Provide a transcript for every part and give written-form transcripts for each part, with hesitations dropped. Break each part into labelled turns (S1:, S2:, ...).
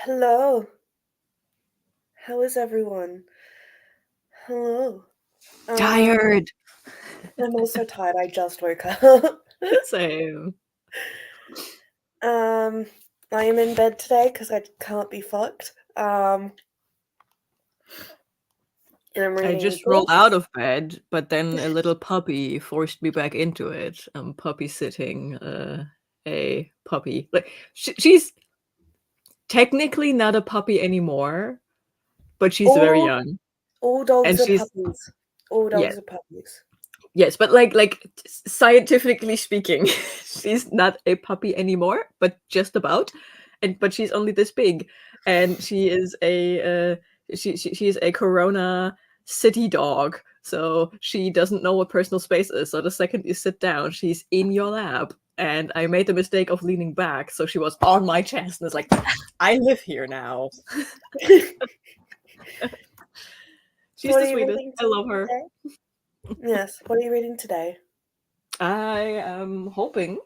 S1: Hello. How is everyone? Hello.
S2: Tired.
S1: I'm also tired. I just woke up.
S2: Same.
S1: um, I am in bed today because I can't be fucked. And I'm
S2: I
S1: reading
S2: just rolled
S1: books.
S2: out of bed, but then a little puppy forced me back into it. I'm puppy sitting a puppy. Like she's technically not a puppy anymore, but she's very
S1: All
S2: young,
S1: all dogs
S2: and
S1: are
S2: she's
S1: puppies. All
S2: yeah,
S1: dogs are puppies.
S2: yes, but like scientifically speaking, she's not a puppy anymore, but just about. And but she's only this big, and she is she's a Corona city dog, so she doesn't know what personal space is. So the second you sit down, she's in your lap. And I made the mistake of leaning back, so she was on my chest, and it's like, I live here now. She's
S1: What
S2: the
S1: are you
S2: sweetest.
S1: reading
S2: I love her.
S1: today? Yes. What are you reading today?
S2: I am hoping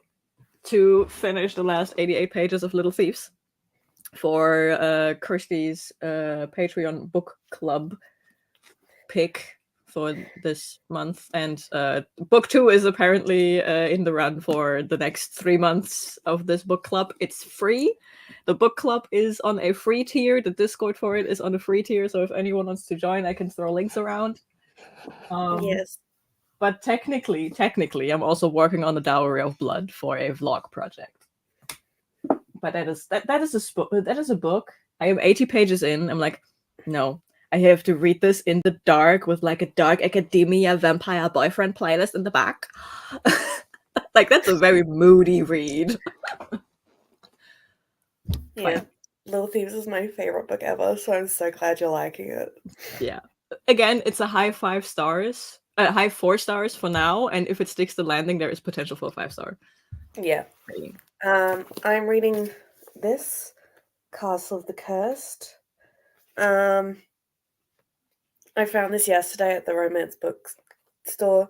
S2: to finish the last 88 pages of Little Thieves for Kirsty's Patreon book club pick for this month. And book two is apparently in the run for the next 3 months of this book club. It's free. The book club is on a free tier. The Discord for it is on a free tier. So if anyone wants to join, I can throw links around.
S1: Yes.
S2: But technically, I'm also working on the Dowry of Blood for a vlog project. But that is a book. I am 80 pages in. I'm like, no, I have to read this in the dark with like a dark academia vampire boyfriend playlist in the back. Like that's a very moody read.
S1: Yeah.
S2: But
S1: Little Thieves is my favorite book ever, so I'm so glad you're liking it.
S2: yeah, again, it's a high 5 stars, high 4 stars for now, and if it sticks the landing, there is potential for a 5 star
S1: Yeah.
S2: rating.
S1: I'm reading this, Castle of the Cursed. I found this yesterday at the romance book store.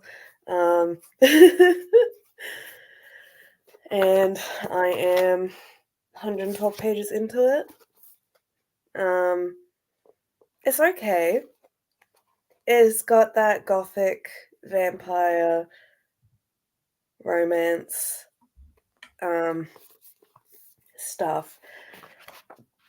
S1: And I am 112 pages into it. It's okay. It's got that gothic vampire romance stuff.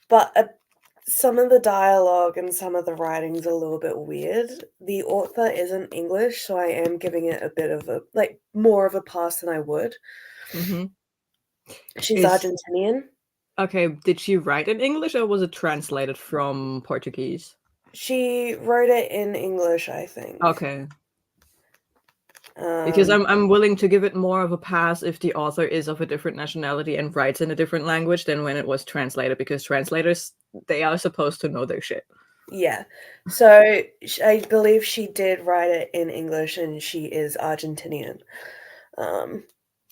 S1: But some of the dialogue and some of the writing's a little bit weird. The author isn't English, so I am giving it a bit of a more of a pass than I would.
S2: Mm-hmm.
S1: She's
S2: Is
S1: Argentinian.
S2: okay. Did she write in English or was it translated from Portuguese?
S1: She wrote it in English, I think.
S2: Okay. Because I'm willing to give it more of a pass if the author is of a different nationality and writes in a different language than when it was translated, because translators, they are supposed to know their shit.
S1: Yeah. So I believe she did write it in English and she is Argentinian.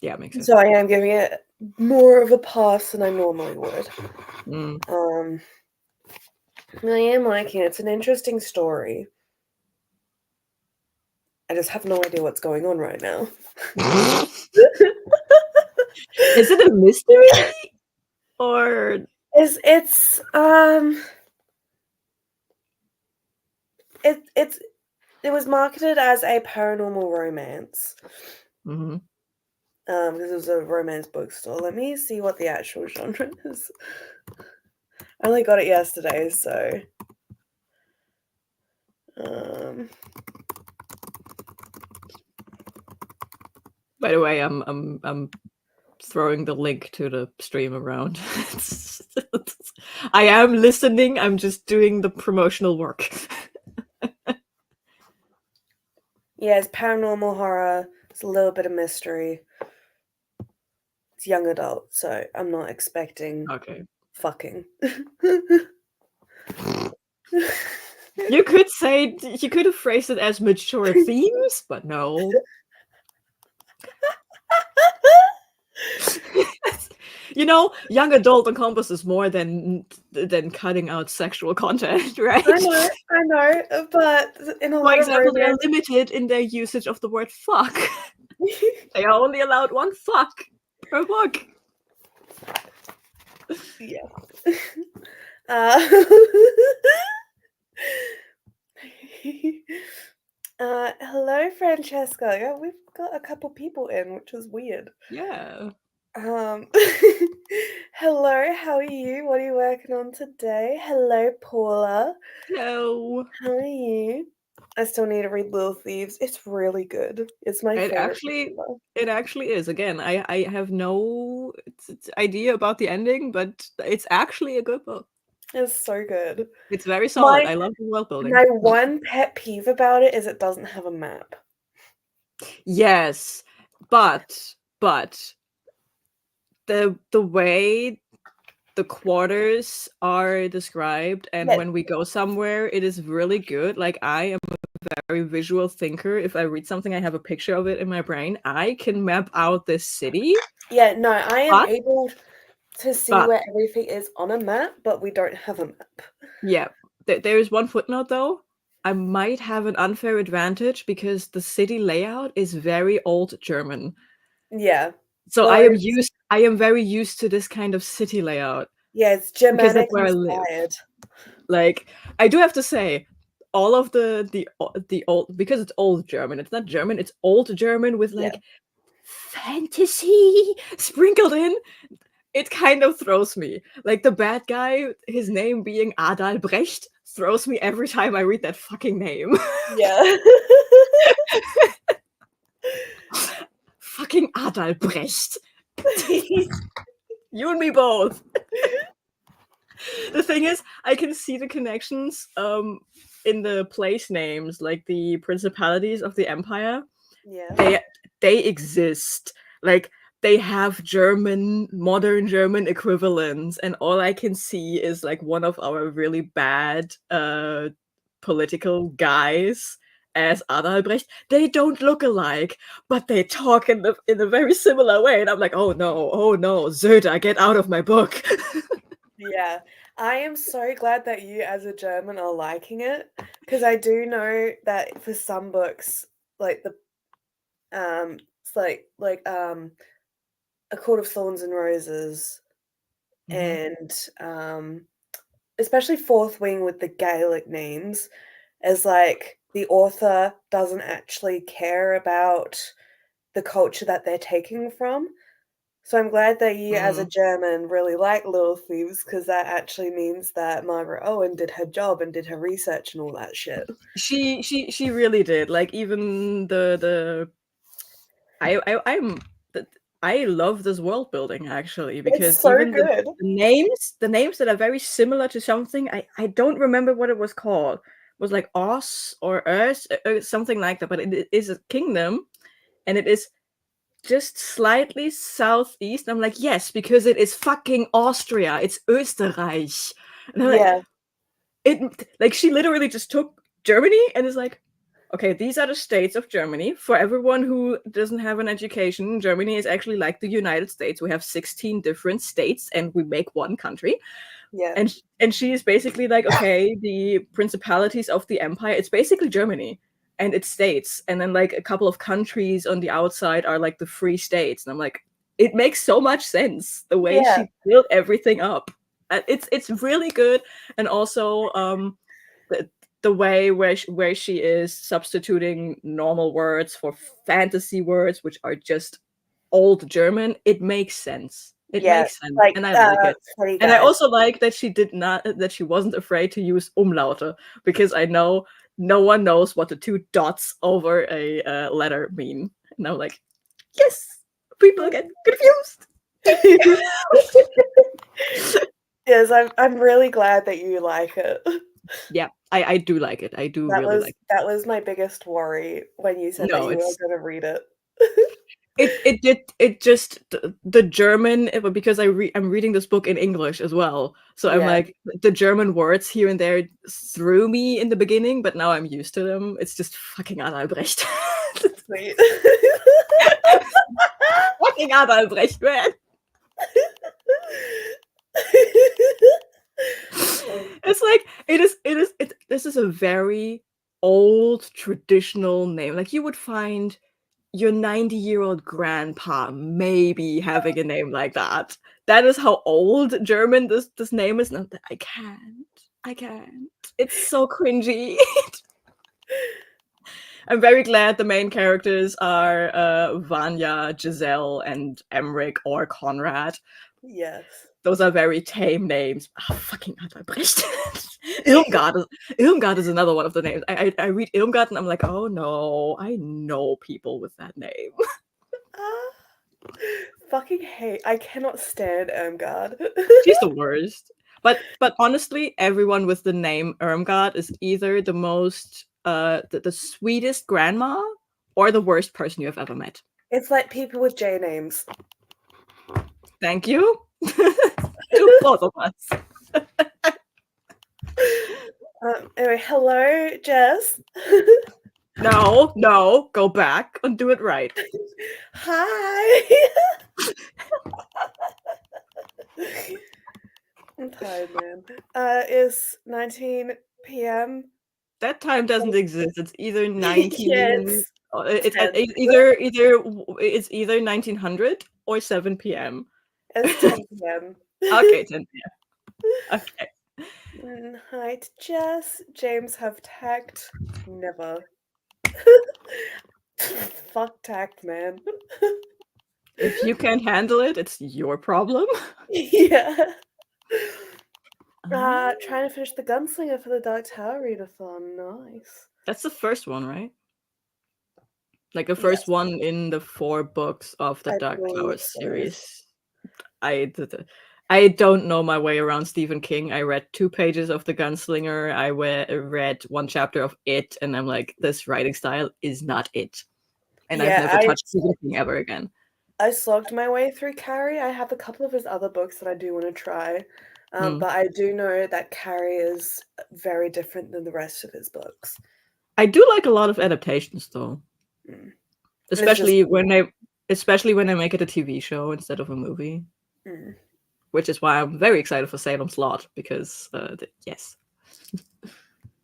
S2: Yeah, makes sense.
S1: So I am giving it more of a pass than I normally would. I am liking it. It's an interesting story. I just have no idea what's going on right now.
S2: Is it a mystery or
S1: It was marketed as a paranormal romance. Because it was a romance bookstore. Let me see what the actual genre is. I only got it yesterday, so
S2: by the way, I'm throwing the link to the stream around. I am listening, I'm just doing the promotional work.
S1: yeah, it's paranormal horror. It's a little bit of mystery. It's young adult, so I'm not expecting
S2: Okay.
S1: fucking.
S2: You could have phrased it as mature themes, but no. You know, young adult encompasses more than cutting out sexual content, right?
S1: I know, but in a
S2: For
S1: lot of
S2: example, they are
S1: romance,
S2: limited in their usage of the word fuck. They are only allowed one fuck per book.
S1: yeah. Uh, hello, Francesca. Yeah, we've got a couple people in, which is weird.
S2: Yeah.
S1: Um, hello, how are you? What are you working on today? Hello, Paula.
S2: Hello.
S1: How are you? I still need to read Little Thieves. It's really good. It's my
S2: It
S1: favorite book
S2: actually
S1: ever.
S2: it actually is. Again, I have no idea about the ending, but it's actually a good book.
S1: It's so good.
S2: It's very solid.
S1: My
S2: I love the world building.
S1: my one pet peeve about it is it doesn't have a map.
S2: Yes, but the way the quarters are described and
S1: Yeah,
S2: when we go somewhere, it is really good. Like I am a very visual thinker. If I read something, I have a picture of it in my brain. I can map out this city,
S1: yeah, no, I am
S2: but
S1: able to see
S2: but
S1: where everything is on a map, but we don't have a map.
S2: yeah, there's one footnote though. I might have an unfair advantage because the city layout is very old German.
S1: Yeah.
S2: So
S1: Well, it's
S2: I am very used to this kind of city layout
S1: yeah, it's
S2: because
S1: Germanic
S2: that's where I live.
S1: inspired.
S2: Like I do have to say, all of the old, because it's old German. It's not German. It's old German with
S1: Yeah.
S2: like fantasy sprinkled in. It kind of throws me. Like the bad guy, his name being Adalbrecht, throws me every time I read that fucking name.
S1: Yeah.
S2: Fucking Adalbrecht. You and me both. The thing is, I can see the connections in the place names, like the principalities of the empire.
S1: Yeah.
S2: They exist. Like they have German, modern German equivalents, and all I can see is like one of our really bad political guys as Adalbrecht. They don't look alike, but they talk in a very similar way, and I'm like, oh no, Söder, get out of my book.
S1: Yeah. I am so glad that you as a German are liking it because I do know that for some books like the it's like A Court of Thorns and Roses
S2: Mhm.
S1: and especially Fourth Wing with the Gaelic names as like the author doesn't actually care about the culture that they're taking from. So I'm glad that you, as a
S2: Mm.
S1: German, really like Little Thieves because that actually means that Margaret Owen did her job and did her research and all that shit.
S2: She really did. Like even the I'm th- I love this world building actually because
S1: It's so
S2: even
S1: good.
S2: the names that are very similar to something, I don't remember what it was called. It was like Os or Urs, something like that, but it is a kingdom and it is just slightly southeast. I'm like, yes, because it is fucking Austria. It's Österreich. And I'm like,
S1: Yeah,
S2: it like she literally just took Germany and is like, okay, these are the states of Germany. For everyone who doesn't have an education, Germany is actually like the United States. We have 16 different states and we make one country.
S1: yeah,
S2: And she is basically like, okay, the principalities of the empire, it's basically Germany and its states. And then like a couple of countries on the outside are like the free states. And I'm like, it makes so much sense the way
S1: yeah,
S2: she built everything up. It's really good. And also the, the way where she is substituting normal words for fantasy words, which are just old German, it makes sense. It
S1: yeah.
S2: makes sense,
S1: Like
S2: and I like it.
S1: Funny
S2: And I
S1: Guys.
S2: also like that she wasn't afraid to use umlaute because I know no one knows what the two dots over a letter mean. And I'm like, yes, people get confused.
S1: Yes, I'm really glad that you like it.
S2: Yeah, I do like it. I do really like it.
S1: That was my biggest worry when you said that
S2: No,
S1: you were
S2: it's
S1: gonna read it.
S2: it just the German because I'm reading this book in English as well, so I'm
S1: Yeah,
S2: like the German words here and there threw me in the beginning, but now I'm used to them. It's just fucking Adalbrecht.
S1: sweet.
S2: Fucking Adalbrecht, man. It's like this is a very old traditional name. Like you would find your 90-year-old grandpa maybe having a name like that. That is how old German this name is. No, I can't. It's so cringy. I'm very glad the main characters are Vanya, Giselle, and Emmerich or Conrad.
S1: Yes.
S2: Those are very tame names. Oh, fucking Albrecht. Irmgard is another one of the names. I read Irmgard and I'm like, oh no, I know people with that name.
S1: Fucking hate. I cannot stand Irmgard.
S2: She's the worst. But honestly, everyone with the name Irmgard is either the most the sweetest grandma or the worst person you have ever met.
S1: It's like people with J names.
S2: Thank you. To both of us.
S1: Anyway, hello, Jess.
S2: No, go back and do it right.
S1: Hi. I'm tired, man. It's 19 p.m.
S2: That time doesn't exist. It's either 19.
S1: Yes.
S2: It's
S1: 10.
S2: it's either 1900 or 7 p.m.
S1: It's 10 p.m.
S2: Okay, 10 p.m. Okay.
S1: Hi, Jess. James have tact. Never. Fuck tact, man.
S2: If you can't handle it, it's your problem.
S1: Yeah. Trying to finish the Gunslinger for the Dark Tower readathon. Nice.
S2: That's the first one, right? Like the first one in the 4 books of the Dark Tower series. I don't know my way around Stephen King. I read 2 pages of The Gunslinger. I read 1 chapter of It, and I'm like, this writing style is not it. And I've never touched Stephen King ever again.
S1: I slogged my way through Carrie. I have a couple of his other books that I do want to try. But I do know that Carrie is very different than the rest of his books.
S2: I do like a lot of adaptations, though. Especially when I make it a TV show instead of a movie. Which is why I'm very excited for Salem's Lot, because yes.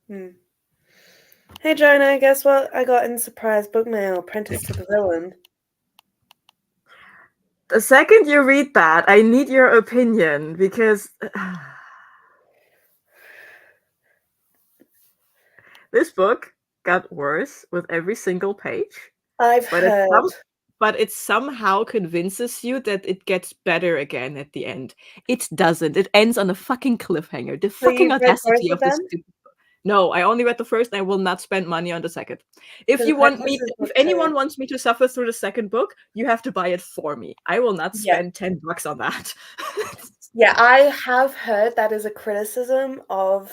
S1: Hey Jonah, guess what? I got in surprise book mail, Apprentice to the Villain.
S2: The second you read that, I need your opinion, because this book got worse with every single page.
S1: I've heard.
S2: But it somehow convinces you that it gets better again at the end. It doesn't. It ends on a fucking cliffhanger. The fucking audacity of this stupid book. No, I only read the first, and I will not spend money on the second. If anyone wants me to suffer through the second book, you have to buy it for me. I will not spend $10 on that.
S1: Yeah, I have heard that is a criticism of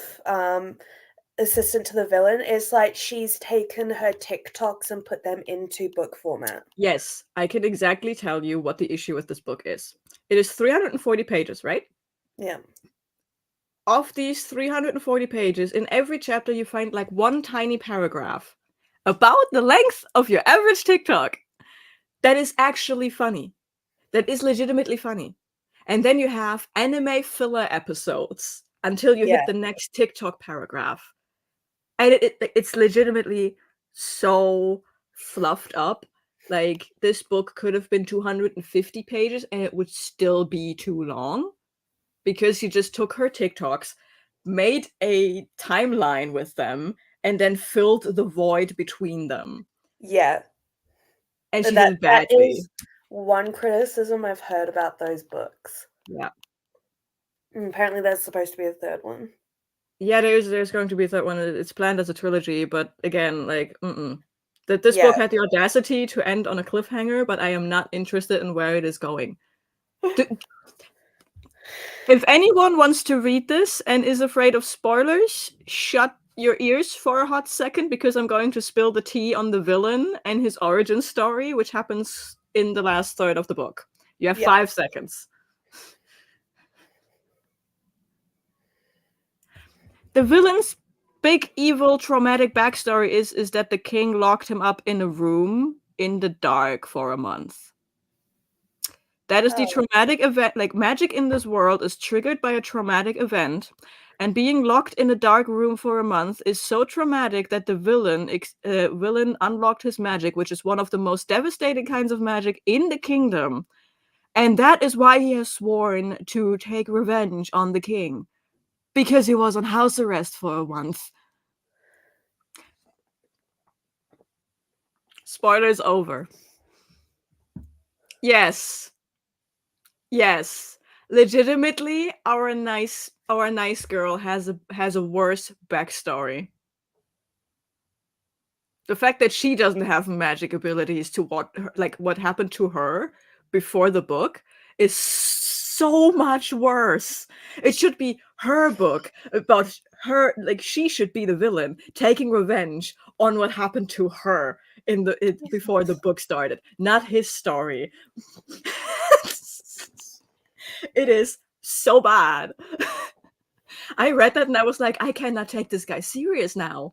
S1: Assistant to the Villain. It's like she's taken her TikToks and put them into book format.
S2: Yes, I can exactly tell you what the issue with this book is. It is 340 pages, right?
S1: Yeah.
S2: Of these 340 pages, in every chapter you find like 1 tiny paragraph about the length of your average TikTok that is actually funny. That is legitimately funny. And then you have anime filler episodes until you hit the next TikTok paragraph. And it's legitimately so fluffed up. Like, this book could have been 250 pages and it would still be too long, because she just took her TikToks, made a timeline with them, and then filled the void between them.
S1: Yeah.
S2: And she did it badly.
S1: That is one criticism I've heard about those books.
S2: Yeah.
S1: And apparently there's supposed to be a third one.
S2: Yeah, there's going to be a third one. It's planned as a trilogy, but again, like, this book had the audacity to end on a cliffhanger, but I am not interested in where it is going. If anyone wants to read this and is afraid of spoilers, shut your ears for a hot second, because I'm going to spill the tea on the villain and his origin story, which happens in the last third of the book. You have 5 seconds. The villain's big, evil, traumatic backstory is that the king locked him up in a room in the dark for a month. That is the
S1: Oh.
S2: traumatic event. Like, magic in this world is triggered by a traumatic event, and being locked in a dark room for a month is so traumatic that the villain unlocked his magic, which is one of the most devastating kinds of magic in the kingdom, and that is why he has sworn to take revenge on the king, because he was on house arrest for a month. Spoilers over. Yes. Yes. Legitimately, our nice girl has a worse backstory. The fact that she doesn't have magic abilities to what happened to her before the book is so much worse. It should be her book about her, like, she should be the villain taking revenge on what happened to her before the book started, not his story. It is so bad. I read that and I was like, I cannot take this guy serious now.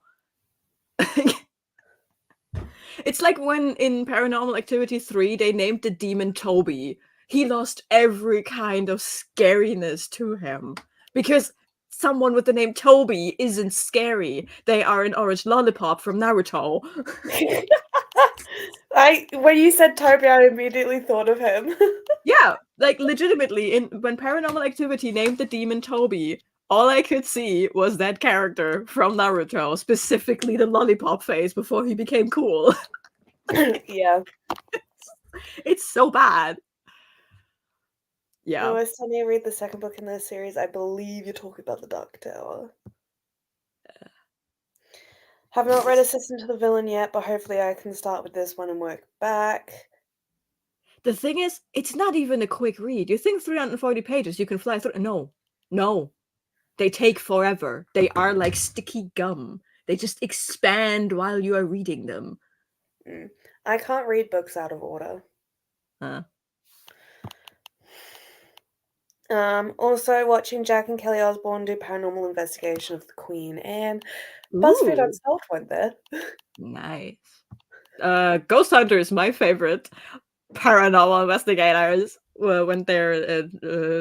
S2: It's like when in Paranormal Activity 3 they named the demon Toby. He lost every kind of scariness to him because someone with the name Toby isn't scary. They are an orange lollipop from Naruto.
S1: When you said Toby, I immediately thought of him.
S2: Yeah, like legitimately, when Paranormal Activity named the demon Toby, all I could see was that character from Naruto, specifically the lollipop face before he became cool.
S1: Yeah.
S2: It's so bad. Yeah.
S1: Oh, I still need to read the second book in this series. I believe you're talking about the Dark Tower. Have not read Assistant to the Villain yet, but hopefully I can start with this one and work back.
S2: The thing is, it's not even a quick read. You think 340 pages, you can fly through. No. They take forever. They are like sticky gum. They just expand while you are reading them.
S1: I can't read books out of order. Also watching Jack and Kelly Osbourne do Paranormal Investigation of the Queen, and BuzzFeed
S2: Ooh,
S1: Unsolved went there.
S2: nice. Ghost Hunter is my favorite paranormal investigators when they're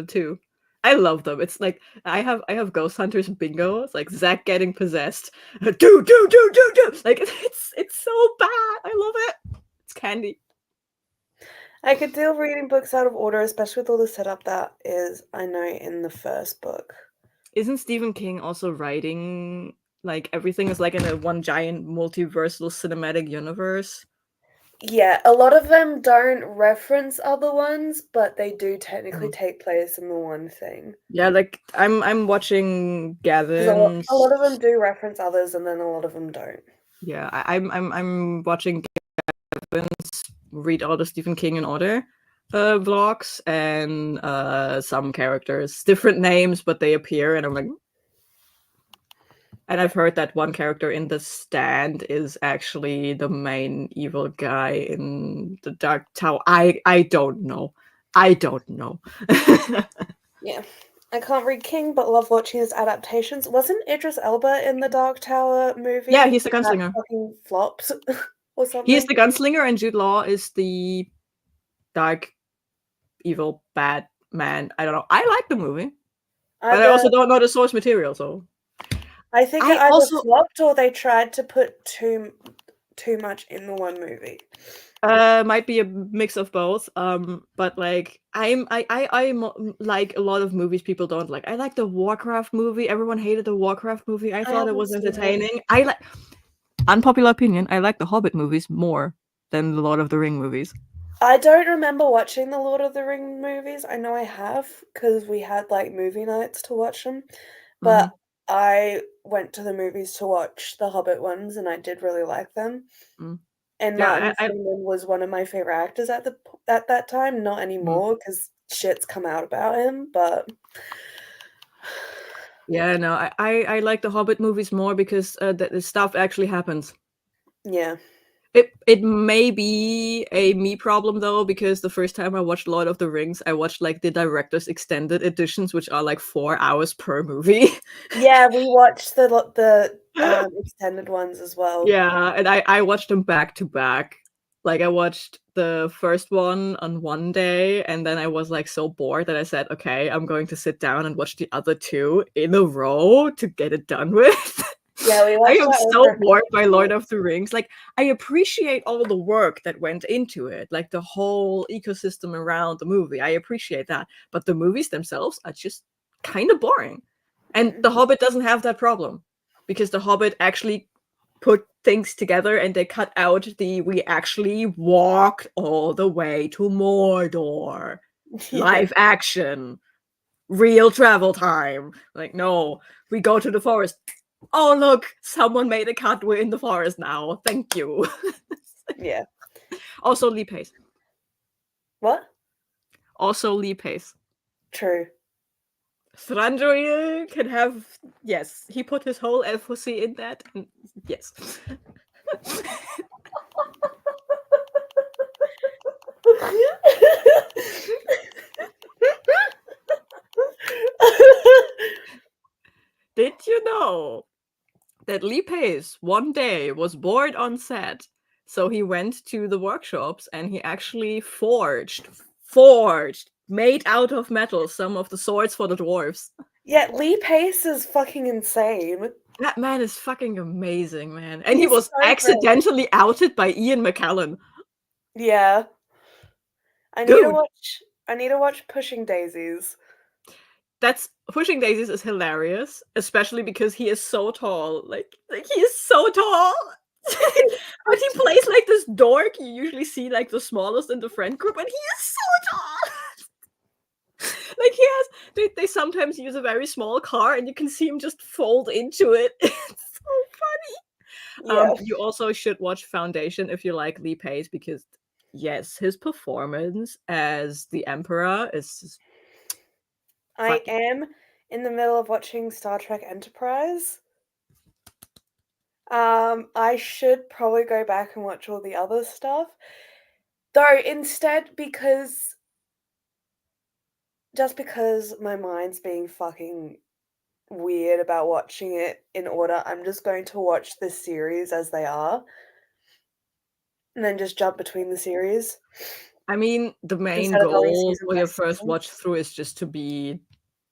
S2: too. I love them. It's like I have Ghost Hunters bingo. It's like Zach getting possessed. Do. Like it's so bad. I love it. It's candy.
S1: I could deal reading books out of order, especially with all the setup that is, I know, in the first book.
S2: Isn't Stephen King also writing like everything is like in a one giant multiversal cinematic universe?
S1: Yeah, a lot of them don't reference other ones, but they do technically take place in the one thing.
S2: Yeah, like I'm watching
S1: 'Cause
S2: Gavin's.
S1: a lot of them do reference others, and then a lot of them don't.
S2: Yeah, I'm watching Gavin's read all the Stephen King in order vlogs, and some characters, different names, but they appear, and I'm like. And I've heard that one character in The Stand is actually the main evil guy in the Dark Tower. I don't know. I don't know.
S1: Yeah. I can't read King, but love watching his adaptations. Wasn't Idris Elba in the Dark Tower movie?
S2: Yeah, he's the
S1: That
S2: gunslinger.
S1: fucking flops or something.
S2: He is the gunslinger, and Jude Law is the dark, evil, bad man. I don't know. I like the movie, but I also don't know the source material, so.
S1: I think it either flopped or they tried to put too much in the one movie.
S2: Might be a mix of both. But like I'm like a lot of movies people don't like. I like the Warcraft movie. Everyone hated the Warcraft movie. I thought it was entertaining. I like, unpopular opinion, I like the Hobbit movies more than the Lord of the Ring movies.
S1: I don't remember watching the Lord of the Ring movies. I know I have because we had like movie nights to watch them, but I went to the movies to watch the Hobbit ones, and I did really like them. And Martin Freeman was one of my favorite actors at that time. Not anymore because shit's come out about him, but.
S2: Yeah, no, I like the Hobbit movies more because the stuff actually happens.
S1: Yeah.
S2: It may be a me problem though, because the first time I watched Lord of the Rings, I watched like the director's extended editions, which are like 4 hours per movie.
S1: Yeah, we watched the extended ones as well.
S2: Yeah, and I watched them back to back. Like I watched the first one on one day, and then I was like so bored that I said, okay, I'm going to sit down and watch the other two in a row to get it done with.
S1: Yeah, we
S2: I
S1: watched
S2: am
S1: that
S2: so
S1: over a
S2: bored by
S1: period.
S2: Lord of the Rings. Like, I appreciate all the work that went into it, like the whole ecosystem around the movie. I appreciate that. But the movies themselves are just kind of boring. And The Hobbit doesn't have that problem because The Hobbit actually put things together and they cut out the we actually walked all the way to Mordor.
S1: Yeah.
S2: Live action, real travel time. Like, no, we go to the forest. Oh, look, someone made a cut. We're in the forest now. Thank you.
S1: Yeah.
S2: Also, Lee Pace.
S1: What?
S2: Also, Lee Pace.
S1: True.
S2: Thranduil can have, yes, he put his whole Elfosi in that. And yes. Did you know that Lee Pace one day was bored on set? So he went to the workshops and he actually forged, made out of metal, some of the swords for the dwarves.
S1: Yeah, Lee Pace is fucking insane.
S2: That man is fucking amazing, man. And he
S1: He's
S2: was
S1: so great.
S2: accidentally outed by Ian McKellen.
S1: Yeah. I need to
S2: Dude,
S1: watch Pushing Daisies.
S2: that's Pushing Daisies is hilarious, especially because he is so tall. Like he is so tall. But he plays like this dork. You usually see like the smallest in the friend group, and he is so tall. Like he has they sometimes use a very small car and you can see him just fold into it. It's so funny.
S1: Yeah.
S2: You also should watch Foundation if you like Lee Pace, because yes, his performance as the Emperor is
S1: I
S2: fucking
S1: am in the middle of watching Star Trek Enterprise. I should probably go back and watch all the other stuff. Though instead, just because my mind's being fucking weird about watching it in order, I'm just going to watch the series as they are. And then just jump between the series.
S2: I mean, the main
S1: Instead of going
S2: goal
S1: season
S2: for
S1: by
S2: your first
S1: season.
S2: watch through is just to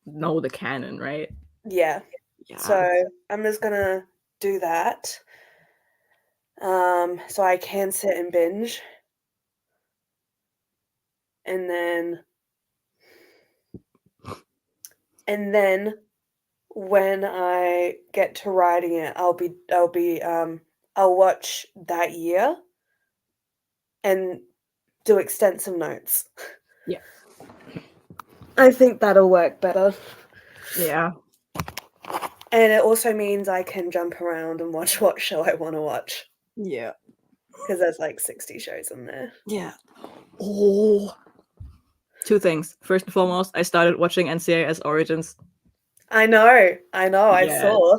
S2: know the canon, right?
S1: Yeah.
S2: Yeah.
S1: So I'm just gonna do that. So I can sit and binge. And then when I get to writing it, I'll watch that year and do extensive notes.
S2: Yeah.
S1: I think that'll work better.
S2: Yeah.
S1: And it also means I can jump around and watch what show I want to watch.
S2: Yeah.
S1: Because there's like 60 shows in there.
S2: Yeah. Oh. Two things. First and foremost, I started watching NCIS Origins.
S1: I know, I
S2: Yes.
S1: saw.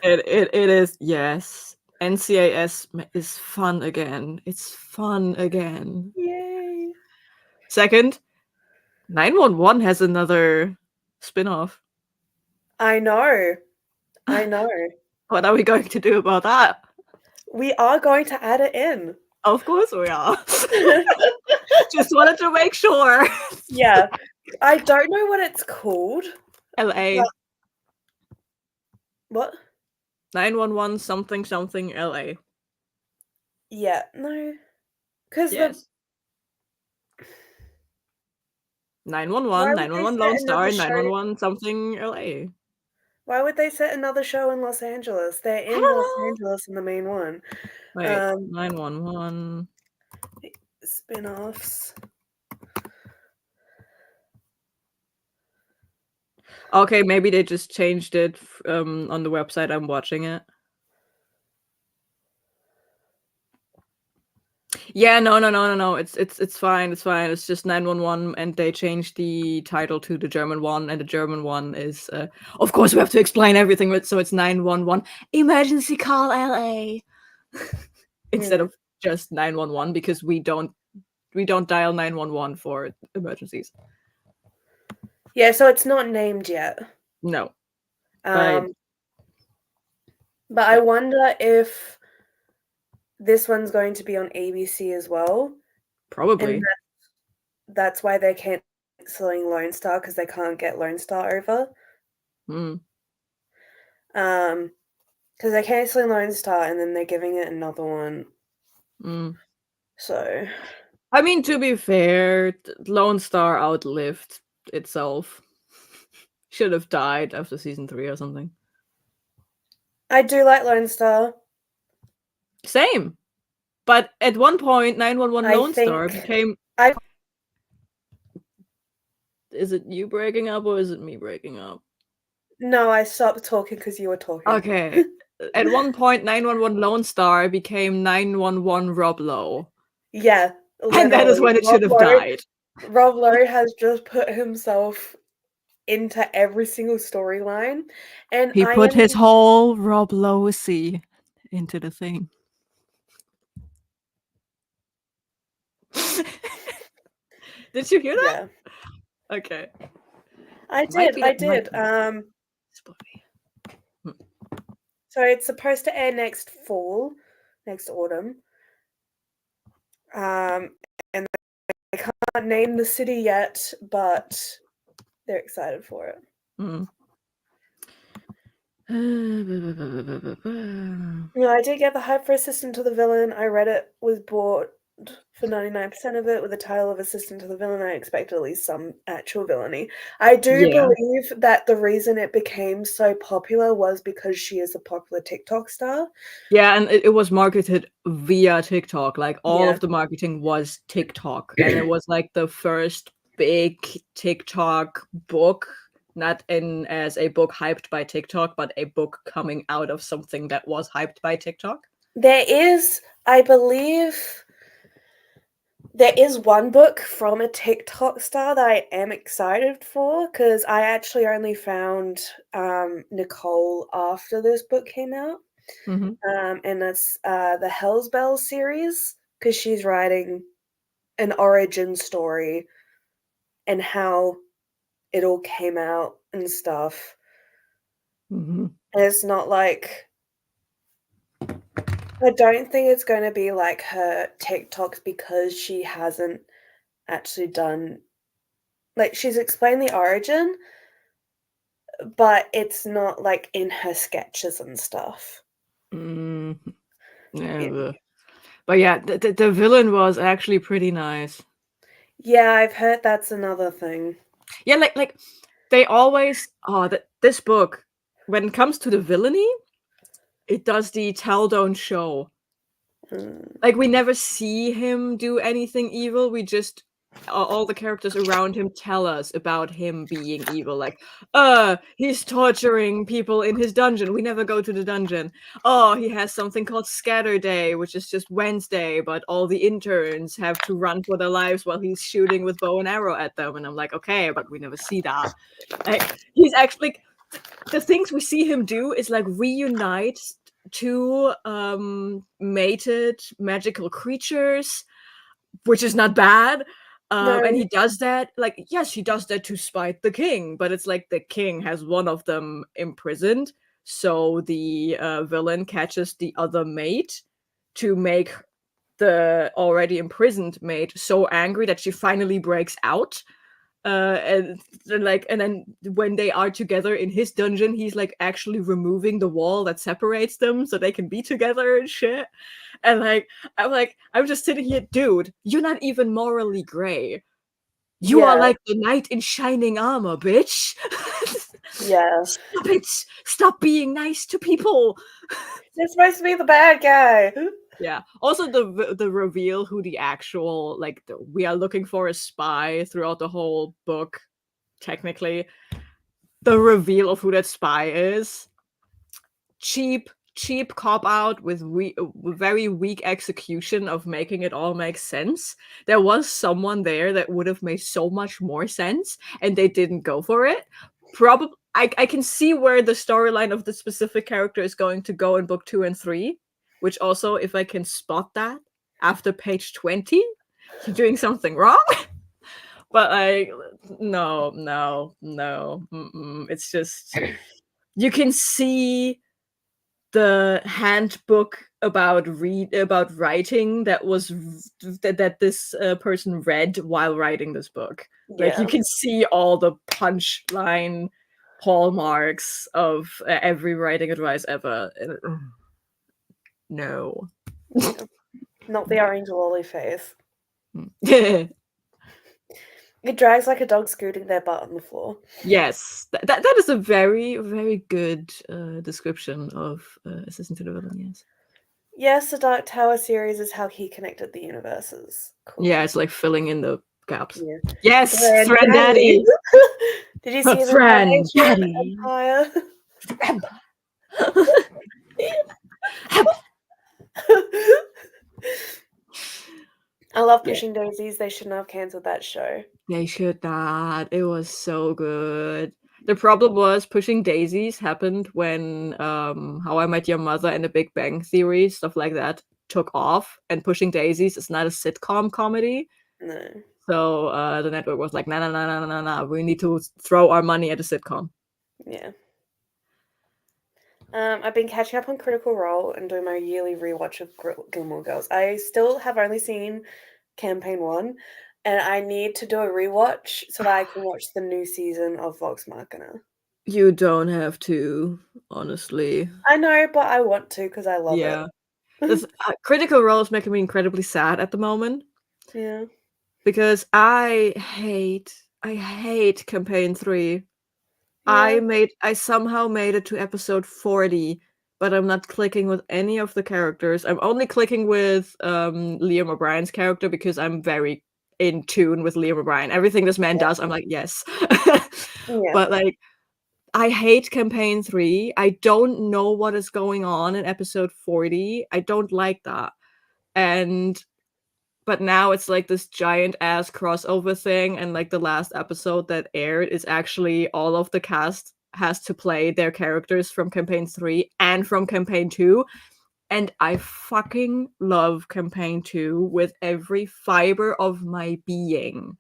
S2: It is, yes. NCIS is fun again. It's fun again.
S1: Yay.
S2: Second, 911 has another spin-off.
S1: I know. I know.
S2: What are we going to do about that?
S1: We are going to add it in.
S2: Of course we are. Just wanted to make sure.
S1: Yeah. I don't know what it's called.
S2: LA.
S1: But... What?
S2: 911 something something LA.
S1: Yeah, no. Because
S2: yes. 911, 911 Lone Star, 911 something LA.
S1: Why would they set another show in Los Angeles? They're in Los Angeles in the main one.
S2: Wait, 911
S1: spin-offs.
S2: Okay, maybe they just changed it on the website. I'm watching it. Yeah, no. It's fine. It's fine. It's just 911, and they changed the title to the German one, and the German one is, of course, we have to explain everything. So it's 911 Emergency Call LA instead of just 911, because we don't dial 911 for emergencies.
S1: Yeah, so it's not named yet.
S2: No.
S1: But I wonder if this one's going to be on ABC as well,
S2: Probably.
S1: And that's why they're cancelling Lone Star, because they can't get Lone Star over.
S2: Mm.
S1: Because they're cancelling Lone Star and then they're giving it another one.
S2: Mm.
S1: So,
S2: I mean, to be fair, Lone Star outlived itself. Should have died after season 3 or something.
S1: I do like Lone Star.
S2: Same. But at one point, 911
S1: I
S2: Lone Star
S1: think
S2: became...
S1: I-
S2: Is it you breaking up or is it me breaking up?
S1: No, I stopped talking because you were talking.
S2: Okay. At one point, 911 Lone Star became 911 Rob Lowe.
S1: Yeah,
S2: And that is
S1: literally.
S2: when it should have died.
S1: Rob Lowe has just put himself into every single storyline, and
S2: He put his whole Rob Lowe-y into the thing. Did you hear that?
S1: Yeah.
S2: Okay.
S1: I
S2: Might be
S1: did.
S2: that-
S1: So it's supposed to air next autumn. And they can't name the city yet, but they're excited for it.
S2: Mm.
S1: Yeah, I did get the hype for Assistant to the Villain. I read it, was bought for 99% of it with the title of Assistant to the Villain. I expect at least some actual villainy. I do believe that the reason it became so popular was because she is a popular TikTok star.
S2: Yeah, and it was marketed via TikTok. Like all of the marketing was TikTok. And it was like the first big TikTok book, not in as a book hyped by TikTok, but a book coming out of something that was hyped by TikTok.
S1: There is, I believe, there is one book from a TikTok star that I am excited for, because I actually only found Nicole after this book came out.
S2: Mhm.
S1: And that's the Hell's Bells series, because she's writing an origin story and how it all came out and stuff.
S2: Mhm.
S1: And it's not like, I don't think it's going to be like her TikToks, because she hasn't actually done, like, she's explained the origin, but it's not like in her sketches and stuff.
S2: Mm. Yeah. But yeah, the villain was actually pretty nice.
S1: Yeah, I've heard that's another thing.
S2: Yeah, like they always this book, when it comes to the villainy, it does the tell don't show. Like we never see him do anything evil. We just all the characters around him tell us about him being evil. Like, he's torturing people in his dungeon. We never go to the dungeon. Oh, he has something called Scatter Day, which is just Wednesday, but all the interns have to run for their lives while he's shooting with bow and arrow at them. And I'm like, okay, but we never see that. Like, he's actually like, the things we see him do is like reunite two mated magical creatures, which is not bad. And he does that, like, yes, he does that to spite the king, but it's like the king has one of them imprisoned, so the villain catches the other mate to make the already imprisoned mate so angry that she finally breaks out. And then when they are together in his dungeon, he's like actually removing the wall that separates them so they can be together and shit. And I'm just sitting here, dude, you're not even morally gray. You are like the knight in shining armor, bitch.
S1: Yeah.
S2: Stop it. Stop being nice to people.
S1: You're supposed to be the bad guy.
S2: Yeah. Also, the reveal who the actual we are looking for a spy throughout the whole book. Technically, the reveal of who that spy is, cheap cop out with very weak execution of making it all make sense. There was someone there that would have made so much more sense, and they didn't go for it. Probably, I can see where the storyline of the specific character is going to go in book 2 and 3. Which also, if I can spot that after page 20, you're doing something wrong. But no. It's just, you can see the handbook about writing that was that this person read while writing this book. Like you
S1: Yeah.
S2: can see all the punchline hallmarks of every writing advice ever. No.
S1: Yeah. Not the orange lolly face. It drags like a dog scooting their butt on the floor.
S2: Yes, that is a very, very good description of Assistant to the Villain, yes.
S1: Yes, the Dark Tower series is how he connected the universes. Cool.
S2: Yeah, it's like filling in the gaps.
S1: Yeah.
S2: Yes,
S1: Thran
S2: Thran Daddy!
S1: Did you see the
S2: Thran
S1: Dalmatian
S2: Daddy!
S1: Empire? I love
S2: Yeah.
S1: Pushing Daisies. They shouldn't have cancelled that show.
S2: They should not. It was so good. The problem was Pushing Daisies happened when How I Met Your Mother and The Big Bang Theory, stuff like that, took off. And Pushing Daisies is not a sitcom comedy.
S1: No.
S2: So the network was like, nah. We need to throw our money at a sitcom.
S1: Yeah. I've been catching up on Critical Role and doing my yearly rewatch of Gilmore Girls. I still have only seen Campaign 1, and I need to do a rewatch so that I can watch the new season of Vox Machina.
S2: You don't have to, honestly.
S1: I know, but I want to because I love
S2: Yeah.
S1: it.
S2: This Critical Role is making me incredibly sad at the moment.
S1: Yeah.
S2: Because I hate Campaign 3.
S1: Yeah.
S2: I somehow made it to episode 40, but I'm not clicking with any of the characters. I'm only clicking with Liam O'Brien's character because I'm very in tune with Liam O'Brien. Everything this man does, I'm like, yes.
S1: Yeah.
S2: But like, I hate Campaign 3. I don't know what is going on in episode 40. I don't like that. But now it's like this giant ass crossover thing, and like the last episode that aired is actually all of the cast has to play their characters from Campaign 3 and from Campaign 2. And I fucking love Campaign 2 with every fiber of my being.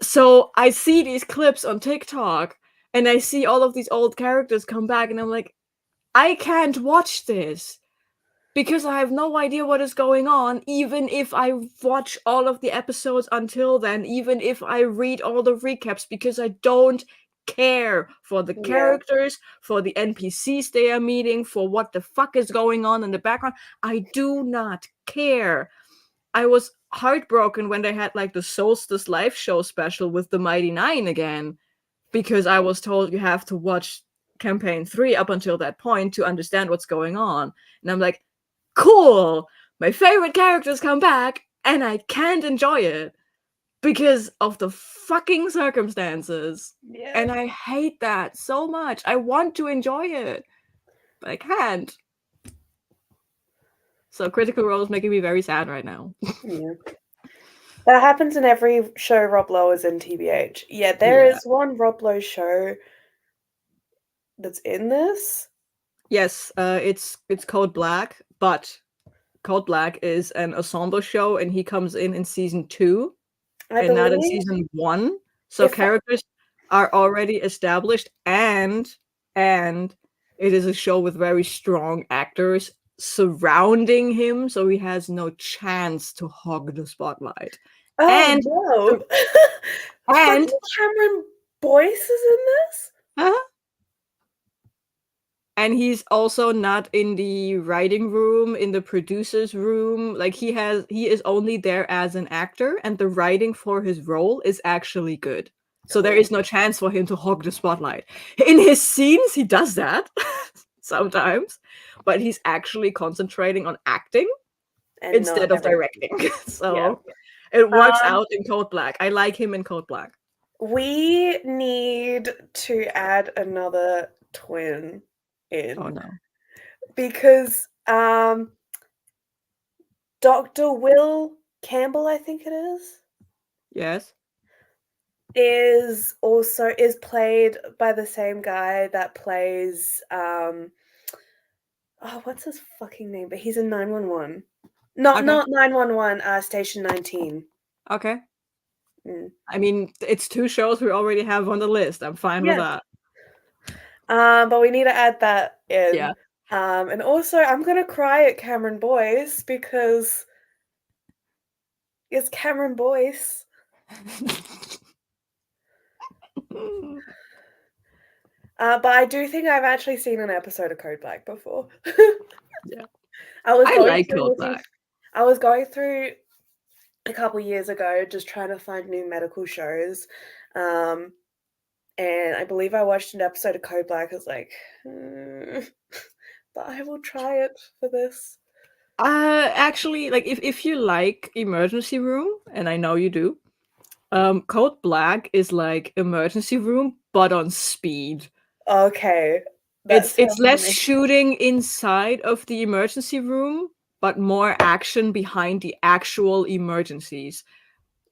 S2: So I see these clips on TikTok and I see all of these old characters come back, and I'm like, I can't watch this. Because I have no idea what is going on, even if I watch all of the episodes until then, even if I read all the recaps, because I don't care for the characters, for the NPCs they are meeting, for what the fuck is going on in the background. I do not care. I was heartbroken when they had like the Solstice live show special with the Mighty Nine again, because I was told you have to watch Campaign 3 up until that point to understand what's going on. And I'm like, cool, my favorite characters come back and I can't enjoy it because of the fucking circumstances.
S1: Yeah.
S2: And I hate that so much. I want to enjoy it, but I can't. So Critical Role is making me very sad right now.
S1: Yeah. That happens in every show Rob Lowe is in, TBH. Yeah, there is one Rob Lowe show that's in this.
S2: Yes, it's Code Black, but Code Black is an ensemble show, and he comes in season 2 and not in season 1. So characters are already established, and it is a show with very strong actors surrounding him, so he has no chance to hog the spotlight.
S1: Oh,
S2: and
S1: no.
S2: And
S1: Cameron Boyce is in this?
S2: Huh? And he's also not in the writing room, in the producer's room. Like he is only there as an actor, and the writing for his role is actually good. So there is no chance for him to hog the spotlight. In his scenes, he does that sometimes, but he's actually concentrating on acting and instead of directing. So it works out in Code Black. I like him in Code Black.
S1: We need to add another twin in.
S2: Oh no.
S1: Because Dr. Will Campbell, I think it is.
S2: Yes.
S1: Is played by the same guy that plays what's his fucking name? But he's in 911. Not 911, Station 19.
S2: Okay. I mean, it's 2 shows we already have on the list. I'm fine with that.
S1: But we need to add that in.
S2: Yeah.
S1: And also, I'm gonna cry at Cameron Boyce because it's Cameron Boyce. But I do think I've actually seen an episode of Code Black before.
S2: Yeah.
S1: I was
S2: I
S1: going
S2: like
S1: through
S2: Code
S1: looking.
S2: Black.
S1: I was going through a couple years ago, just trying to find new medical shows, and I believe I watched an episode of Code Black. I was like, but I will try it for this.
S2: Actually, like if you like Emergency Room, and I know you do, Code Black is like Emergency Room but on speed.
S1: Okay,
S2: It's
S1: sounds
S2: less
S1: amazing.
S2: shooting inside of the emergency room, but more action behind the actual emergencies.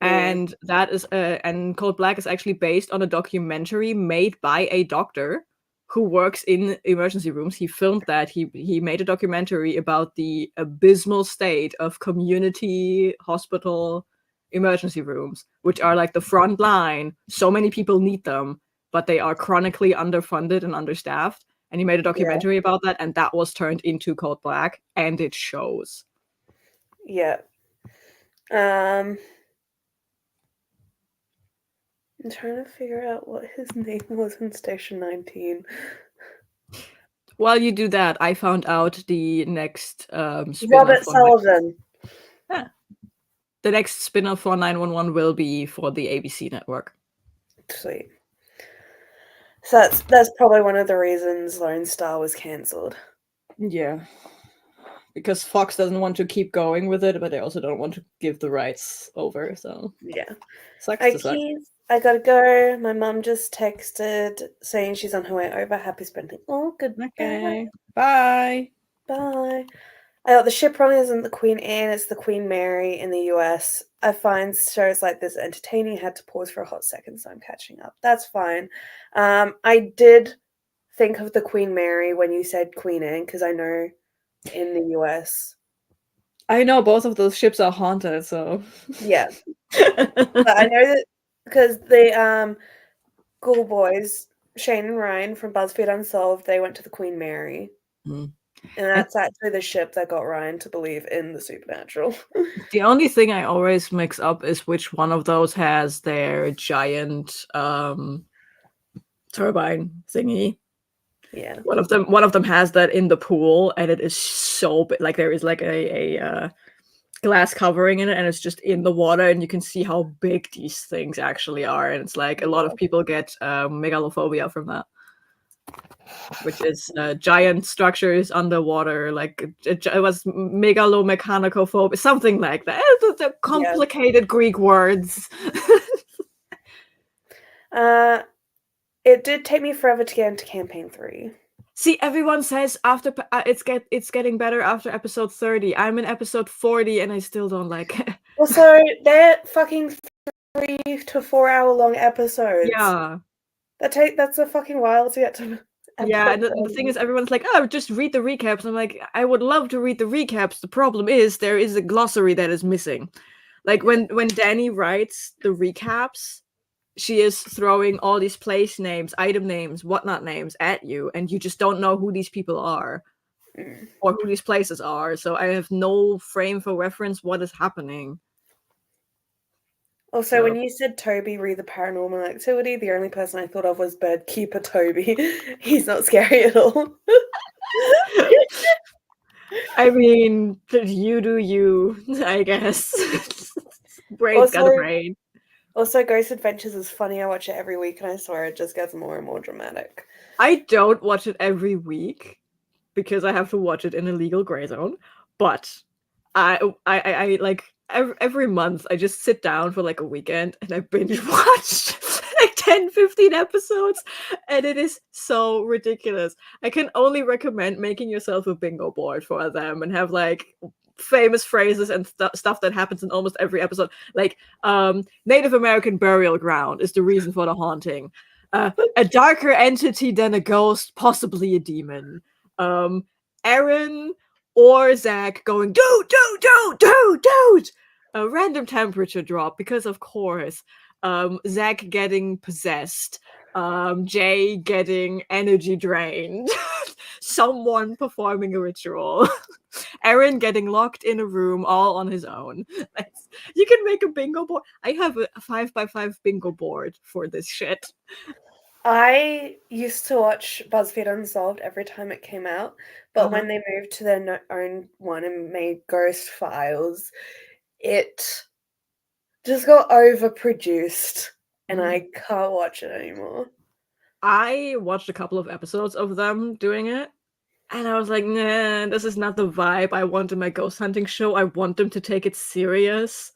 S2: And that is and Code Black is actually based on a documentary made by a doctor who works in emergency rooms. He filmed that. He made a documentary about the abysmal state of community hospital emergency rooms, which are like the front line. So many people need them, but they are chronically underfunded and understaffed. And he made a
S1: Yeah,
S2: documentary about that, and that was turned into Code Black, and it shows.
S1: yeah. I'm trying to figure out what his name was in Station 19.
S2: While you do that, I found out the next spin-off
S1: Robert
S2: on
S1: Sullivan.
S2: the next spin-off for 911 will be for the ABC network.
S1: Sweet. So that's probably one of the reasons Lone Star was cancelled.
S2: Yeah. Because Fox doesn't want to keep going with it, but they also don't want to give the rights over, so
S1: Yeah.
S2: sucks
S1: Hey,
S2: to suck.
S1: Keith, I gotta go. My mum just texted saying she's on her way over. Happy spending. Oh, goodbye.
S2: Okay. Bye.
S1: Bye. I got the ship running isn't the Queen Anne, it's the Queen Mary in the US. I find shows like this entertaining. Had to pause for a hot second, so I'm catching up. That's fine. I did think of the Queen Mary when you said Queen Anne, because I know in the US.
S2: I know both of those ships are haunted, so
S1: Yeah. But I know that because the Ghoul Boys, Shane and Ryan from BuzzFeed Unsolved, they went to the Queen Mary.
S2: Mm.
S1: And that's actually the ship that got Ryan to believe in the supernatural.
S2: The only thing I always mix up is which one of those has their giant turbine thingy.
S1: Yeah.
S2: One of them has that in the pool, and it is so big. Like there is like a glass covering in it, and it's just in the water, and you can see how big these things actually are. And it's like a lot of people get megalophobia from that, which is giant structures underwater. Like it was megalomechanicophobia, something like that. The complicated Greek words.
S1: It did take me forever to get into campaign 3.
S2: See, everyone says after it's getting better after episode 30. I'm in episode 40 and I still don't like it.
S1: Also, they're fucking 3 to 4 hour long episodes.
S2: Yeah.
S1: That's a fucking while to get to.
S2: Yeah, and the thing is, everyone's like, "Oh, just read the recaps." I'm like, I would love to read the recaps. The problem is there is a glossary that is missing. Like when Danny writes the recaps, she is throwing all these place names, item names, whatnot names at you, and you just don't know who these people are or who these places are. So I have no frame for reference what is happening.
S1: Also, when you said Toby read the Paranormal Activity, the only person I thought of was Birdkeeper Toby. He's not scary at all.
S2: I mean, you do you, I guess. Brain's got a brain.
S1: Also, Ghost Adventures is funny. I watch it every week, and I swear it just gets more and more dramatic.
S2: I don't watch it every week because I have to watch it in a legal gray zone. But I like every month I just sit down for like a weekend and I binge watch like 10, 15 episodes, and it is so ridiculous. I can only recommend making yourself a bingo board for them and have like famous phrases and stuff that happens in almost every episode. Like Native American burial ground is the reason for the haunting. A darker entity than a ghost, possibly a demon. Aaron or Zach going, dude. A random temperature drop, because of course. Zach getting possessed. Jay getting energy drained. someone performing a ritual. Aaron getting locked in a room all on his own. You can make a bingo board. I have a 5x5 bingo board for this shit.
S1: I used to watch BuzzFeed Unsolved every time it came out, but when they moved to their own one and made Ghost Files, it just got overproduced, and I can't watch it anymore.
S2: I watched a couple of episodes of them doing it, and I was like, nah, this is not the vibe I want in my ghost hunting show. I want them to take it serious.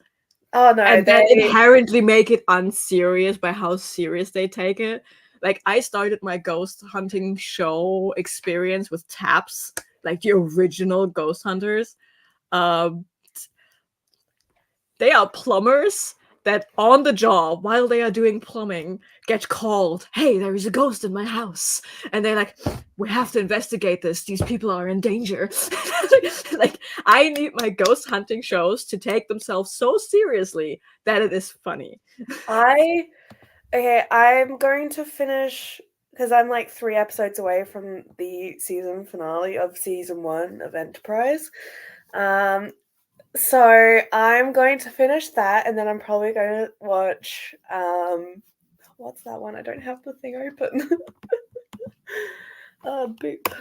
S1: Oh no,
S2: And then inherently make it unserious by how serious they take it. Like, I started my ghost hunting show experience with Taps, like the original ghost hunters. They are plumbers that on the job, while they are doing plumbing, get called, hey, there is a ghost in my house. And they're like, we have to investigate this. These people are in danger. Like, I need my ghost hunting shows to take themselves so seriously that it is funny.
S1: I'm going to finish, because I'm like 3 episodes away from the season finale of season 1 of Enterprise. So I'm going to finish that, and then I'm probably going to watch what's that one? I don't have the thing open. Boop.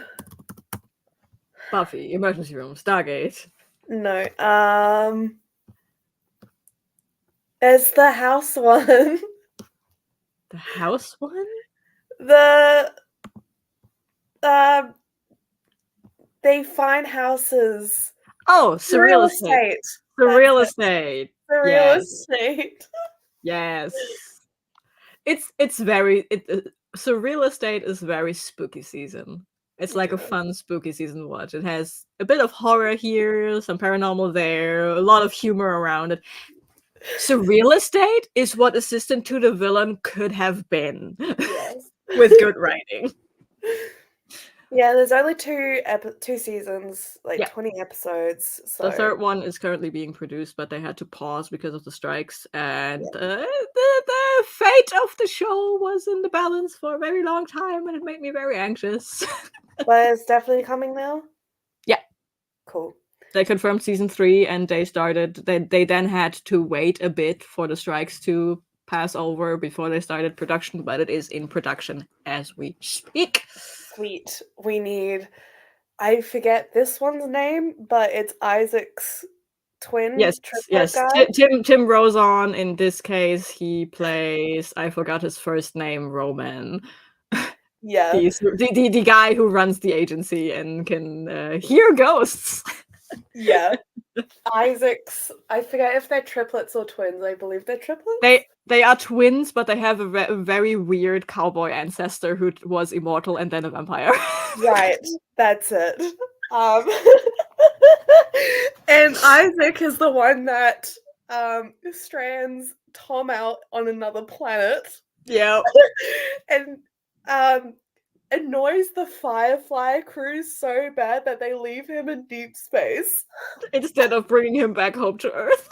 S2: Buffy, Emergency Room, Stargate.
S1: No. There's the house one.
S2: The house one?
S1: They find houses.
S2: Oh, Surreal Estate. Surreal Estate.
S1: Surreal Estate.
S2: Yes. It's very Surreal Estate is very spooky season. It's like a fun spooky season to watch. It has a bit of horror here, some paranormal there, a lot of humor around it. Surreal Estate is what Assistant to the Villain could have been.
S1: Yes.
S2: With good writing.
S1: Yeah, there's only two seasons, 20 episodes. So.
S2: The third one is currently being produced, but they had to pause because of the strikes, and the fate of the show was in the balance for a very long time, and it made me very anxious.
S1: But it's definitely coming now?
S2: Yeah.
S1: Cool.
S2: They confirmed season 3, and they then had to wait a bit for the strikes to pass over before they started production, but it is in production as we speak.
S1: Sweet. We need, I forget this one's name, but it's Isaac's twin.
S2: Yes.
S1: Guy.
S2: Tim Rozon, in this case, he plays, I forgot his first name, Roman.
S1: Yeah.
S2: He's the guy who runs the agency and can hear ghosts.
S1: Yeah. Isaac's, I forget if they're triplets or twins. I believe they're triplets.
S2: They are twins, but they have a very weird cowboy ancestor who was immortal and then a vampire.
S1: Right, that's it. And Isaac is the one that strands Tom out on another planet.
S2: Yeah.
S1: And annoys the Firefly crew so bad that they leave him in deep space
S2: instead of bringing him back home to Earth.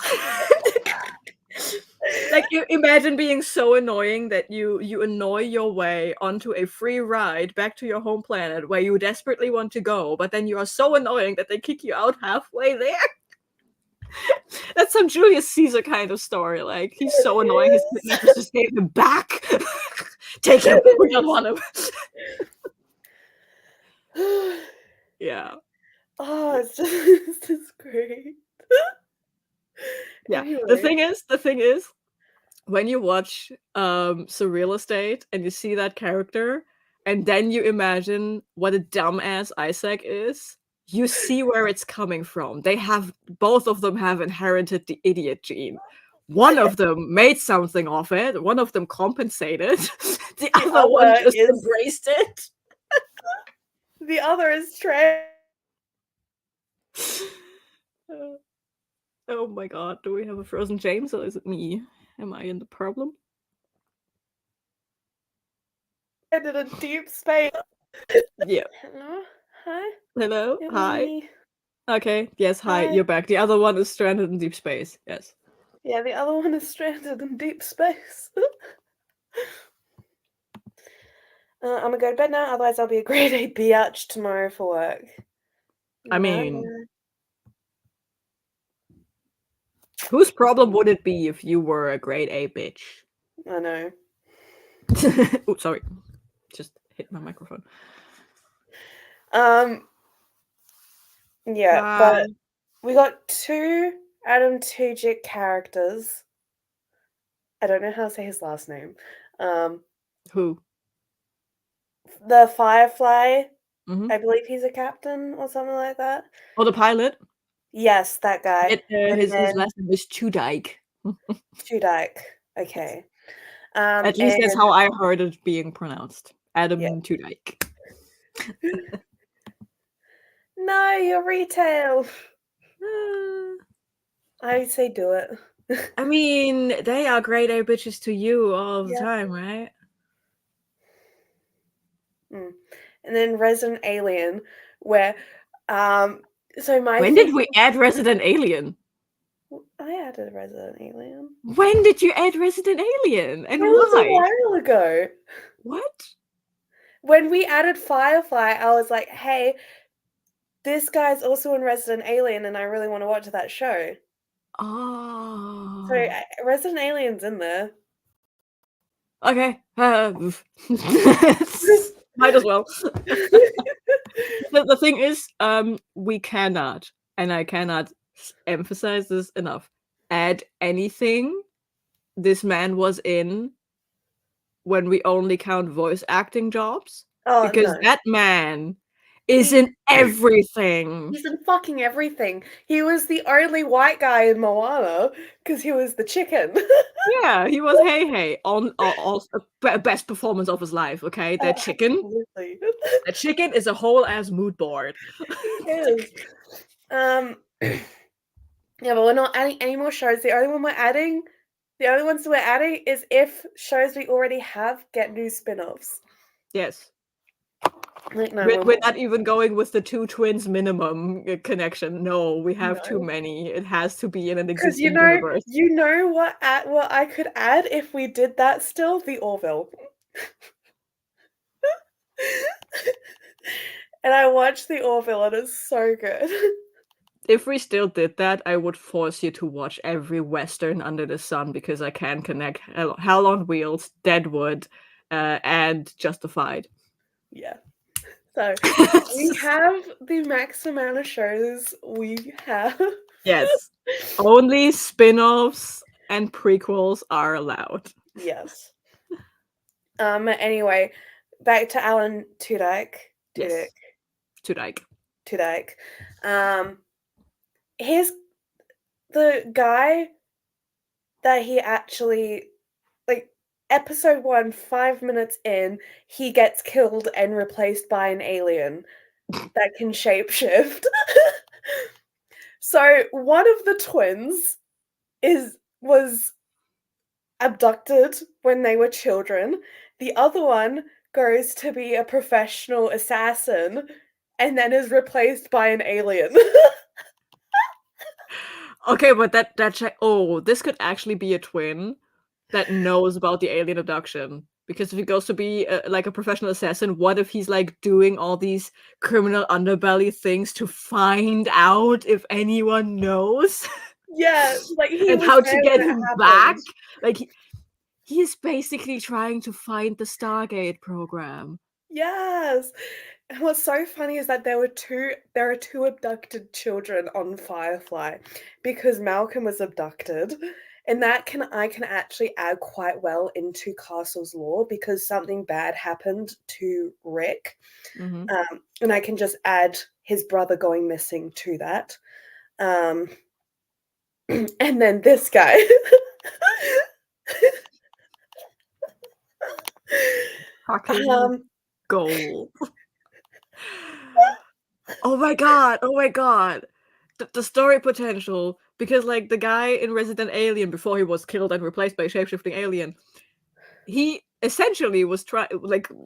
S2: Like, you imagine being so annoying that you annoy your way onto a free ride back to your home planet where you desperately want to go, but then you are so annoying that they kick you out halfway there. That's some Julius Caesar kind of story. Like, he's so annoying, his kidnappers just gave him back. Take him. We don't want him. Yeah.
S1: Oh, it's just great.
S2: Yeah.
S1: Anyway.
S2: The thing is, when you watch Surreal Estate and you see that character, and then you imagine what a dumbass Isaac is, you see where it's coming from. Both of them have inherited the idiot gene. One of them made something of it. One of them compensated. The other one just embraced it.
S1: The other is Trey.
S2: Oh my god, do we have a frozen James or is it me? Am I in the problem?
S1: I did a deep space.
S2: Yeah.
S1: Hello? Hi?
S2: Hello? Hi?
S1: Me.
S2: Okay, yes, hi, you're back. The other one is stranded in deep space, yes.
S1: Yeah, the other one is stranded in deep space. I'm gonna go to bed now, otherwise I'll be a grade A biatch tomorrow for work.
S2: I mean, whose problem would it be if you were a grade A bitch?
S1: I know.
S2: Oh, sorry. Just hit my microphone.
S1: Yeah, but we got 2 Adam Tudyk characters. I don't know how to say his last name.
S2: Who?
S1: The Firefly,
S2: Mhm.
S1: I believe he's a captain or something like that.
S2: Oh, the pilot?
S1: Yes, that guy. And
S2: His
S1: then
S2: last name is Tudyk.
S1: Tudyk. Okay.
S2: At least that's
S1: And
S2: how I heard it being pronounced.
S1: yeah.
S2: Adam Tudyk.
S1: No, you're retail. I say do it.
S2: I mean, they are grade A bitches to you all the
S1: Yeah.
S2: time, right?
S1: And then Resident Alien, where so my
S2: When did we add Resident Alien?
S1: I added Resident Alien.
S2: When did you add Resident Alien? And
S1: It was a
S2: why?
S1: while ago.
S2: What?
S1: When we added Firefly, I was like, hey, this guy's also in Resident Alien and I really want to watch that show.
S2: Oh.
S1: So Resident Alien's in there.
S2: Okay. Might as well. The thing is, we cannot, and I cannot emphasize this enough, add anything this man was in when we only count voice acting jobs.
S1: Oh,
S2: because
S1: no.
S2: that man is in everything.
S1: He's in fucking everything. He was the only white guy in Moana because he was the chicken.
S2: Yeah, he was hey on best performance of his life. Okay, that chicken.
S1: Absolutely.
S2: That chicken is a whole ass mood board.
S1: He is. Yeah, but we're not adding any more shows. The only ones we're adding is if shows we already have get new spin-offs.
S2: Yes.
S1: Like, no,
S2: We're not even going with the 2 twins minimum connection. No, we have too
S1: No.
S2: many. It has to be in an
S1: Because
S2: existing universe.
S1: you know what I could add if we did that still? The Orville. And I watched the Orville and it's so good.
S2: If we still did that, I would force you to watch every Western under the sun because I can connect Hell on Wheels, Deadwood, and Justified.
S1: Yeah. So we have the max amount of shows we have.
S2: Yes. Only spin-offs and prequels are allowed.
S1: Yes. Anyway, back to Alan Tudyk.
S2: Yes. Tudyk.
S1: Here's the guy that he actually, like, episode 1, 5 minutes in, he gets killed and replaced by an alien that can shapeshift. So one of the twins was abducted when they were children. The other one goes to be a professional assassin and then is replaced by an alien.
S2: Okay, but this could actually be a twin that knows about the alien abduction. Because if he goes to be like a professional assassin, what if he's like doing all these criminal underbelly things to find out if anyone knows?
S1: Yeah, like he
S2: and
S1: was
S2: how
S1: there
S2: to get
S1: when it
S2: him back?
S1: happened.
S2: Like he is basically trying to find the Stargate program.
S1: Yes. And what's so funny is that there are 2 abducted children on Firefly because Malcolm was abducted. And I can actually add quite well into Castle's lore because something bad happened to Rick.
S2: Mhm.
S1: And I can just add his brother going missing to that. And then this guy.
S2: Fucking gold. Oh my god! The story potential, because like the guy in Resident Alien before he was killed and replaced by a shapeshifting alien, he essentially was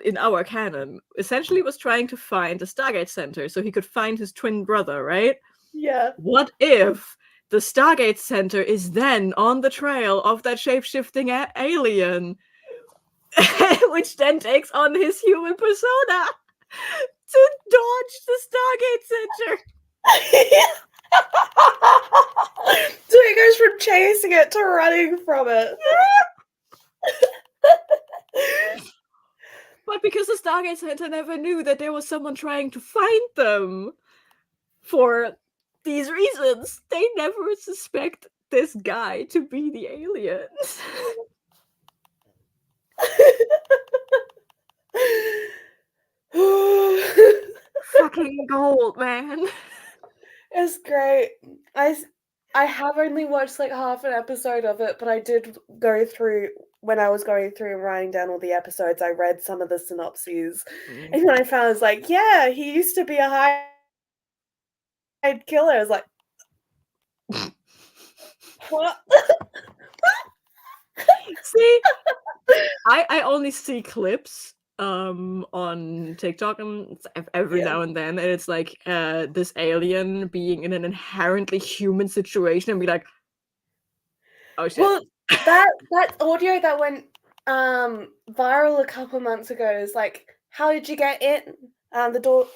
S2: in our canon, essentially was trying to find the Stargate Center so he could find his twin brother, right?
S1: Yeah.
S2: What if the Stargate Center is then on the trail of that shapeshifting alien? which then takes on his human persona to dodge the Stargate Center.
S1: So he goes from chasing it to running from it.
S2: But because the Stargate Center never knew that there was someone trying to find them for these reasons, they never suspect this guy to be the aliens. Fucking gold, man.
S1: It's great. I have only watched like half an episode of it, but I did go through when I was going through and writing down all the episodes. I read some of the synopses, and when I found, I was like, yeah, he used to be a hired killer. I was like, what?
S2: See, I only see clips on TikTok and every
S1: Yeah.
S2: now and then, and it's like this alien being in an inherently human situation and be like, oh shit.
S1: Well, that audio that went viral a couple months ago is like, how did you get in? The door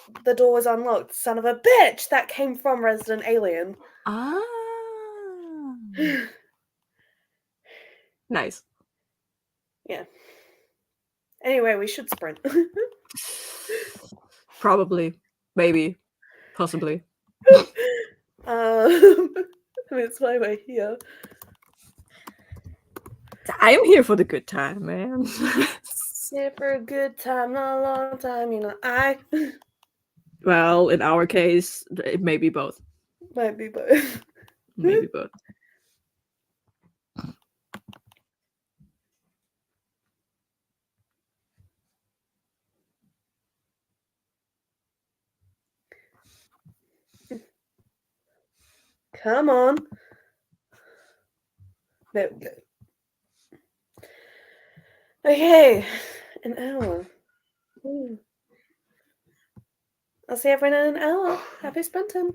S1: was unlocked. Son of a bitch! That came from Resident Alien.
S2: Ah. Nice.
S1: Yeah. Anyway, we should sprint.
S2: Probably. Maybe. Possibly.
S1: That's why we're here.
S2: I'm here for the good time, man.
S1: Here for a good time, not a long time, you know.
S2: Well, in our case, it may be both.
S1: Might be both.
S2: Maybe both.
S1: Come on. There we go. Okay, an hour. I'll see everyone in an hour. Happy sprinting.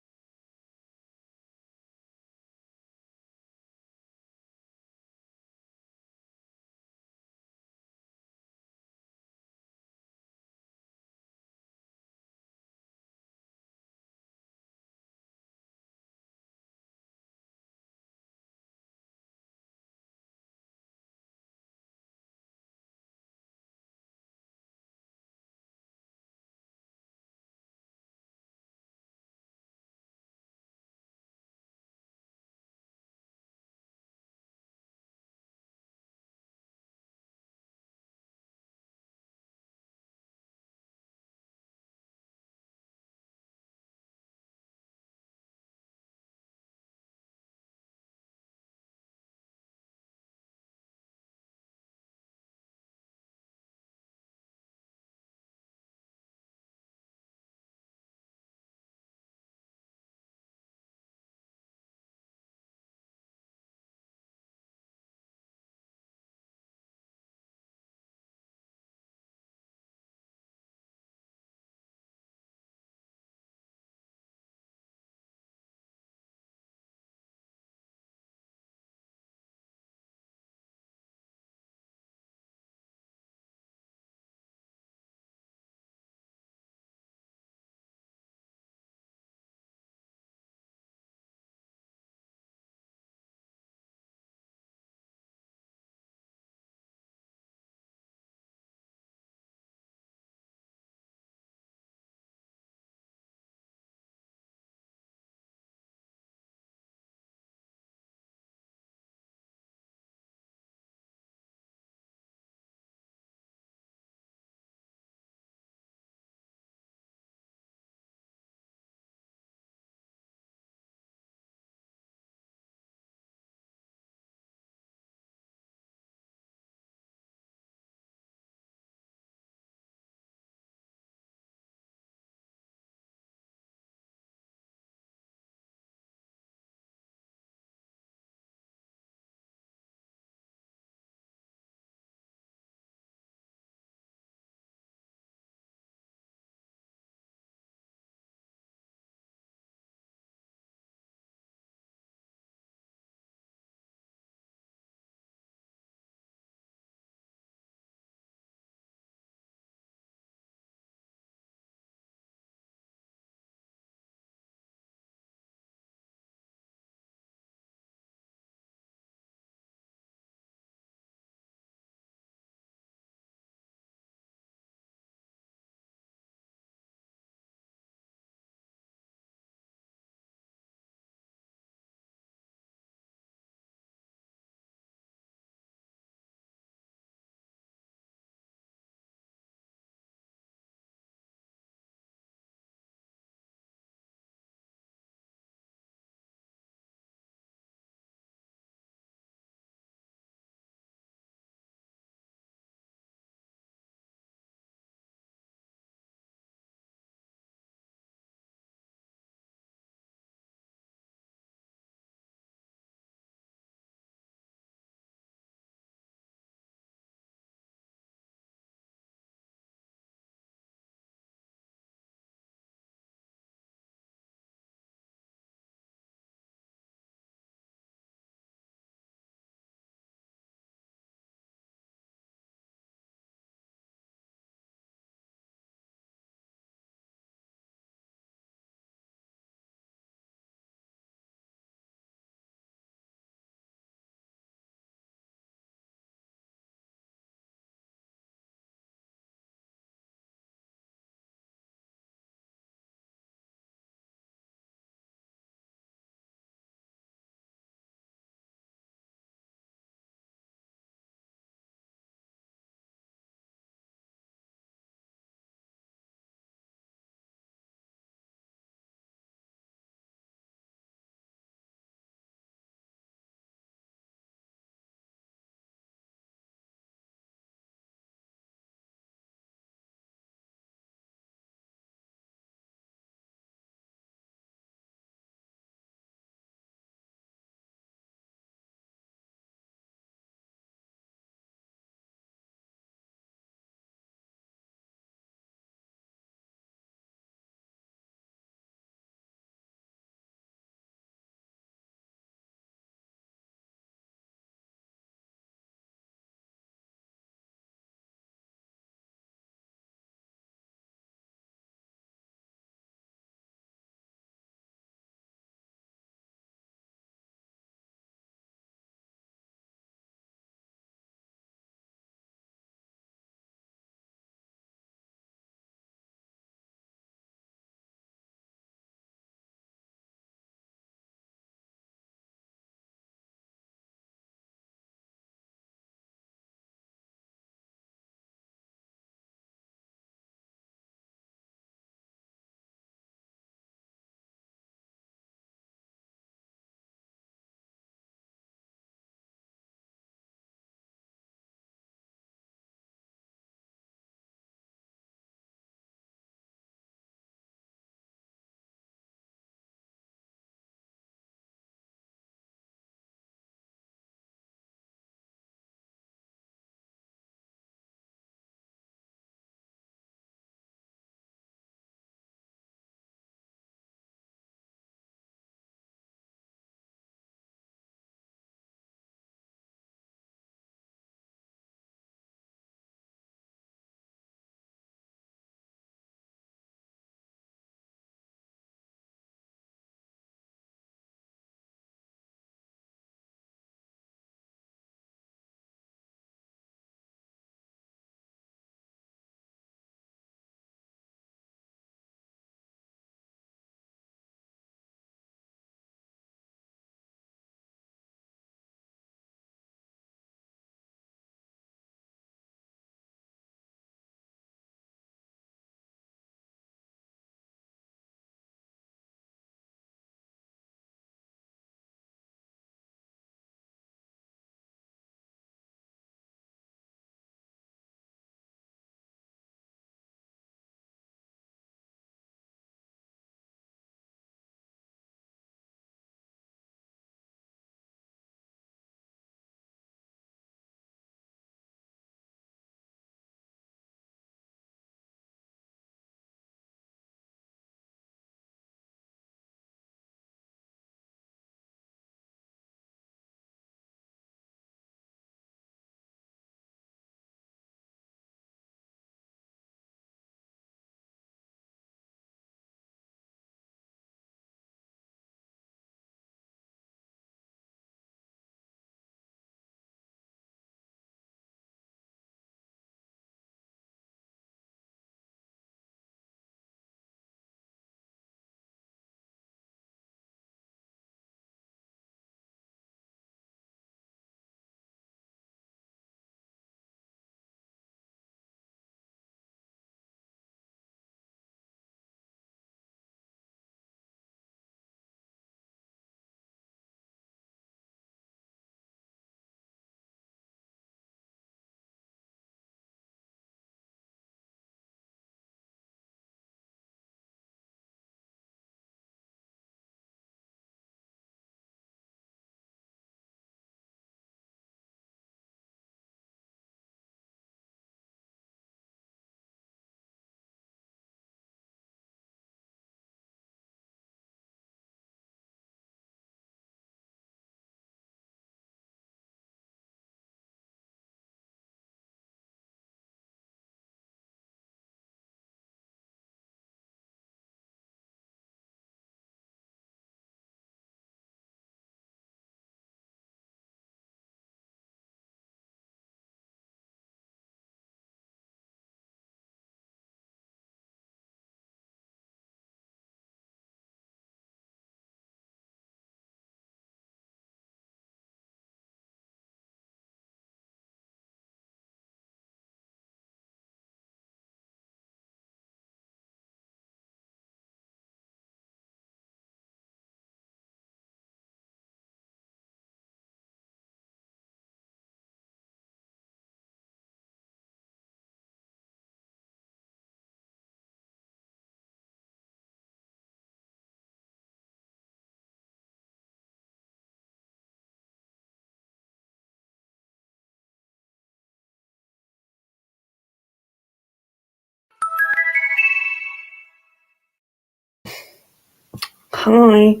S1: Hi.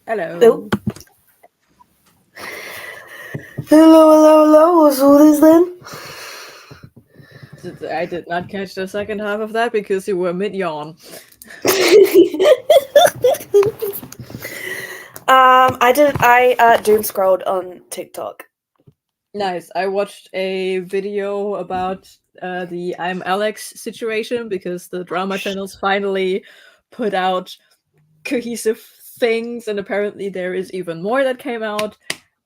S2: Hello.
S1: Oh. Hello. What's all this then?
S2: I did not catch the second half of that because you were mid-yawn.
S1: I doom scrolled on TikTok.
S2: Nice. I watched a video about the I'm Alex situation because the drama channels finally put out cohesive things, and apparently there is even more that came out.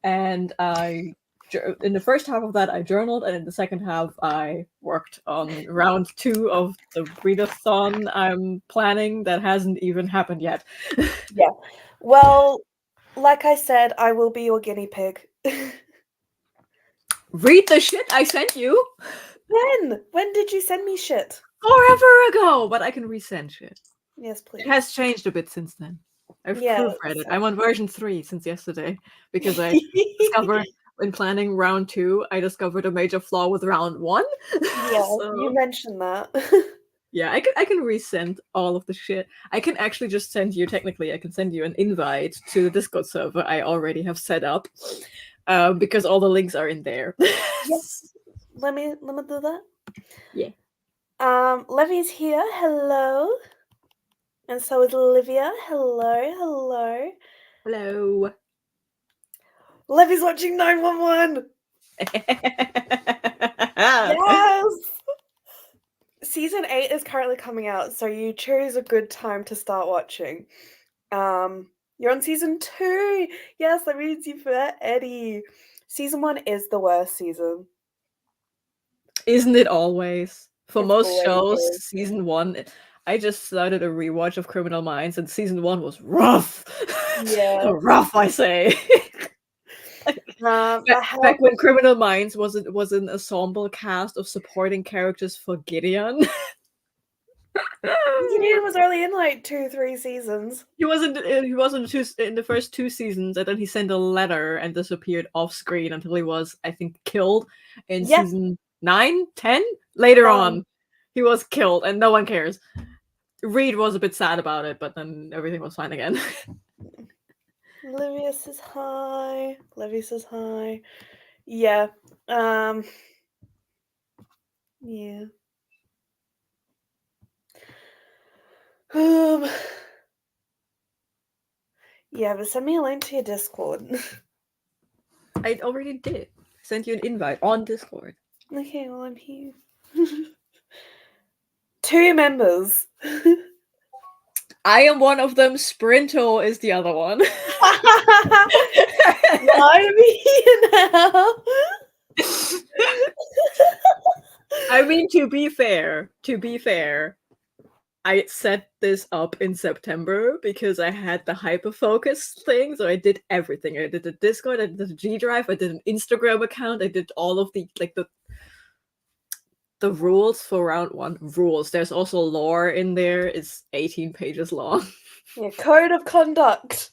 S2: And in the first half of that, I journaled, and in the second half, I worked on round 2 of the readathon I'm planning that hasn't even happened yet.
S1: Yeah. Well, like I said, I will be your guinea pig.
S2: Read the shit I sent you
S1: When? When did you send me shit?
S2: forever ago, but I can resend shit.
S1: Yes, please.
S2: It has changed a bit since then. I've proofread it. I'm on version 3 since yesterday because I discovered in planning round 2, I discovered a major flaw with round 1.
S1: Yeah,
S2: So,
S1: you mentioned that.
S2: yeah, I can resend all of the shit. I can actually just send you, technically, I can send you an invite to the Discord server I already have set up because all the links are in there.
S1: Yes. Let me do that.
S2: Yeah.
S1: Levy's here. Hello. And so is Olivia. Hello.
S2: Hello.
S1: Levy's watching 911. Yes. Season 8 is currently coming out, so you choose a good time to start watching. You're on season 2. Yes, that means you for Eddie. Season 1 is the worst season.
S2: Isn't it always? For
S1: It's
S2: most
S1: always
S2: shows,
S1: is.
S2: season 1, I just started a rewatch of Criminal Minds, and season 1 was rough.
S1: Yeah.
S2: Rough, I say.
S1: I have
S2: Back when Criminal Minds was an ensemble cast of supporting characters for Gideon.
S1: Gideon was only in like 2-3 seasons.
S2: He wasn't in the first 2 seasons, and then he sent a letter and disappeared off screen until he was, I think, killed in
S1: Yeah.
S2: season 9, 10. Later on, he was killed, and no one cares. Reed was a bit sad about it, but then everything was fine again.
S1: Olivia says hi. Levy says hi. Yeah. Yeah. Yeah, but send me a link to your Discord.
S2: I already did. I sent you an invite on Discord.
S1: Okay, well, I'm here. 2 members.
S2: I am one of them. Sprinto is the other one.
S1: Why are we here now?
S2: I mean, to be fair, I set this up in September because I had the hyper-focus thing, so I did everything. I did the Discord, I did the G Drive, I did an Instagram account, I did all of the rules for round 1. Rules. There's also lore in there. It's 18 pages long.
S1: Yeah, code of conduct.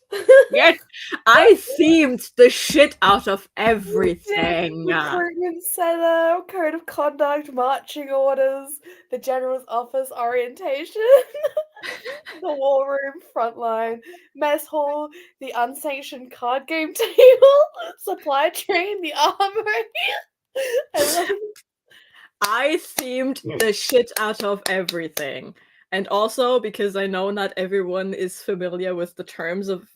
S2: Yet I themed the shit out of everything.
S1: Recruitment center, code of conduct, marching orders, the general's office orientation, the war room frontline, mess hall, the unsanctioned card game table, supply train, the armory.
S2: I themed the shit out of everything. And also, because I know not everyone is familiar with the terms of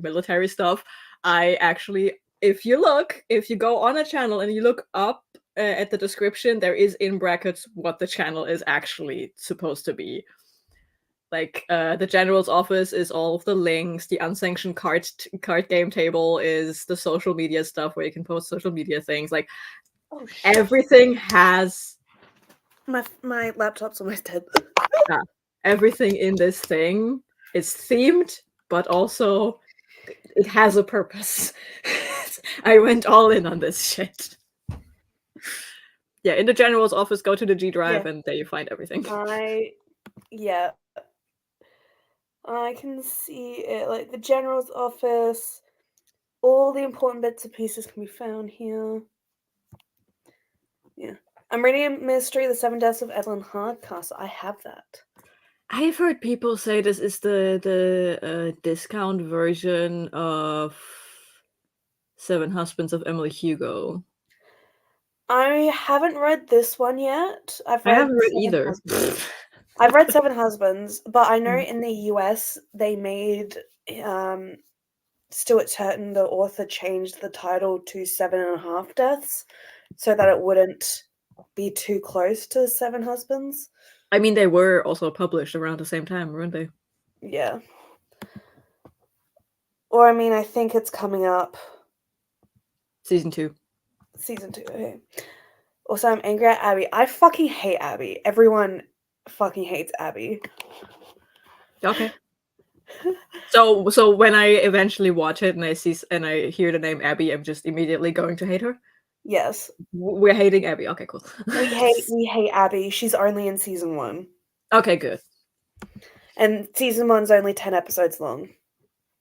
S2: military stuff, I actually, if you go on a channel and you look up at the description, there is in brackets what the channel is actually supposed to be. Like, the general's office is all of the links, the unsanctioned card game table is the social media stuff where you can post social media things. Like, everything has...
S1: My laptop's almost dead.
S2: Everything in this thing is themed, but also it has a purpose. I went all in on this shit. Yeah, in the general's office, go to the G Drive, and there you find everything.
S1: Yeah. I can see it, like the general's office. All the important bits and pieces can be found here. Yeah. I'm reading Mystery, The 7 Deaths of Evelyn Hardcastle. I have that.
S2: I've heard people say this is the discount version of Seven Husbands of Emily Hugo.
S1: I haven't read this one yet. I've
S2: I haven't
S1: read
S2: read
S1: Seven
S2: either.
S1: Husbands. I've read Seven Husbands, but I know
S2: Mm.
S1: in the US they made Stuart Turton, the author, changed the title to 7.5 Deaths so that it wouldn't be too close to Seven Husbands.
S2: I mean, they were also published around the same time, weren't they?
S1: Yeah. Or I mean, I think it's coming up.
S2: Season 2.
S1: Season 2, okay. Also, I'm angry at Abby. I fucking hate Abby. Everyone fucking hates Abby.
S2: Okay. So when I eventually watch it and I hear the name Abby, I'm just immediately going to hate her.
S1: Yes.
S2: We're hating Abby. Okay, cool.
S1: We hate Abby. She's only in season 1.
S2: Okay, good.
S1: And season 1's only 10 episodes long.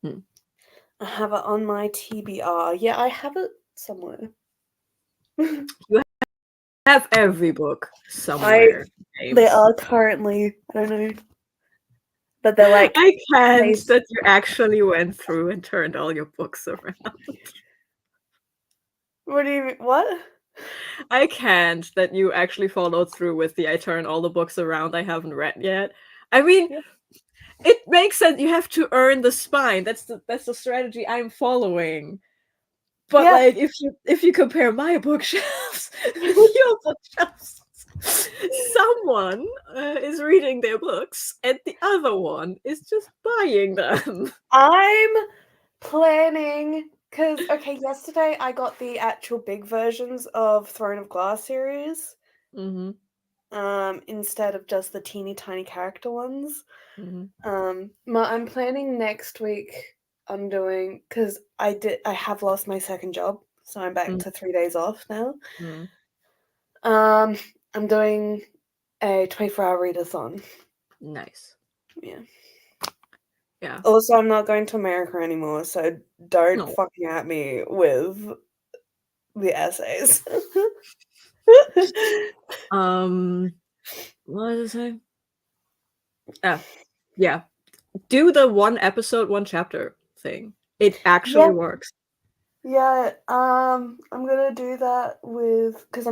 S2: Hmm.
S1: I have it on my TBR. Yeah, I have it somewhere.
S2: You have every book somewhere.
S1: They
S2: James.
S1: are currently, I don't know. But they're like,
S2: I can't
S1: placed-
S2: that you actually went through and turned all your books around.
S1: what do you mean? What?
S2: I can't that you actually followed through with the I turn all the books around I haven't read yet. I mean,
S1: Yeah.
S2: it makes sense. You have to earn the spine. That's the strategy I'm following. But
S1: Yeah.
S2: like, if you compare my bookshelves with your bookshelves, someone is reading their books and the other one is just buying them.
S1: I'm planning because okay, yesterday I got the actual big versions of Throne of Glass series,
S2: Mm-hmm.
S1: instead of just the teeny tiny character ones.
S2: Mm-hmm.
S1: I'm planning next week. I'm doing because I have lost my second job, so I'm back to 3 days off now.
S2: Mm-hmm.
S1: I'm doing a 24-hour readathon.
S2: Nice.
S1: Yeah.
S2: Yeah.
S1: Also, I'm not going to America anymore, so don't
S2: No.
S1: fucking at me with the essays.
S2: What did I say? Yeah. Do the one episode, one chapter thing. It actually works.
S1: Yeah, I'm gonna do that because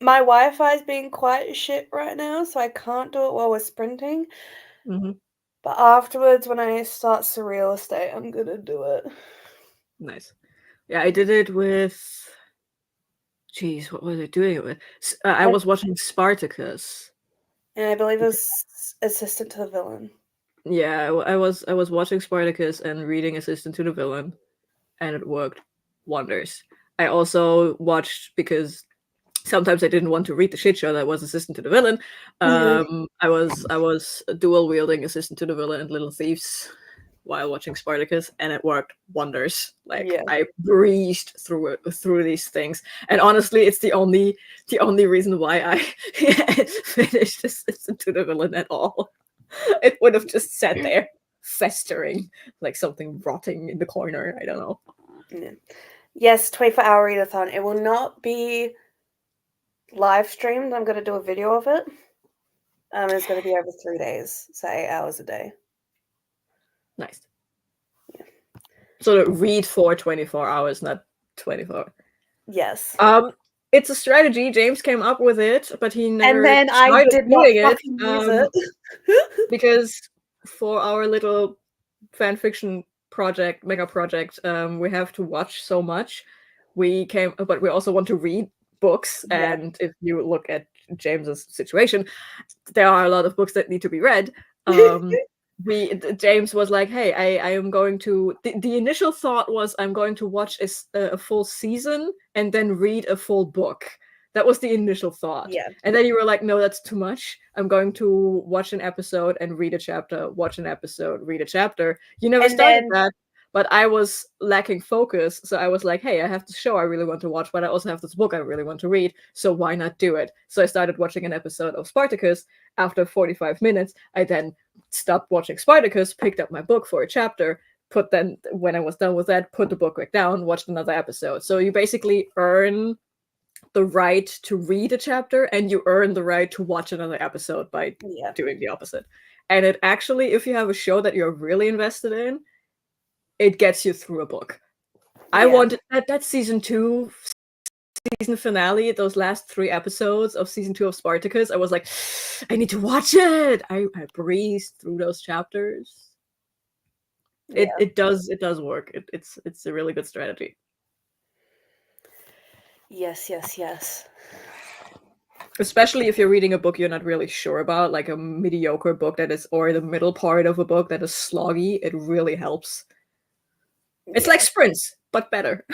S1: my Wi-Fi is being quite shit right now, so I can't do it while we're sprinting.
S2: Mm-hmm.
S1: But afterwards, when I start Surreal Estate, I'm gonna do it.
S2: Nice. Yeah, I did it with. Jeez, what was I doing it with? I was watching Spartacus.
S1: And I believe it was Assistant to the Villain.
S2: Yeah, I was watching Spartacus and reading Assistant to the Villain, and it worked wonders. I also watched because sometimes I didn't want to read the shit show that was Assistant to the Villain. I was dual wielding Assistant to the Villain and Little Thieves while watching Spartacus, and it worked wonders. Like I breezed through these things, and honestly, it's the only reason why I finished Assistant to the Villain at all. It would have just sat there festering like something rotting in the corner. I don't know.
S1: Yeah. Yes, 24-hour readathon. It will not be live streamed. I'm going to do a video of it. It's going to be over 3 days, so 8 hours a day.
S2: Nice. Yeah. So read for 24 hours, not 24.
S1: Yes.
S2: It's a strategy. James came up with it, but he never.
S1: And then I did not fucking use it.
S2: Because for our little fan fiction project, mega project, we have to watch so much. But we also want to read books.
S1: Yeah.
S2: And if you look James's situation, there are a lot of books that need to be read. James was like, hey, I am going to the initial thought was I'm going to watch a full season and then read a full book. That was the initial thought.
S1: Yeah.
S2: And then you were like, no, that's too much. I'm going to watch an episode and read a chapter, watch an episode, read a chapter. You never started that, but I was lacking focus. So I was like, hey, I have this show I really want to watch, but I also have this book I really want to read. So why not do it? So I started watching an episode of Spartacus. After 45 minutes, I then stopped watching Spartacus, picked up my book for a chapter, when I was done with that, put the book back down, watched another episode. So you basically earn the right to read a chapter, and you earn the right to watch another episode by
S1: Yeah.
S2: doing the opposite. And it actually, if you have a show that you're really invested in, it gets you through a book. I
S1: Yeah.
S2: wanted that season 2 season finale, those last 3 episodes of season 2 of Spartacus, I was like, I need to watch it. I breezed through those chapters.
S1: Yeah.
S2: It does work. It's a really good strategy.
S1: Yes, yes, yes.
S2: Especially if you're reading a book you're not really sure about, like a mediocre book that is, or the middle part of a book that is sloggy, it really helps. It's
S1: Yeah.
S2: like sprints, but better.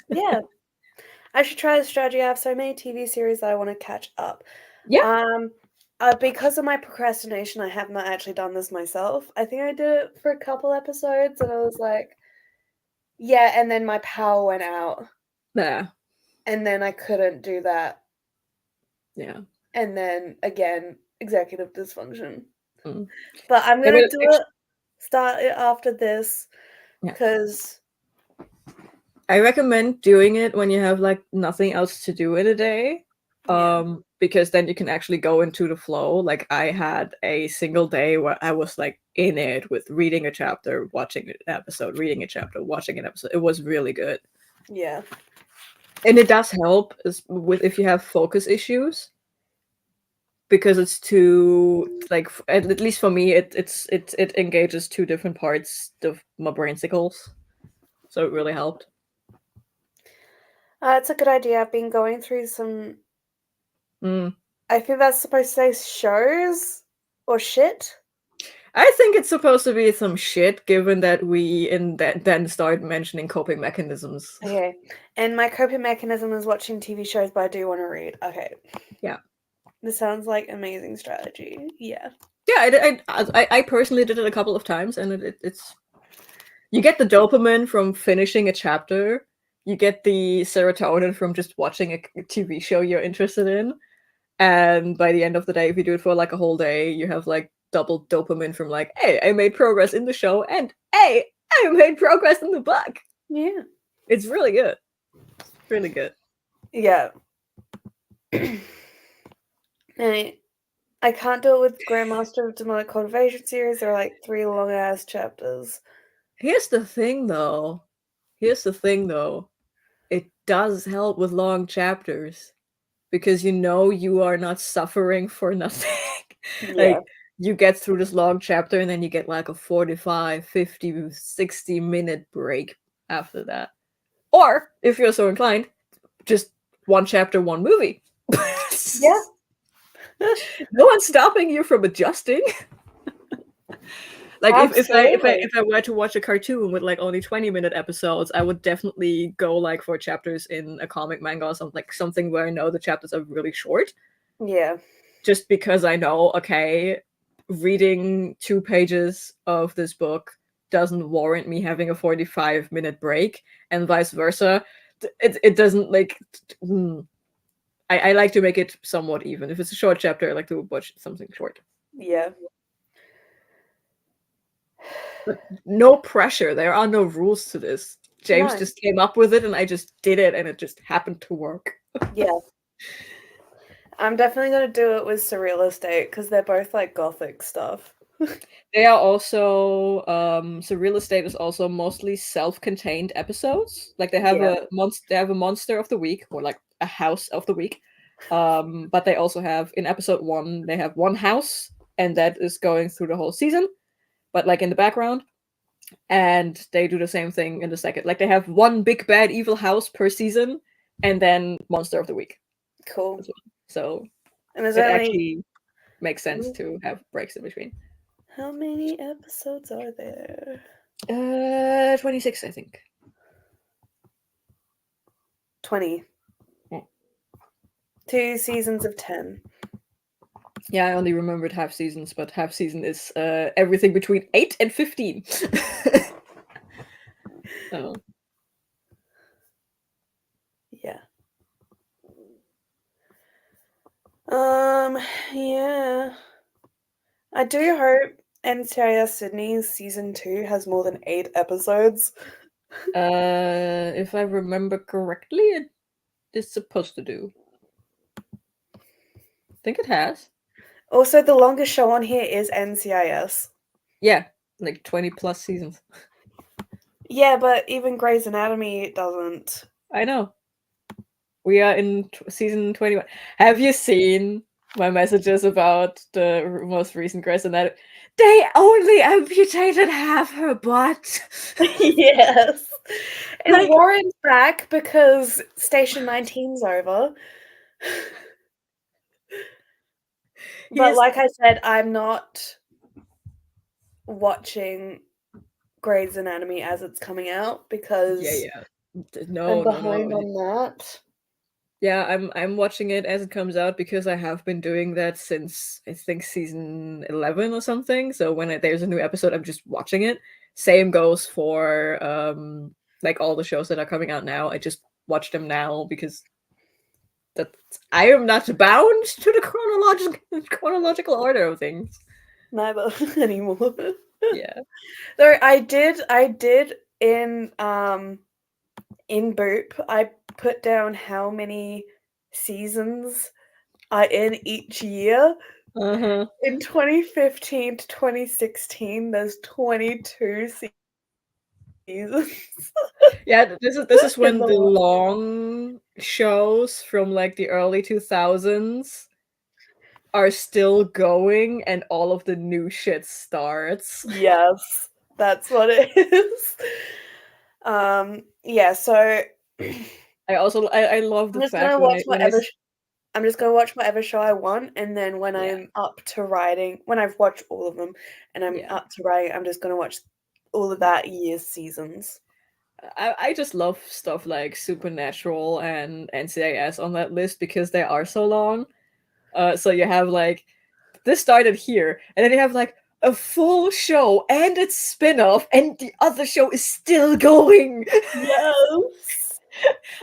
S1: Yeah. I should try the strategy. I have so many TV series that I want to catch up.
S2: Yeah.
S1: Because of my procrastination, I have not actually done this myself. I think I did it for a couple episodes, and I was like, yeah, and then my power went out,
S2: Yeah.
S1: and then I couldn't do that,
S2: Yeah.
S1: and then again, executive dysfunction.
S2: Mm.
S1: But I'm
S2: Yeah,
S1: gonna
S2: but
S1: start it after this,
S2: Yeah.
S1: because
S2: I recommend doing it when you have like nothing else to do in a day.
S1: Yeah.
S2: Because then you can actually go into the flow. Like I had a single day where I was like in it with reading a chapter, watching an episode, reading a chapter, watching an episode. It was really good.
S1: Yeah.
S2: And it does help with if you have focus issues, because it's too like at least for me it engages 2 different parts of my brain sickles, so it really helped.
S1: It's a good idea. I've been going through some.
S2: Mm.
S1: I think that's supposed to say shows or shit.
S2: I think it's supposed to be some shit, given that we then start mentioning coping mechanisms.
S1: Okay, and my coping mechanism is watching TV shows, but I do want to read. Okay.
S2: Yeah.
S1: This sounds like amazing strategy. Yeah.
S2: Yeah, I personally did it a couple of times, and it's you get the dopamine from finishing a chapter, you get the serotonin from just watching a TV show you're interested in, and by the end of the day, if you do it for like a whole day, you have like double dopamine from like, hey, I made progress in the show, and hey, I made progress in the book.
S1: Yeah.
S2: It's really good. Really good.
S1: Yeah. And I can't do it with Grandmaster of Demonic Cultivation series. They're like 3 long ass chapters.
S2: Here's the thing though. It does help with long chapters, because you are not suffering for nothing.
S1: Yeah.
S2: Like you get through this long chapter and then you get like a 45, 50, 60 minute break after that. Or if you're so inclined, just 1 chapter, 1 movie.
S1: Yeah.
S2: No one's stopping you from adjusting. Like if I were to watch a cartoon with like only 20-minute episodes, I would definitely go like for chapters in a comic manga or something, like something where I know the chapters are really short.
S1: Yeah.
S2: Just because I know, okay, reading 2 pages of this book doesn't warrant me having a 45-minute break, and vice versa. It doesn't like. I like to make it somewhat even. If it's a short chapter, I like to watch something short.
S1: Yeah.
S2: But no pressure. There are no rules to this. James
S1: No.
S2: just came up with it, and I just did it, and it just happened to work.
S1: Yeah. I'm definitely going to do it with Surreal Estate, because they're both like gothic stuff.
S2: They are also Surreal Estate is also mostly self-contained episodes. Like they have a monster of the week, or like a house of the week. But they also have, in episode 1, they have 1 house, and that is going through the whole season, but like in the background. And they do the same thing in the second. Like they have 1 big bad evil house per season, and then monster of the week.
S1: Cool.
S2: So
S1: And
S2: it actually makes sense to have breaks in between.
S1: How many episodes are there?
S2: 26, I think.
S1: 20.
S2: Yeah.
S1: 2 seasons of 10.
S2: Yeah, I only remembered half seasons, but half season is everything between 8 and 15. Oh.
S1: Yeah. Yeah. I do hope NCIS Sydney's season 2 has more than 8 episodes.
S2: If I remember correctly, it it's supposed to do. I think it has.
S1: Also, the longest show on here is NCIS.
S2: Yeah, like 20 plus seasons.
S1: Yeah, but even Grey's Anatomy doesn't.
S2: I know. We are in season 21. Have you seen my messages about the most recent Grey's Anatomy? They only amputated half her butt.
S1: Yes. And
S2: Like-
S1: Warren's back because Station 19's over. But
S2: He's-
S1: like I said, I'm not watching Grey's Anatomy as it's coming out because
S2: yeah.
S1: I'm
S2: No.
S1: behind on that.
S2: Yeah, I'm watching it as it comes out because I have been doing that since I think season 11 or something. So when there's a new episode, I'm just watching it. Same goes for like all the shows that are coming out now. I just watch them now because that I am not bound to the chronological order of things.
S1: Neither anymore.
S2: Yeah.
S1: Though I did in Boop, I put down how many seasons are in each year.
S2: Uh-huh.
S1: In 2015 to 2016, there's 22 seasons.
S2: Yeah, this is when
S1: the
S2: the
S1: one.
S2: long shows from like the early 2000s are still going and all of the new shit starts.
S1: Yes, that's what it is. Yeah, so
S2: I love the
S1: I'm just
S2: fact
S1: gonna
S2: when
S1: watch
S2: when I
S1: whatever I'm just gonna watch whatever show I want, and then when
S2: Yeah.
S1: I'm up to writing, when I've watched all of them and I'm
S2: Yeah.
S1: up to writing, I'm just gonna watch all of that year's seasons.
S2: I just love stuff like Supernatural and NCIS on that list because they are so long. So you have like this started here, and then you have like a full show and its spin-off, and the other show is still going.
S1: Yes.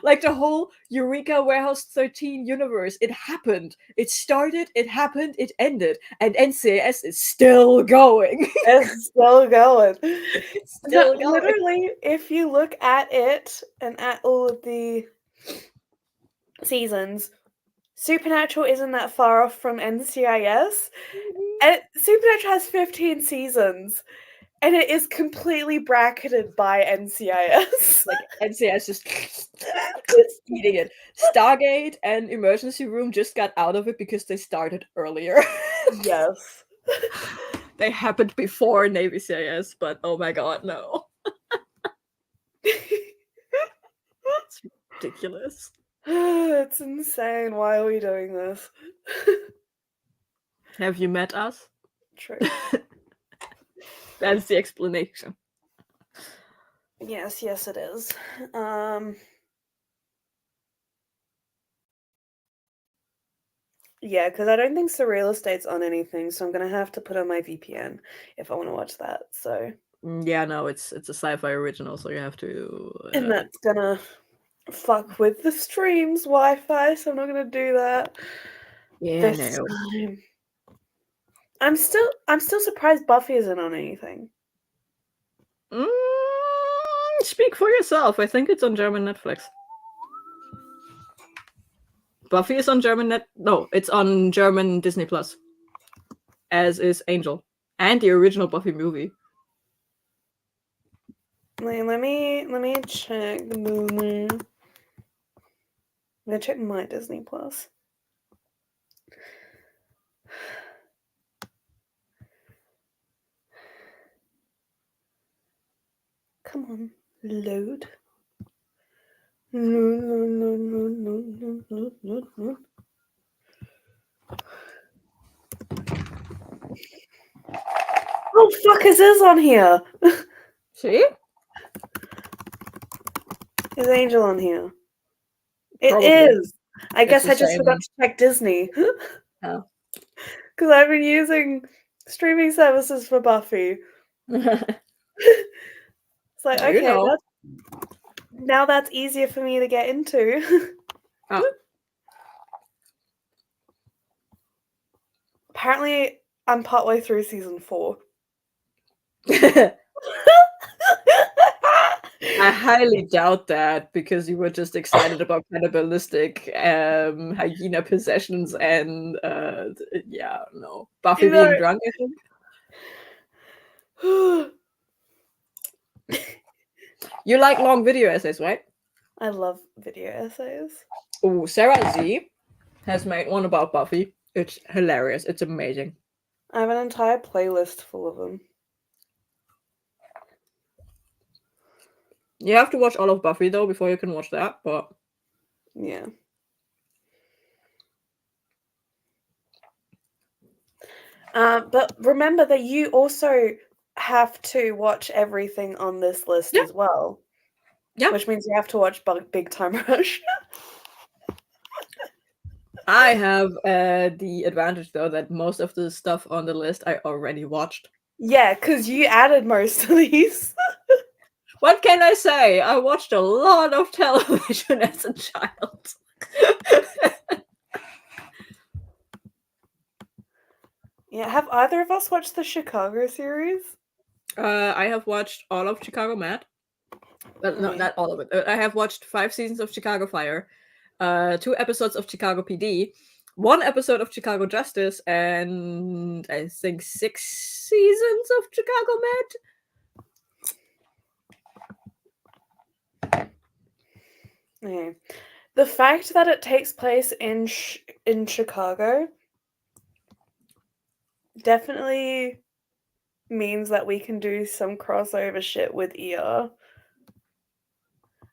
S2: Like the whole Eureka Warehouse 13 universe, it happened. It started, it happened, it ended, and NCIS is still going.
S1: It's still going.
S2: It's still going.
S1: Literally, if you look at it and at all of the seasons, Supernatural isn't that far off from NCIS. And Supernatural has 15 seasons, and it is completely bracketed by NCIS.
S2: Like NCIS just eating it. Stargate and Emergency Room just got out of it because they started earlier.
S1: Yes.
S2: They happened before Navy CIS, but oh my god, no. It's ridiculous.
S1: It's insane. Why are we doing this?
S2: Have you met us?
S1: True.
S2: That's the explanation.
S1: Yes, it is. Yeah, because I don't think Surreal Estate's on anything, so I'm gonna have to put on my VPN if I want to watch that. So,
S2: Yeah, no, it's a sci-fi original, so you have to.
S1: and that's gonna fuck with the stream's Wi-Fi, so I'm not gonna do that.
S2: Yeah,
S1: This
S2: no.
S1: time. I'm still surprised Buffy isn't on anything.
S2: Speak for yourself. I think it's on German Netflix. Buffy is on German No, it's on German Disney Plus. As is Angel. And the original Buffy movie.
S1: Wait, let me check the movie. I'm gonna check my Disney Plus. Come on, load. Oh fuck, is this on here?
S2: See?
S1: Is Angel on here? It
S2: Probably.
S1: is. I
S2: It's
S1: guess
S2: the
S1: I just
S2: same.
S1: forgot to check Disney.
S2: Oh.
S1: Because I've been using streaming services for Buffy. It's like,
S2: Now you
S1: okay,
S2: know.
S1: now that's easier for me to get into.
S2: Oh.
S1: Apparently, I'm partway through season 4.
S2: I highly doubt that because you were just excited about cannibalistic hyena possessions and no. Buffy
S1: You know,
S2: being drunk, I think. You like long video essays, right?
S1: I love video essays.
S2: Oh, Sarah Z has made one about Buffy. It's hilarious. It's amazing.
S1: I have an entire playlist full of them.
S2: You have to watch all of Buffy though before you can watch that, but
S1: Yeah. But remember that you also have to watch everything on this list
S2: Yeah.
S1: as well.
S2: Yeah.
S1: Which means you have to watch Big Time Rush.
S2: I have the advantage though that most of the stuff on the list I already watched.
S1: Yeah, because you added most of these.
S2: What can I say? I watched a lot of television as a child.
S1: Yeah, have either of us watched the Chicago series?
S2: I have watched all of Chicago Med. Well, no,
S1: Okay.
S2: not all of it. I have watched 5 seasons of Chicago Fire, 2 episodes of Chicago PD, 1 episode of Chicago Justice, and I think 6 seasons of Chicago Med.
S1: Okay. The fact that it takes place in Chicago definitely means that we can do some crossover shit with ER.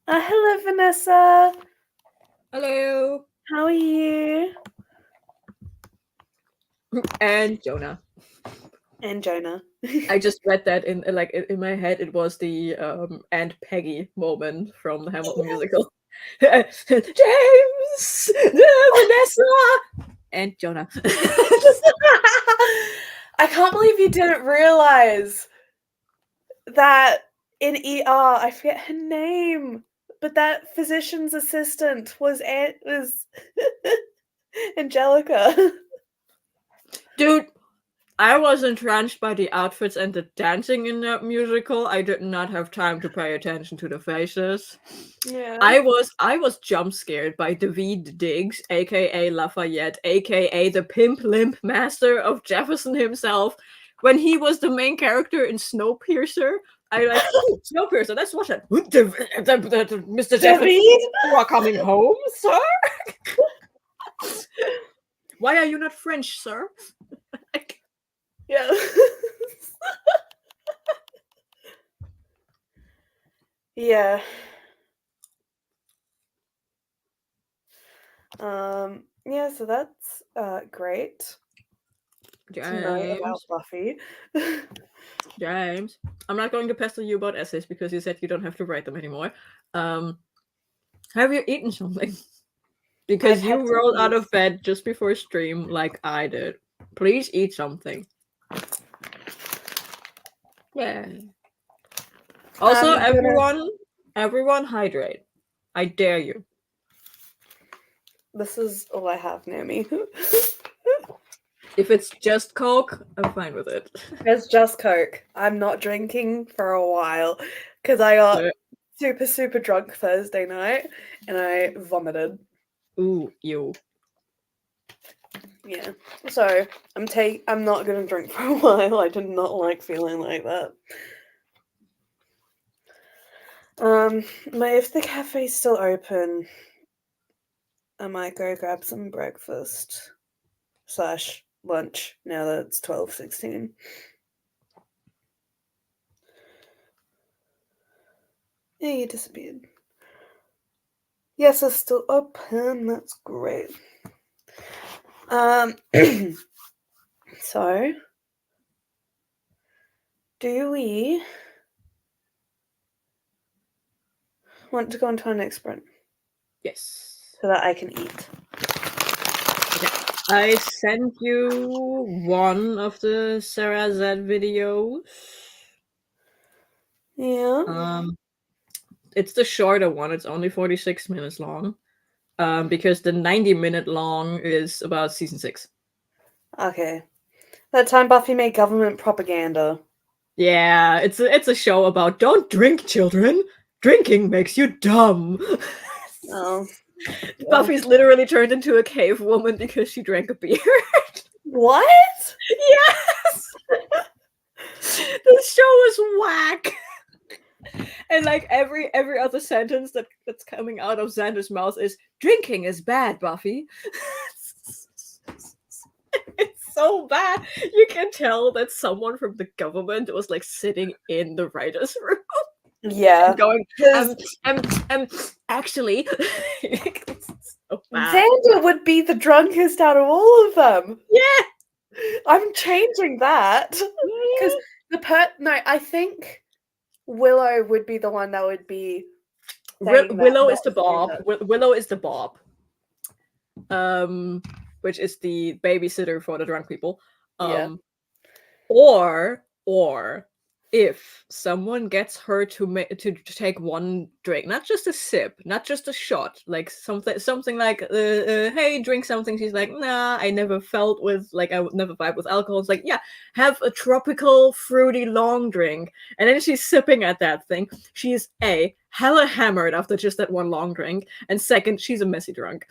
S1: Hello, Vanessa.
S2: Hello.
S1: How are you?
S2: And Jonah.
S1: And Jonah.
S2: I just read that in my head. It was the Aunt Peggy moment from the Hamilton musical. James, Vanessa, and Jonah.
S1: I can't believe you didn't realize that in ER, I forget her name, but that physician's assistant was Angelica.
S2: Dude, I was entranced by the outfits and the dancing in that musical. I did not have time to pay attention to the faces.
S1: Yeah.
S2: I was jump scared by David Diggs, aka Lafayette, aka the pimp limp master of Jefferson himself, when he was the main character in Snowpiercer. I like, oh, Snowpiercer, let's watch it. Mr. Jefferson, you are coming home, sir? Why are you not French, sir?
S1: Yeah. Yeah. Yeah, so that's great to know about Buffy.
S2: James, I'm not going to pester you about essays because you said you don't have to write them anymore. Have you eaten something? Because you rolled out of bed just before stream like I did. Please eat something. Yeah. Also, everyone hydrate. I dare you.
S1: This is all I have near me.
S2: If it's just Coke, I'm fine with it.
S1: It's just Coke. I'm not drinking for a while because I got super, super drunk Thursday night and I vomited.
S2: Ooh, you.
S1: Yeah. So I'm not gonna drink for a while. I did not like feeling like that. If the cafe's still open, I might go grab some breakfast / lunch now that it's 12:16. Yeah, you disappeared. Yes, it's still open. That's great. So, do we want to go into our next sprint?
S2: Yes.
S1: So that I can eat.
S2: Yeah. I sent you one of the Sarah Z videos.
S1: Yeah.
S2: It's the shorter one. It's only 46 minutes long. Because the 90-minute long is about season 6.
S1: Okay. That time Buffy made government propaganda.
S2: Yeah, it's a show about don't drink, children. Drinking makes you dumb.
S1: Oh. Well.
S2: Buffy's literally turned into a cave woman because she drank a beer.
S1: What?
S2: Yes! This show is whack. And like every other sentence that's coming out of Xander's mouth is drinking is bad, Buffy. It's so bad. You can tell that someone from the government was like sitting in the writer's room
S1: Yeah.
S2: and going,
S1: 'Cause
S2: actually, it's so bad.
S1: Xander would be the drunkest out of all of them.
S2: Yeah.
S1: I'm changing that. Because I think Willow would be the one that would be saying that,
S2: Willow is
S1: not
S2: the Bob.
S1: Xander.
S2: Willow is the Bob. Which is the babysitter for the drunk people.
S1: Yeah.
S2: Or if someone gets her to take one drink, not just a sip, not just a shot, like something like, hey, drink something. She's like, nah, I never felt with, like, I would never vibe with alcohol. It's like, yeah, have a tropical, fruity long drink. And then she's sipping at that thing. She is A, hella hammered after just that one long drink. And second, she's a messy drunk.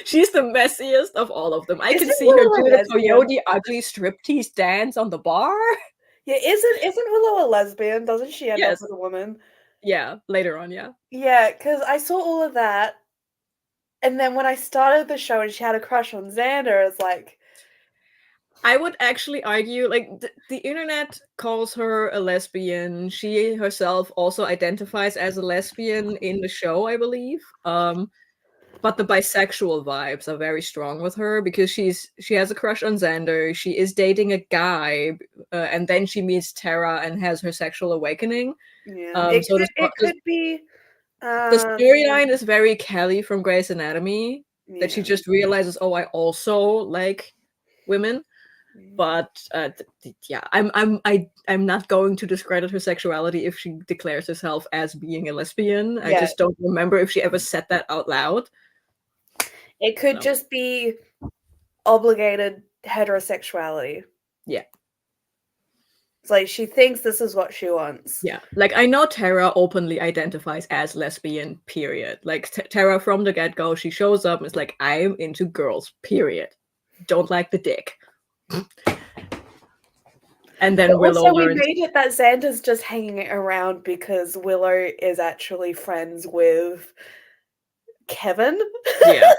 S2: She's the messiest of all of them. I can see her do the Coyote Ugly striptease dance on the bar.
S1: Yeah, isn't Willow a lesbian? Doesn't she end up with a woman?
S2: Yeah, later on, yeah.
S1: Yeah, because I saw all of that, and then when I started the show and she had a crush on Xander, it's like...
S2: I would actually argue, like, the internet calls her a lesbian. She herself also identifies as a lesbian in the show, I believe. But the bisexual vibes are very strong with her because she has a crush on Xander. She is dating a guy, and then she meets Tara and has her sexual awakening.
S1: Yeah, it could be.
S2: The storyline is very Kelly from Grey's Anatomy, that she just realizes, oh, I also like women. But yeah, I'm not going to discredit her sexuality if she declares herself as being a lesbian. I just don't remember if she ever said that out loud.
S1: It could just be obligated heterosexuality.
S2: Yeah.
S1: It's like she thinks this is what she wants.
S2: Yeah. Like, I know Tara openly identifies as lesbian, period. Like, Tara from the get-go, she shows up and is like, I'm into girls, period. Don't like the dick. And then Willow learns...
S1: we made it that Xander's just hanging around because Willow is actually friends with Kevin.
S2: Yeah.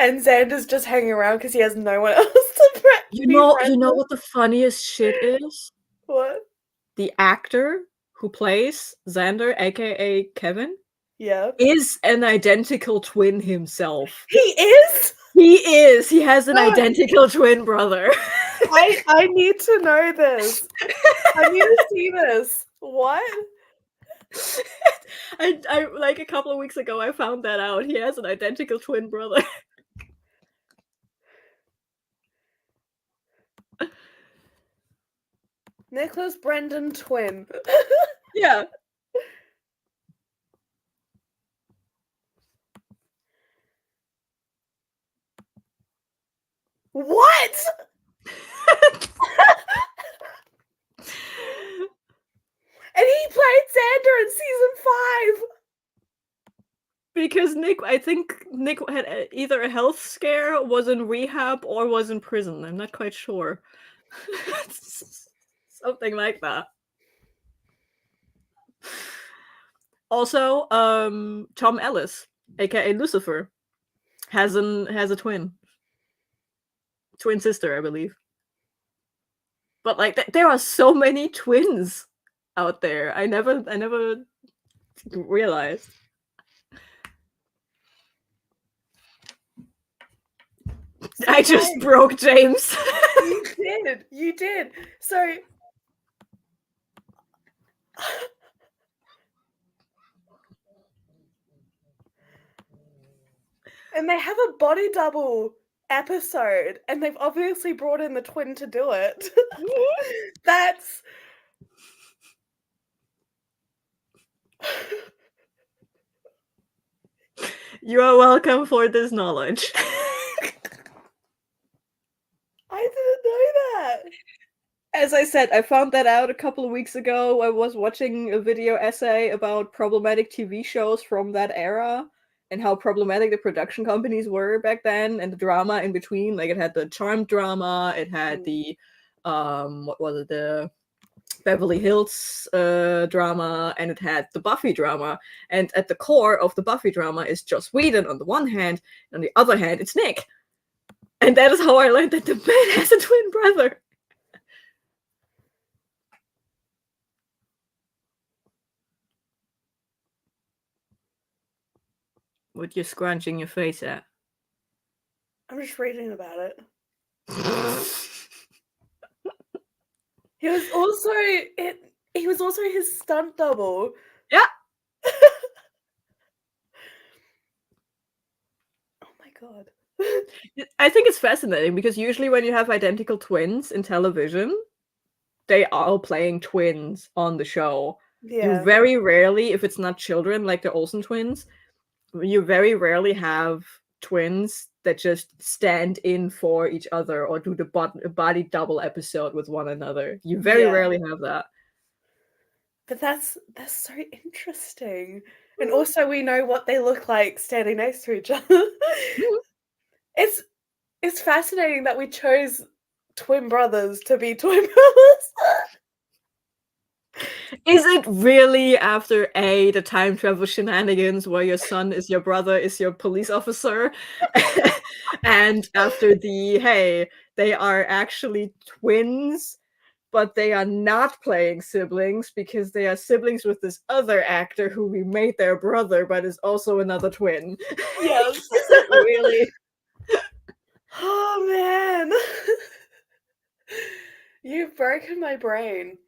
S1: And Xander's just hanging around because he has no one else to
S2: You know what the funniest shit is?
S1: What?
S2: The actor who plays Xander, aka Kevin,
S1: yeah,
S2: is an identical twin himself.
S1: He is?
S2: He is! He has an identical twin brother.
S1: I need to know this. I need to see this. What?
S2: I like a couple of weeks ago I found that out. He has an identical twin brother.
S1: Nicholas Brendan twin.
S2: Yeah.
S1: What? And he played Xander in season 5.
S2: Because I think Nick had either a health scare, was in rehab, or was in prison. I'm not quite sure. Something like that. Also, Tom Ellis, aka Lucifer, has a twin sister, I believe. But like, there are so many twins out there. I never realized. I just broke James.
S1: You did. So and they have a body double episode, and they've obviously brought in the twin to do it. That's...
S2: You are welcome for this knowledge.
S1: I didn't know that.
S2: As I said, I found that out a couple of weeks ago. I was watching a video essay about problematic TV shows from that era and how problematic the production companies were back then and the drama in between. Like it had the Charmed drama, it had the what was it, the Beverly Hills drama, and it had the Buffy drama. And at the core of the Buffy drama is Joss Whedon on the one hand, and on the other hand, it's Nick. And that is how I learned that the man has a twin brother. What you scrunching your face at?
S1: I'm just reading about it. He was also his stunt double.
S2: Yeah.
S1: Oh my god.
S2: I think it's fascinating because usually when you have identical twins in television, they are playing twins on the show.
S1: Yeah.
S2: You very rarely, if it's not children like the Olsen twins, you very rarely have twins that just stand in for each other or do the body double episode with one another. You very rarely have that.
S1: But that's so interesting. And also we know what they look like standing next to each other. It's fascinating that we chose twin brothers to be twin brothers.
S2: Is it really after the time travel shenanigans where your son is your brother, is your police officer? And after hey, they are actually twins, but they are not playing siblings because they are siblings with this other actor who we made their brother, but is also another twin.
S1: Yes.
S2: Is it really?
S1: Oh man. You've broken my brain.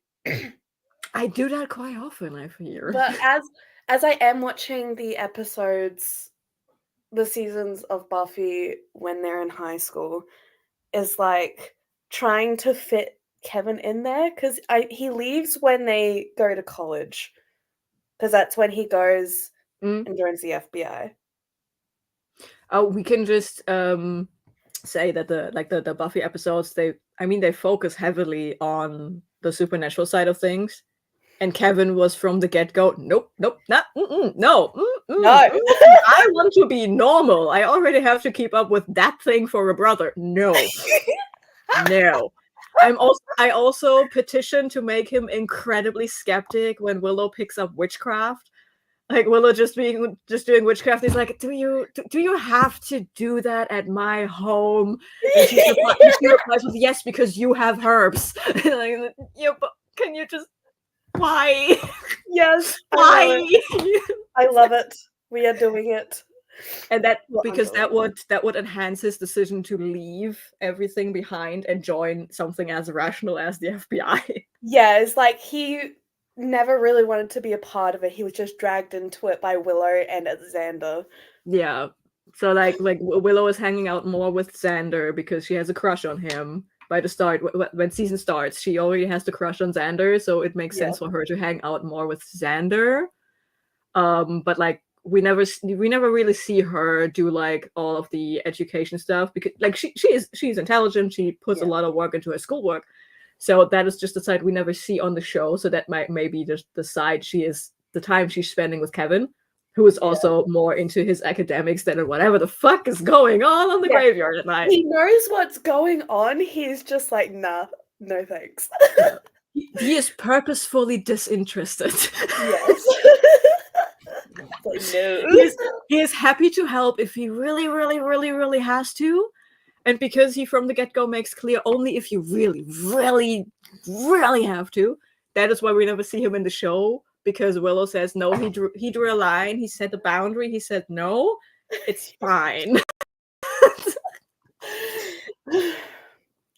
S2: I do that quite often, I fear.
S1: But as I am watching the episodes, the seasons of Buffy when they're in high school, is like trying to fit Kevin in there because he leaves when they go to college, because that's when he goes and joins the FBI.
S2: Oh, we can just say that the Buffy episodes, they focus heavily on the supernatural side of things. And Kevin was from the get-go, nope, no. I want to be normal. I already have to keep up with that thing for a brother. No. No. I also petitioned to make him incredibly skeptic when Willow picks up witchcraft. Like Willow just doing witchcraft. He's like, do you have to do that at my home? And she replies with, yes, because you have herbs. Like, yeah, but can you just, why?
S1: Yes.
S2: Why?
S1: I love it. We are doing it.
S2: And that because that would enhance his decision to leave everything behind and join something as rational as the FBI.
S1: Yeah, it's like he never really wanted to be a part of it. He was just dragged into it by Willow and Xander.
S2: Yeah. So like Willow is hanging out more with Xander because she has a crush on him. By the start, when season starts, she already has the crush on Xander, so it makes sense for her to hang out more with Xander. But like we never really see her do like all of the education stuff because like she's intelligent. She puts a lot of work into her schoolwork. So that is just the side we never see on the show. So that might maybe just the side the time she's spending with Kevin, who is also more into his academics than whatever the fuck is going on the graveyard at night.
S1: He knows what's going on. He's just like, nah, no thanks.
S2: He is purposefully disinterested.
S1: Yes. Like, no.
S2: He is happy to help if he really, really, really, really has to. And because he from the get-go makes clear only if you really, really, really have to. That is why we never see him in the show. Because Willow says no, he drew a line, he set a boundary, he said no, it's fine.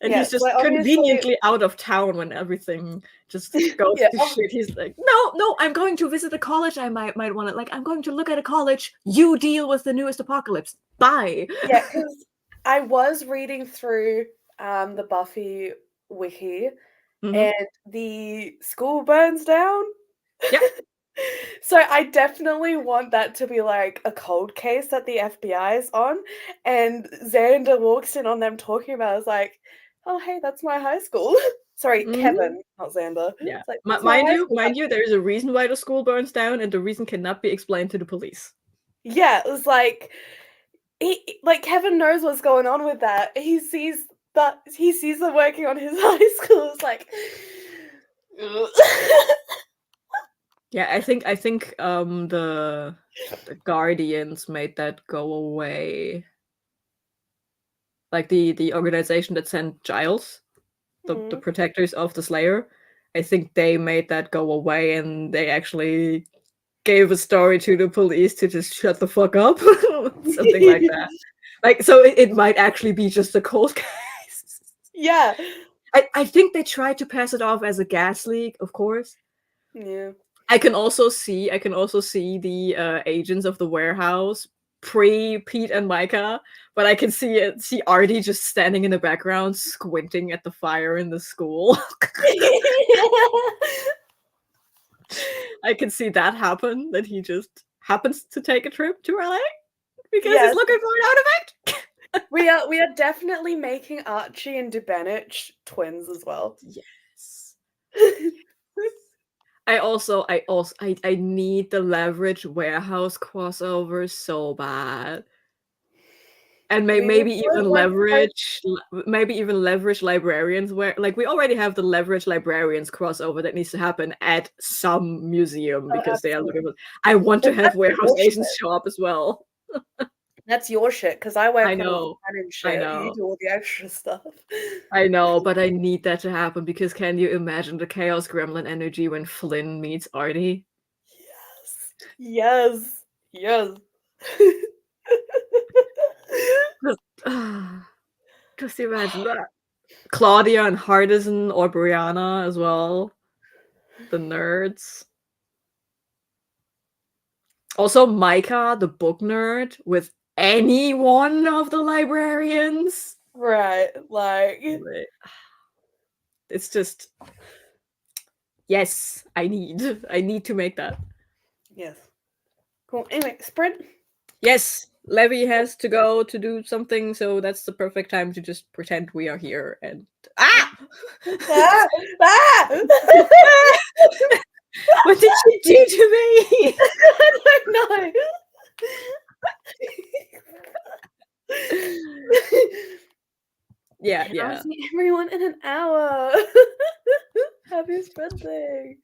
S2: And he's just conveniently out of town when everything just goes to shit. He's like, no, I'm going to visit a college. I might want to, like, I'm going to look at a college. You deal with the newest apocalypse. Bye.
S1: Yeah, because I was reading through the Buffy wiki, and the school burns down.
S2: Yeah.
S1: So I definitely want that to be like a cold case that the FBI is on, and Xander walks in on them talking about it. It's like, oh hey, that's my high school. Sorry,
S2: Mhm.
S1: Kevin, not Xander.
S2: Yeah.
S1: It's like, "That's my
S2: Mind
S1: high
S2: you,
S1: school best."
S2: there is a reason why the school burns down, and the reason cannot be explained to the police.
S1: Yeah, it was like like, Kevin knows what's going on with that. He sees them working on his high school, it's like
S2: Yeah, I think the Guardians made that go away. Like the organization that sent Giles, the
S1: Mhm.
S2: protectors of the Slayer, I think they made that go away, and they actually gave a story to the police to just shut the fuck up. Something like that. Like, so it might actually be just a cold case.
S1: Yeah.
S2: I think they tried to pass it off as a gas leak, of course.
S1: Yeah.
S2: I can also see the agents of the warehouse pre Pete and Micah, but I can see Artie just standing in the background squinting at the fire in the school. I can see that happen, that he just happens to take a trip to LA because he's
S1: Yes.
S2: looking for an artifact.
S1: We are definitely making Archie and Dubenich twins as well.
S2: Yes. I need the Leverage warehouse crossover so bad. And
S1: We need
S2: maybe
S1: to
S2: even leverage librarians, where like we already have the leverage librarians crossover that needs to happen at some museum
S1: Oh,
S2: because they are looking
S1: absolutely.
S2: for. I want to
S1: But
S2: have
S1: that's
S2: warehouse
S1: your
S2: agents
S1: shit.
S2: show up as well.
S1: That's your shit, 'cause I
S2: I
S1: work on all the
S2: know.
S1: canon
S2: I
S1: shit, you
S2: know.
S1: do all the extra stuff.
S2: I know, but I need that to happen because can you imagine the Chaos Gremlin energy when Flynn meets Artie?
S1: Yes. Yes.
S2: Just, just imagine that. Claudia and Hardison or Brianna as well. The nerds. Also, Micah, the book nerd, with any one of the librarians.
S1: Right, like
S2: Like, it's just yes, I need to make that.
S1: yes. Cool. Anyway, sprint.
S2: Yes, Levy has to go to do something, so that's the perfect time to just pretend we are here and ah!
S1: Ah! Ah!
S2: What did you do to me?
S1: I don't know.
S2: Yeah,
S1: I'll
S2: yeah.
S1: see everyone in an hour. Happy birthday.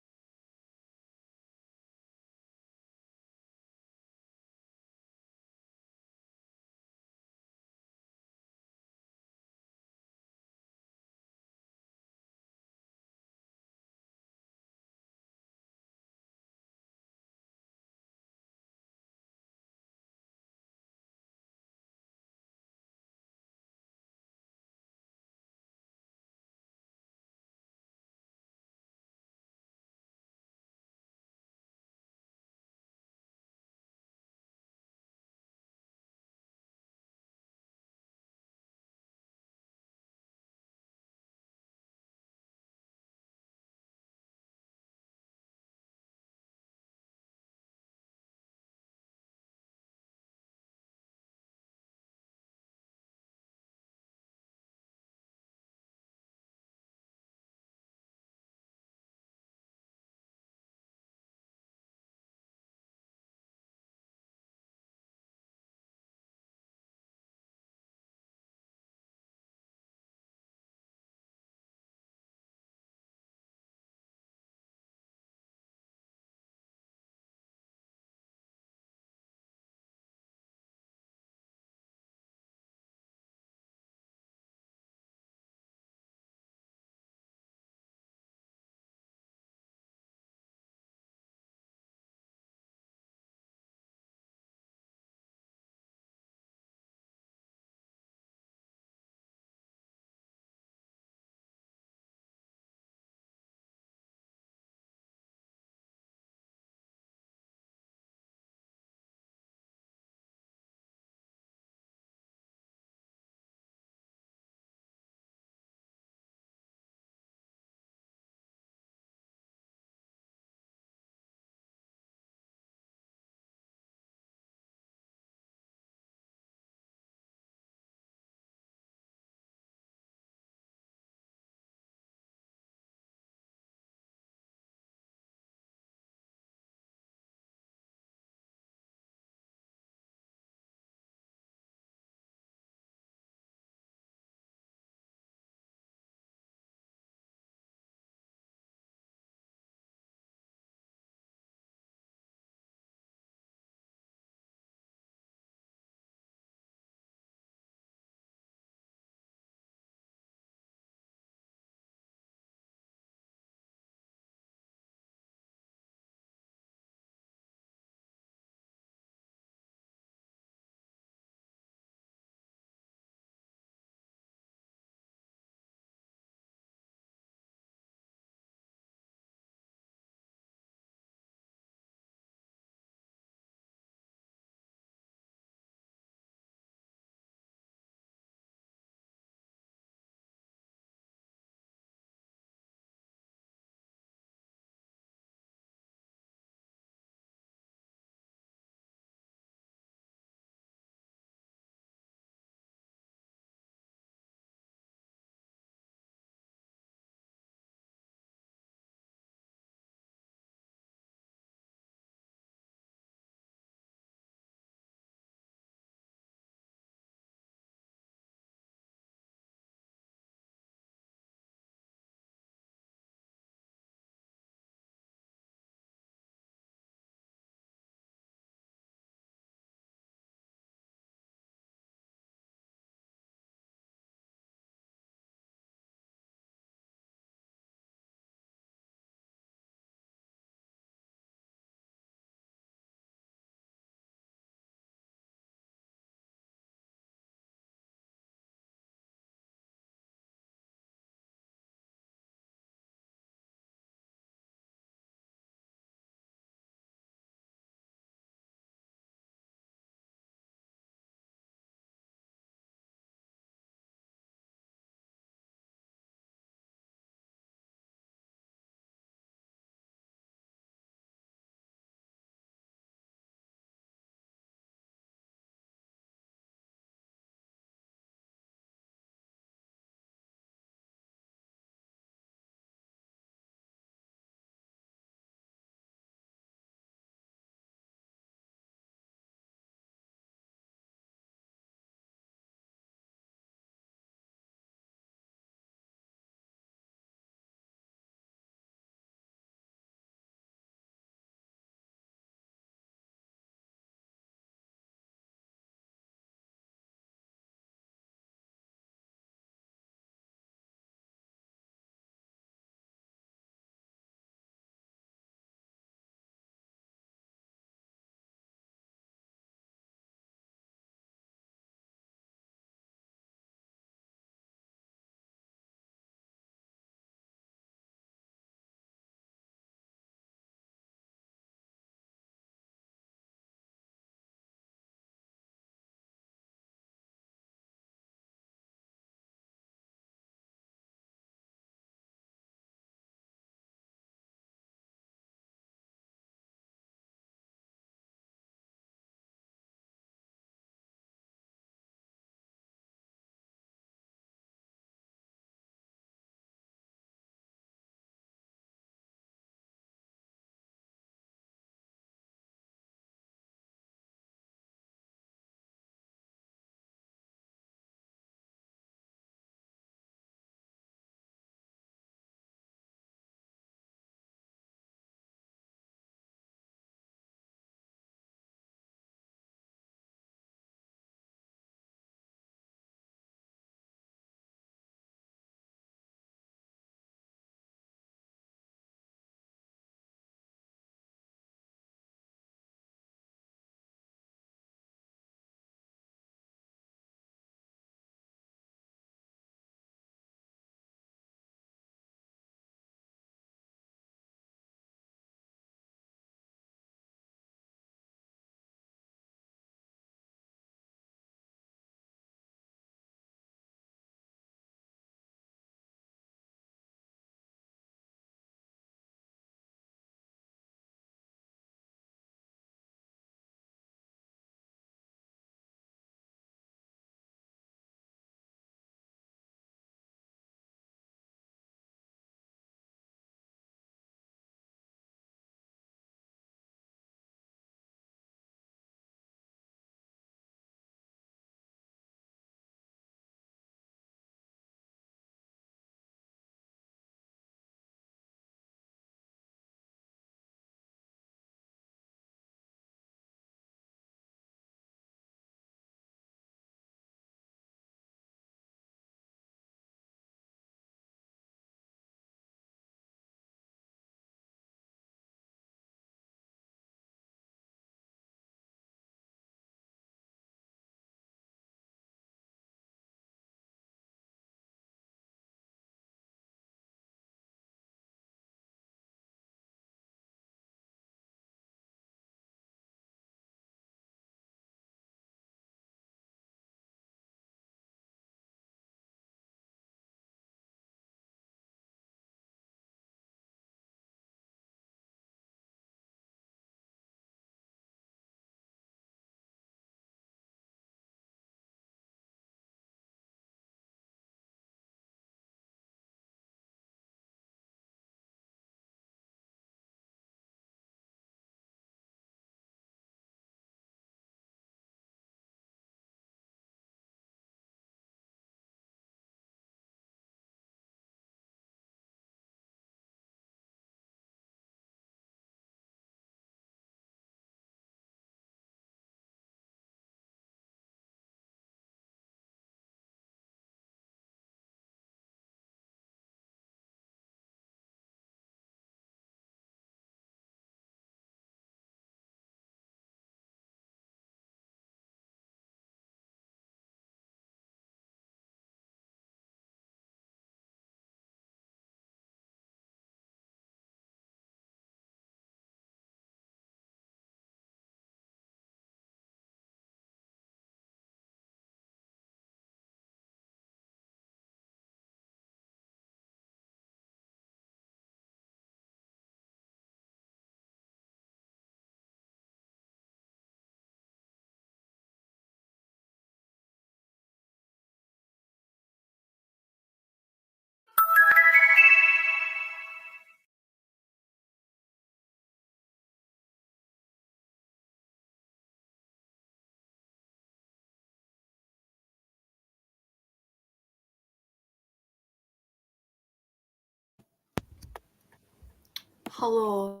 S1: Hello.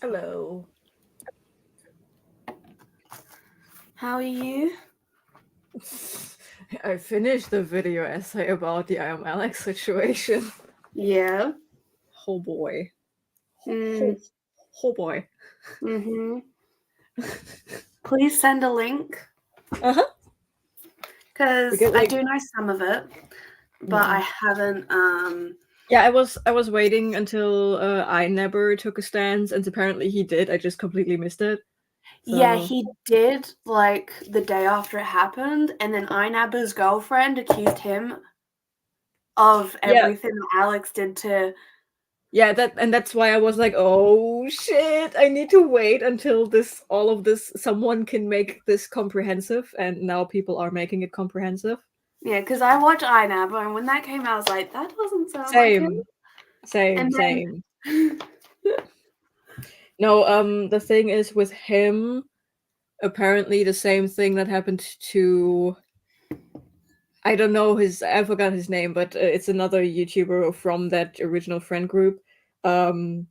S2: Hello.
S1: How are you?
S2: I finished the video essay about the I Am Alex situation.
S1: Yeah.
S2: Oh boy.
S1: Mm.
S2: Oh boy.
S1: Mm-hmm. Please send a link.
S2: Uh-huh.
S1: Because
S2: Because,
S1: I
S2: like,
S1: do know some of it, but I haven't.
S2: Yeah, I was waiting until iNever took a stance, and apparently he did. I just completely missed it.
S1: Yeah,
S2: So
S1: he did like the day after it happened, and then Inaba's girlfriend accused him of
S2: yeah,
S1: everything that Alex did to.
S2: yeah, that's why I was like, oh shit, I need to wait until all of this someone can make this comprehensive, and now people are making it comprehensive.
S1: Yeah, because I watched Inaba, and when that came out, I was like, that doesn't sound like him.
S2: Same,
S1: And
S2: same.
S1: then
S2: No, the thing is with him, apparently the same thing that happened to I don't know I forgot his name, but it's another YouTuber from that original friend group. Um,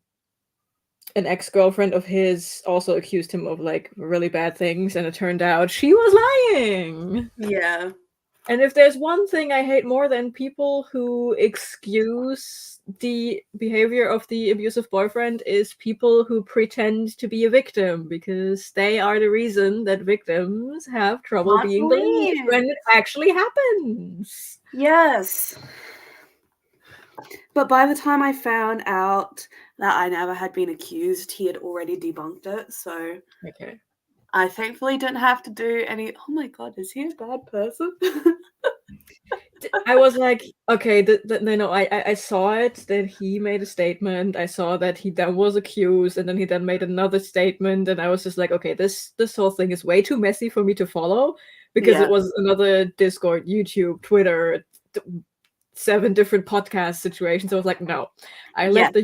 S2: an ex-girlfriend of his also accused him of like really bad things, and it turned out she was lying.
S1: yeah.
S2: And if there's one thing I hate more than people who excuse the behavior of the abusive boyfriend is people who pretend to be a victim, because they are the reason that victims have trouble
S1: Can't
S2: being believed
S1: believe.
S2: when it actually happens.
S1: Yes. But by the time I found out that I never had been accused, he had already debunked it. So
S2: Okay.
S1: I thankfully didn't have to do any. Oh my god, is he a bad person?
S2: I was like, okay, no, I saw it that he made a statement. I saw that he then was accused, and then he then made another statement, and I was just like, okay, this whole thing is way too messy for me to follow, because
S1: Yeah.
S2: it was another Discord, YouTube, Twitter, 7 different podcast situations. I was like, no, I let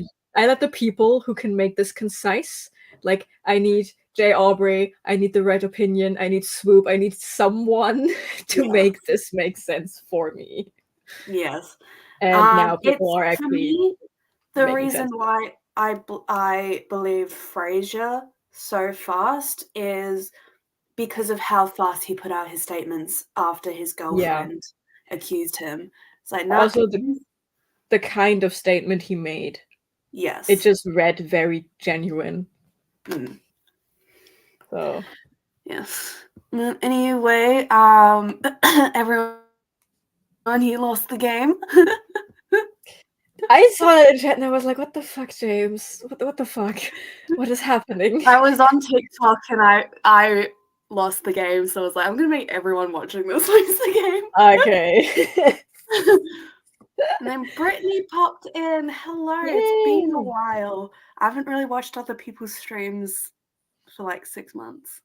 S2: the people who can make this concise. Like, I need Jay Aubrey, I need the right opinion, I need Swoop, I need someone to make this make sense for me.
S1: Yes.
S2: And now people
S1: It's
S2: are
S1: for
S2: actually
S1: me the
S2: making
S1: reason
S2: sense.
S1: why I believe Frasier so fast is because of how fast he put out his statements after his
S2: Yeah.
S1: girlfriend accused him. It's like, nah.
S2: Also, the kind of statement he made,
S1: Yes.
S2: it just read very genuine.
S1: Mm.
S2: So
S1: Yes. Anyway, everyone, he lost the game.
S2: I saw it in chat and I was like, what the fuck, James? What the fuck? What is happening?
S1: I was on TikTok and I lost the game, so I was like, I'm gonna make everyone watching this lose the game.
S2: Okay.
S1: And then Brittany popped in. Hello, it's been a while. I haven't really watched other people's streams for like 6 months.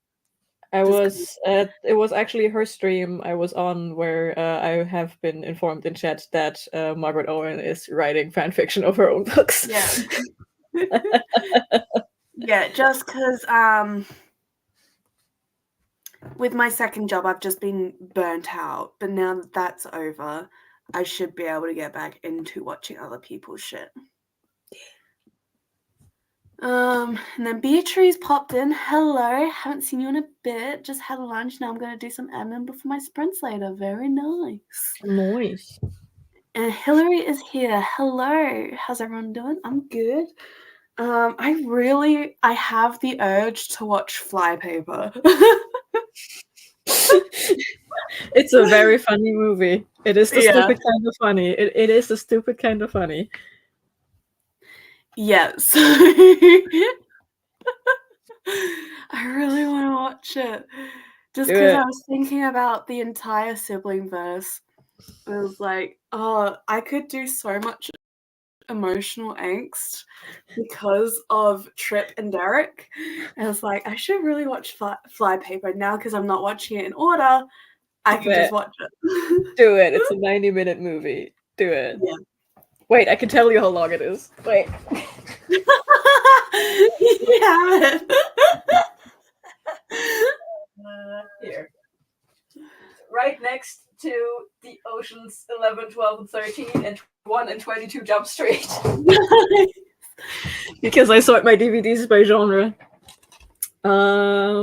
S2: It was actually her stream I was on where I have been informed in chat that Margaret Owen is writing fan fiction of her own books.
S1: Yeah. Yeah, just because with my second job, I've just been burnt out. But now that that's over, I should be able to get back into watching other people's shit. And then Beatrice popped in. Hello, haven't seen you in a bit. Just had lunch. Now I'm going to do some admin before my sprints later. Very nice.
S2: Nice.
S1: And Hillary is here. Hello, how's everyone doing? I'm good. I have the urge to watch Flypaper.
S2: It's a very funny movie. It is the
S1: Yeah.
S2: stupid kind of funny. It is the stupid kind of funny.
S1: Yes. I really want to watch it. Just because I was thinking about the entire sibling verse. I was like, oh, I could do so much emotional angst because of Trip and Derek. And I was like, I should really watch Flypaper now because I'm not watching it in order. I can just watch it.
S2: Do it. It's a 90-minute movie. Do it.
S1: Yeah.
S2: Wait, I can tell you how long it is. Wait.
S1: You have it.
S2: Here. Right next to the Oceans 11, 12, and 13, and 1 and 22 Jump Street. because I sort my DVDs by genre. How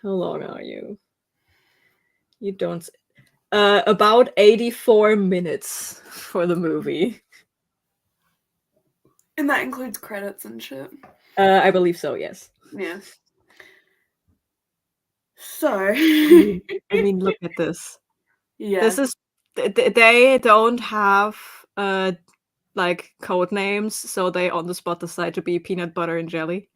S2: long are you? You don't. About 84 minutes for the movie.
S1: And that includes credits and shit.
S2: I believe so, yes.
S1: Yeah. So.
S2: I mean, look at this.
S1: Yeah.
S2: This is. They don't have like code names, so they on the spot decide to be peanut butter and jelly.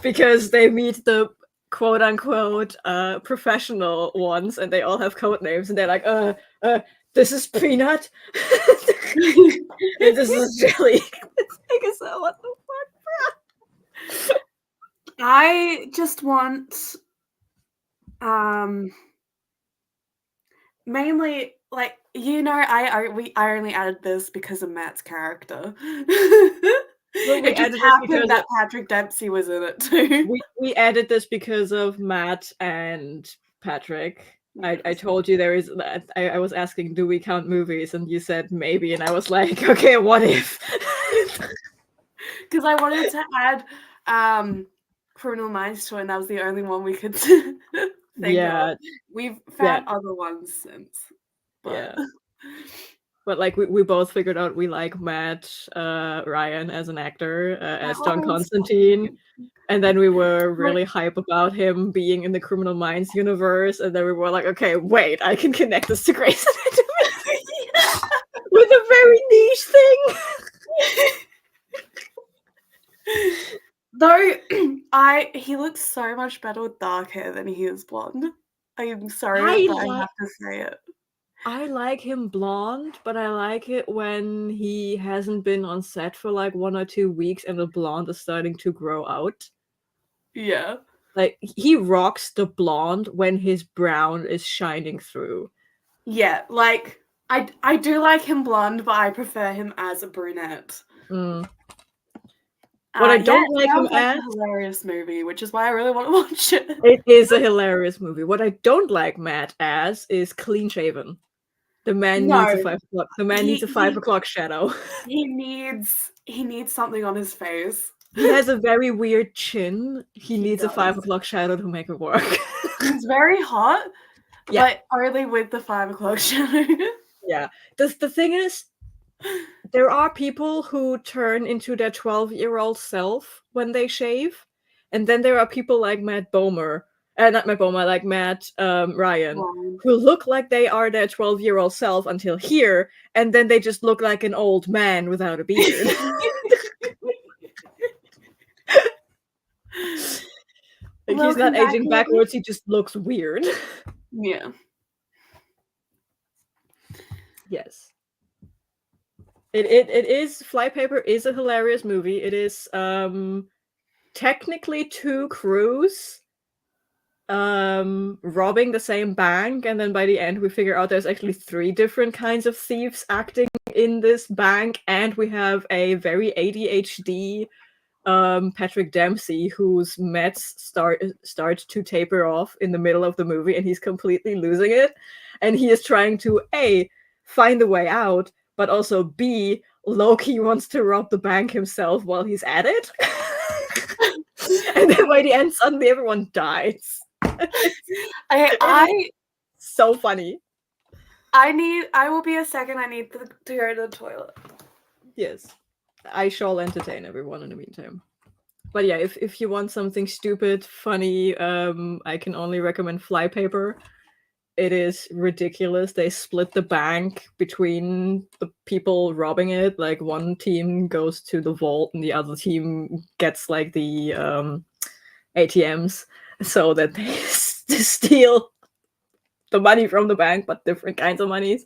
S2: Because they meet the quote unquote professional ones and they all have code names and they're like, this is peanut. And this is jelly. I guess what the fuck?
S1: I just want mainly like I only added this because of Matt's character.
S2: Well, we
S1: It just
S2: added this
S1: happened
S2: because
S1: that Patrick Dempsey was in it too.
S2: we added this because of Matt and Patrick. I
S1: Yes.
S2: told you there is. I was asking, do we count movies? And you said maybe, and I was like, okay, what if?
S1: Because I wanted to add Criminal Minds to it, and that was the only one we could think
S2: Yeah,
S1: of. We've found other ones since. But
S2: yeah. But like we both figured out we like Matt Ryan as an actor, as John Constantine. And then we were really hype about him being in the Criminal Minds universe, and then we were like, okay, wait, I can connect this to Grey's Anatomy with a very niche thing.
S1: Though he looks so much better with dark hair than he is blonde. I'm sorry, but I have to say it.
S2: I like him blonde, but I like it when he hasn't been on set for like 1 or 2 weeks and the blonde is starting to grow out.
S1: Yeah.
S2: Like, he rocks the blonde when his brown is shining through.
S1: Yeah, like, I do like him blonde, but I prefer him as a brunette.
S2: What I don't like him as...
S1: a hilarious movie, which is why I really want to watch it.
S2: It is a hilarious movie. What I don't like Matt as is clean shaven. The man needs a 5 o'clock. The man needs a 5 o'clock shadow.
S1: He needs something on his face.
S2: He has a very weird chin. He needs a 5 o'clock shadow to make it work.
S1: He's very hot, but only with the 5 o'clock shadow.
S2: Yeah. The thing is, there are people who turn into their 12-year-old self when they shave, and then there are people like Matt Bomer, not Matt Bomer, like Matt Ryan, who look like they are their 12-year-old self until here, and then they just look like an old man without a beard. Like, he's not aging backwards, he just looks weird.
S1: Yeah.
S2: Yes. It is... Flypaper is a hilarious movie. It is technically 2 crews robbing the same bank, and then by the end we figure out there's actually 3 different kinds of thieves acting in this bank, and we have a very ADHD Patrick Dempsey whose meds start to taper off in the middle of the movie, and he's completely losing it, and he is trying to A, find a way out, but also B, Loki wants to rob the bank himself while he's at it. And then by the end, suddenly everyone dies. So funny.
S1: I will be a second. I need to go to the toilet.
S2: Yes. I shall entertain everyone in the meantime. But yeah, if you want something stupid, funny, I can only recommend Flypaper. It is ridiculous. They split the bank between the people robbing it. Like, one team goes to the vault and the other team gets like the ATMs so that they steal the money from the bank, but different kinds of monies.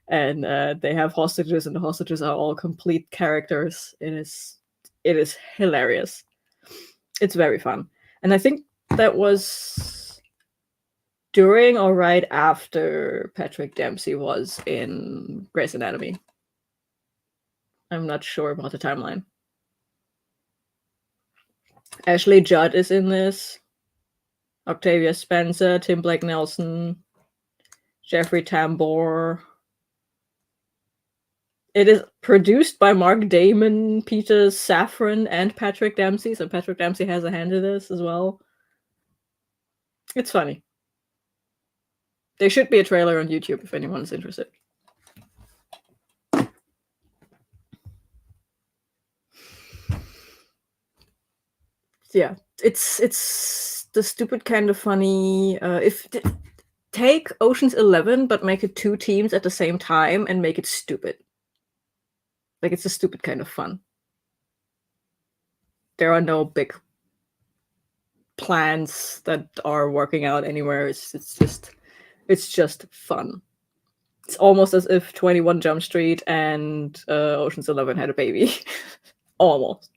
S2: And they have hostages, and the hostages are all complete characters. It is hilarious. It's very fun. And I think that was during or right after Patrick Dempsey was in Grey's Anatomy. I'm not sure about the timeline. Ashley Judd is in this. Octavia Spencer, Tim Blake Nelson, Jeffrey Tambor. It is produced by Mark Damon, Peter Safran, and Patrick Dempsey. So Patrick Dempsey has a hand in this as well. It's funny. There should be a trailer on YouTube if anyone's interested. Yeah, it's the stupid kind of funny. Take Ocean's 11, but make it 2 teams at the same time and make it stupid. Like, it's a stupid kind of fun. There are no big plans that are working out anywhere. It's just fun. It's almost as if 21 Jump Street and Ocean's 11 had a baby. Almost.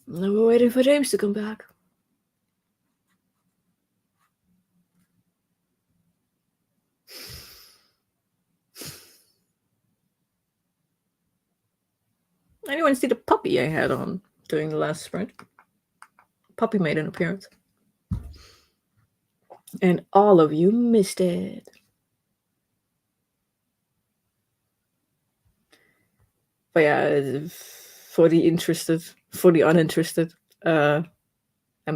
S2: Now we're waiting for James to come back. Anyone see the puppy I had on during the last sprint? Puppy made an appearance. And all of you missed it. But yeah, for the interested, for the uninterested, I'm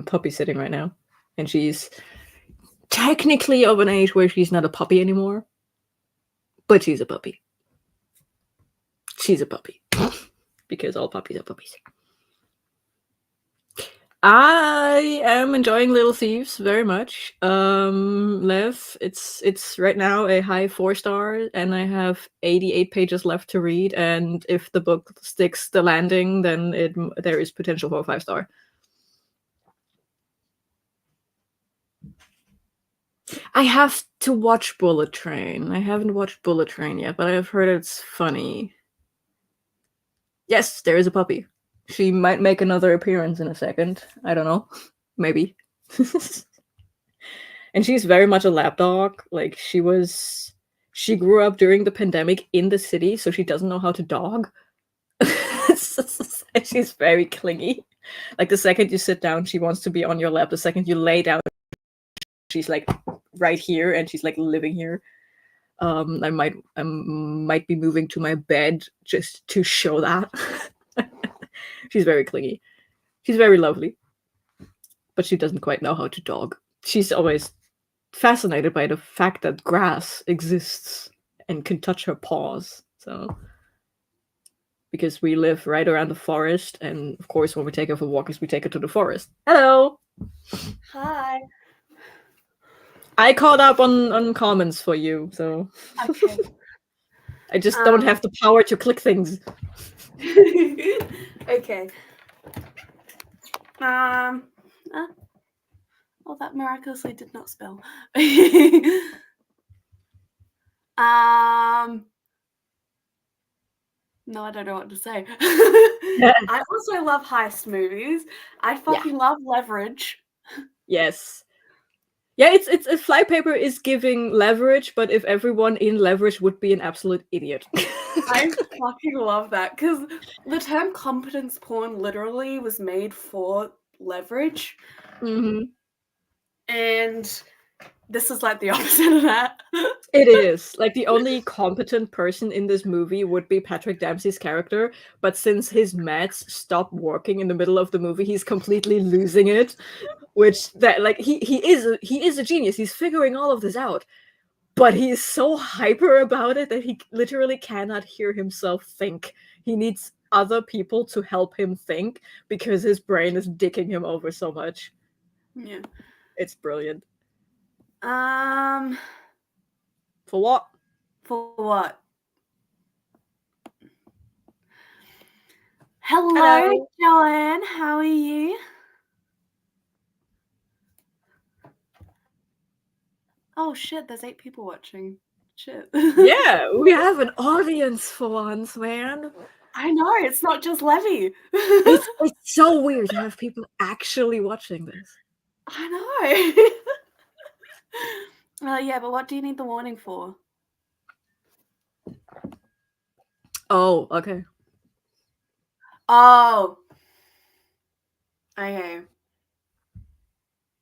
S2: puppy sitting right now. And she's technically of an age where she's not a puppy anymore. But she's a puppy. She's a puppy. Because all puppies are puppies. I am enjoying Little Thieves very much. Lev, it's right now a high 4-star, and I have 88 pages left to read. And if the book sticks the landing, then there is potential for a 5-star. I have to watch Bullet Train. I haven't watched Bullet Train yet, but I've heard it's funny. Yes, there is a puppy. She might make another appearance in a second. I don't know. Maybe. And she's very much a lapdog. Like, she grew up during the pandemic in the city, so she doesn't know how to dog. She's very clingy. Like, the second you sit down, she wants to be on your lap. The second you lay down, she's like right here, and she's like living here. I might be moving to my bed just to show that. She's very clingy. She's very lovely. But she doesn't quite know how to dog. She's always fascinated by the fact that grass exists and can touch her paws. So, because we live right around the forest, and of course when we take her for walks, we take her to the forest. Hello!
S1: Hi.
S2: I caught up on comments for you, so
S1: Okay.
S2: I just don't have the power to click things.
S1: Okay. Oh, that miraculously did not spell. No, I don't know what to say. I also love heist movies. I fucking love Leverage.
S2: Yes. Yeah, it's Flypaper is giving Leverage, but if everyone in Leverage would be an absolute idiot.
S1: I fucking love that, because the term competence porn literally was made for Leverage.
S2: Mm-hmm.
S1: And this is like the opposite of that.
S2: It is. Like, the only competent person in this movie would be Patrick Dempsey's character, but since his meds stop working in the middle of the movie, he's completely losing it. Which, that, like, he is a genius. He's figuring all of this out. But he's so hyper about it that he literally cannot hear himself think. He needs other people to help him think because his brain is dicking him over so much.
S1: Yeah.
S2: It's brilliant.
S1: For
S2: what?
S1: For what? Hello, Joanne. How are you? Oh shit, there's 8 people watching. Shit.
S2: Yeah, we have an audience for once, man.
S1: I know, it's not just Levy.
S2: It's so weird to have people actually watching this.
S1: I know. Yeah, but what do you need the warning for?
S2: Oh, okay.
S1: Oh. Okay.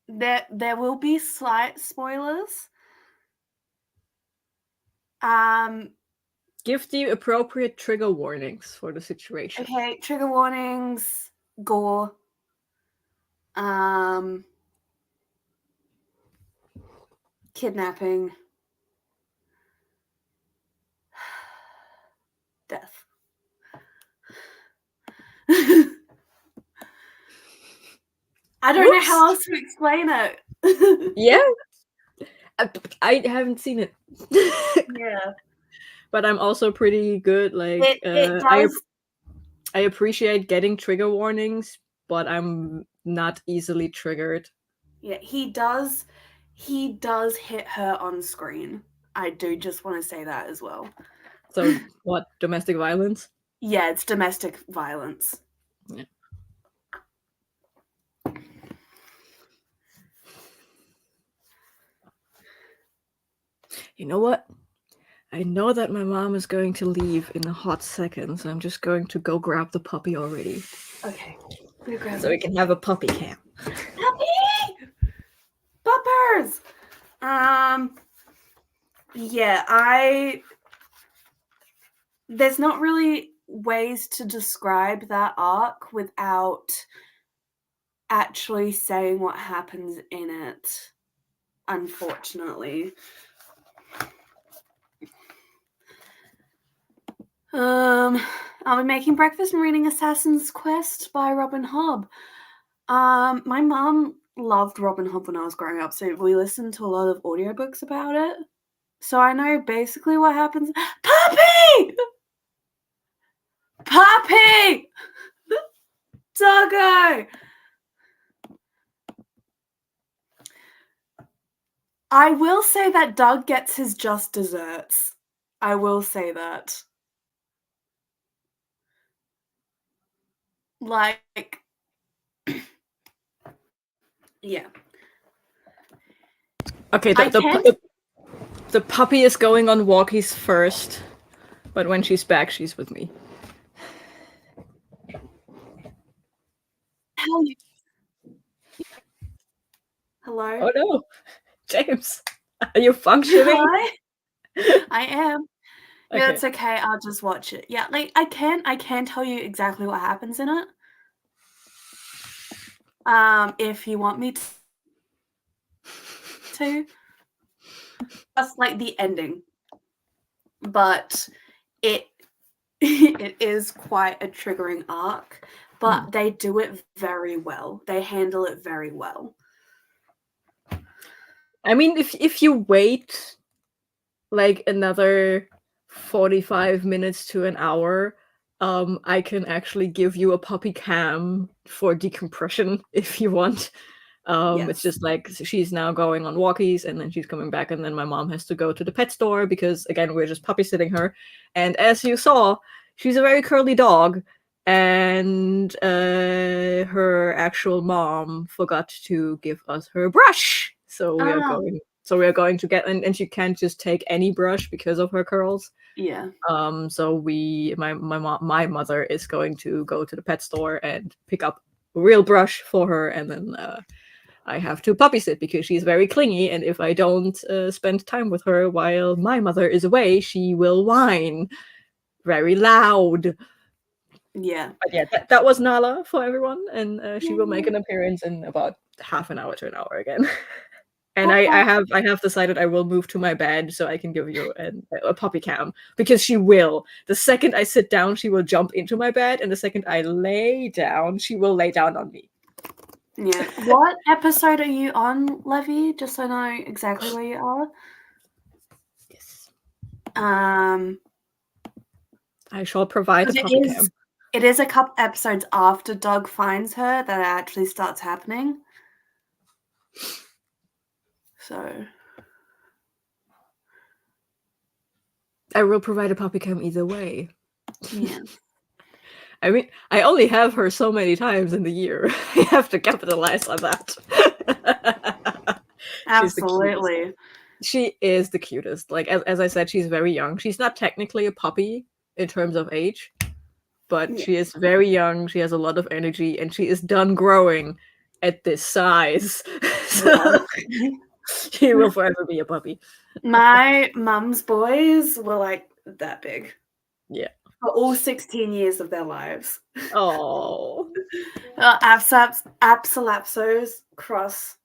S1: There will be slight spoilers.
S2: Give the appropriate trigger warnings for the situation.
S1: Okay, trigger warnings, gore. Kidnapping. Death. I don't know how else to explain it.
S2: Yeah. I haven't seen it.
S1: Yeah.
S2: But I'm also pretty good. Like,
S1: It does.
S2: I appreciate getting trigger warnings, but I'm not easily triggered.
S1: Yeah, he does hit her on screen. I do just want to say that as well.
S2: So what, domestic violence?
S1: Yeah, it's domestic violence.
S2: Yeah. You know what? I know that my mom is going to leave in a hot second, so I'm just going to go grab the puppy already.
S1: Okay.
S2: So we can have a puppy cam.
S1: Puppy! Puppers! Yeah, there's not really ways to describe that arc without actually saying what happens in it, unfortunately. I'll be making breakfast and reading Assassin's Quest by Robin Hobb. My mom loved Robin Hobb when I was growing up, so we listened to a lot of audiobooks about it. So I know basically what happens. Puppy! Puppy! Doggo! I will say that Doug gets his just desserts. I will say that. Like, yeah.
S2: Okay, the puppy is going on walkies first, but when she's back, she's with me.
S1: Hello?
S2: Oh no, James, are you functioning?
S1: Hi? I am. Yeah,
S2: Okay.
S1: it's okay. I'll just watch it. Yeah, like I can tell you exactly what happens in it. If you want me to. Just like the ending. But it is quite a triggering arc, but they do it very well. They handle it very well.
S2: I mean, if you wait like another 45 minutes to an hour, I can actually give you a puppy cam for decompression if you want. It's just like she's now going on walkies and then she's coming back, and then my mom has to go to the pet store because again we're just puppy sitting her. And as you saw, she's a very curly dog, and her actual mom forgot to give us her brush. So we are going to get, and she can't just take any brush because of her curls.
S1: Yeah.
S2: So my mother is going to go to the pet store and pick up a real brush for her, and then I have to puppy sit because she's very clingy, and if I don't spend time with her while my mother is away, she will whine very loud.
S1: Yeah.
S2: But yeah, that was Nala for everyone, and she will make an appearance in about half an hour to an hour again. And I have decided I will move to my bed so I can give you a puppy cam, because she will. The second I sit down, she will jump into my bed, and the second I lay down, she will lay down on me.
S1: Yeah. What episode are you on, Levy? Just so I know exactly where you are.
S2: Yes.
S1: I
S2: shall provide the puppy cam.
S1: It is a couple episodes after Doug finds her that it actually starts happening. So
S2: I will provide a puppy cam either way.
S1: Yeah.
S2: I mean, I only have her so many times in the year. I have to capitalize on that.
S1: Absolutely.
S2: She is the cutest. Like, as I said, she's very young. She's not technically a puppy in terms of age, but she is very young. She has a lot of energy, and she is done growing at this size.
S1: Yeah.
S2: He will forever be a puppy.
S1: My mum's boys were like that big.
S2: Yeah.
S1: For all 16 years of their lives.
S2: Oh,
S1: Apsalapsos cross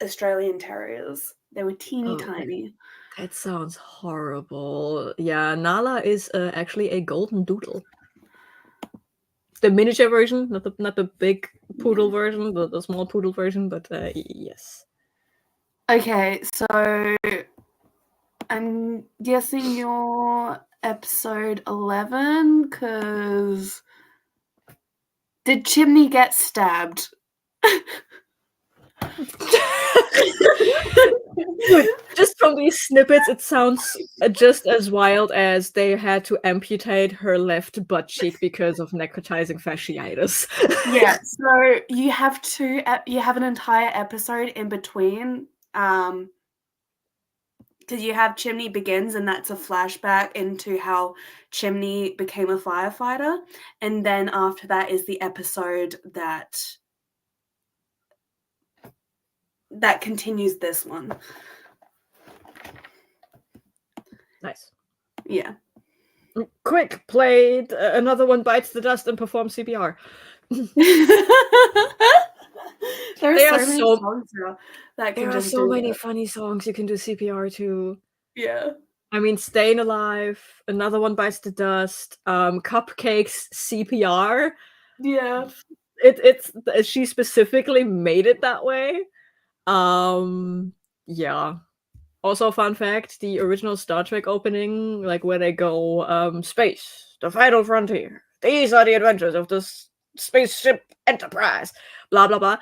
S1: Australian Terriers. They were teeny
S2: Oh,
S1: tiny.
S2: that sounds horrible. Yeah, Nala is actually a golden doodle. The miniature version, not the big poodle version, the small poodle version, but yes.
S1: Okay, so I'm guessing you're episode 11 because did Chimney get stabbed?
S2: Just from these snippets, it sounds just as wild as they had to amputate her left butt cheek because of necrotizing fasciitis.
S1: Yeah, so you have you have an entire episode in between. Because you have Chimney Begins, and that's a flashback into how Chimney became a firefighter. And then after that is the episode that continues this one.
S2: Nice.
S1: Yeah.
S2: Quick, play Another One Bites the Dust and perform CPR.
S1: There are so many songs now that can
S2: There are
S1: just
S2: so
S1: do
S2: many
S1: that.
S2: funny songs you can do CPR to.
S1: Yeah.
S2: I mean, Staying Alive, Another One Bites the Dust, Cupcakes, CPR.
S1: Yeah.
S2: It's she specifically made it that way. Yeah. Also, fun fact: the original Star Trek opening, like where they go, space, the final frontier. These are the adventures of this spaceship Enterprise. Blah blah blah.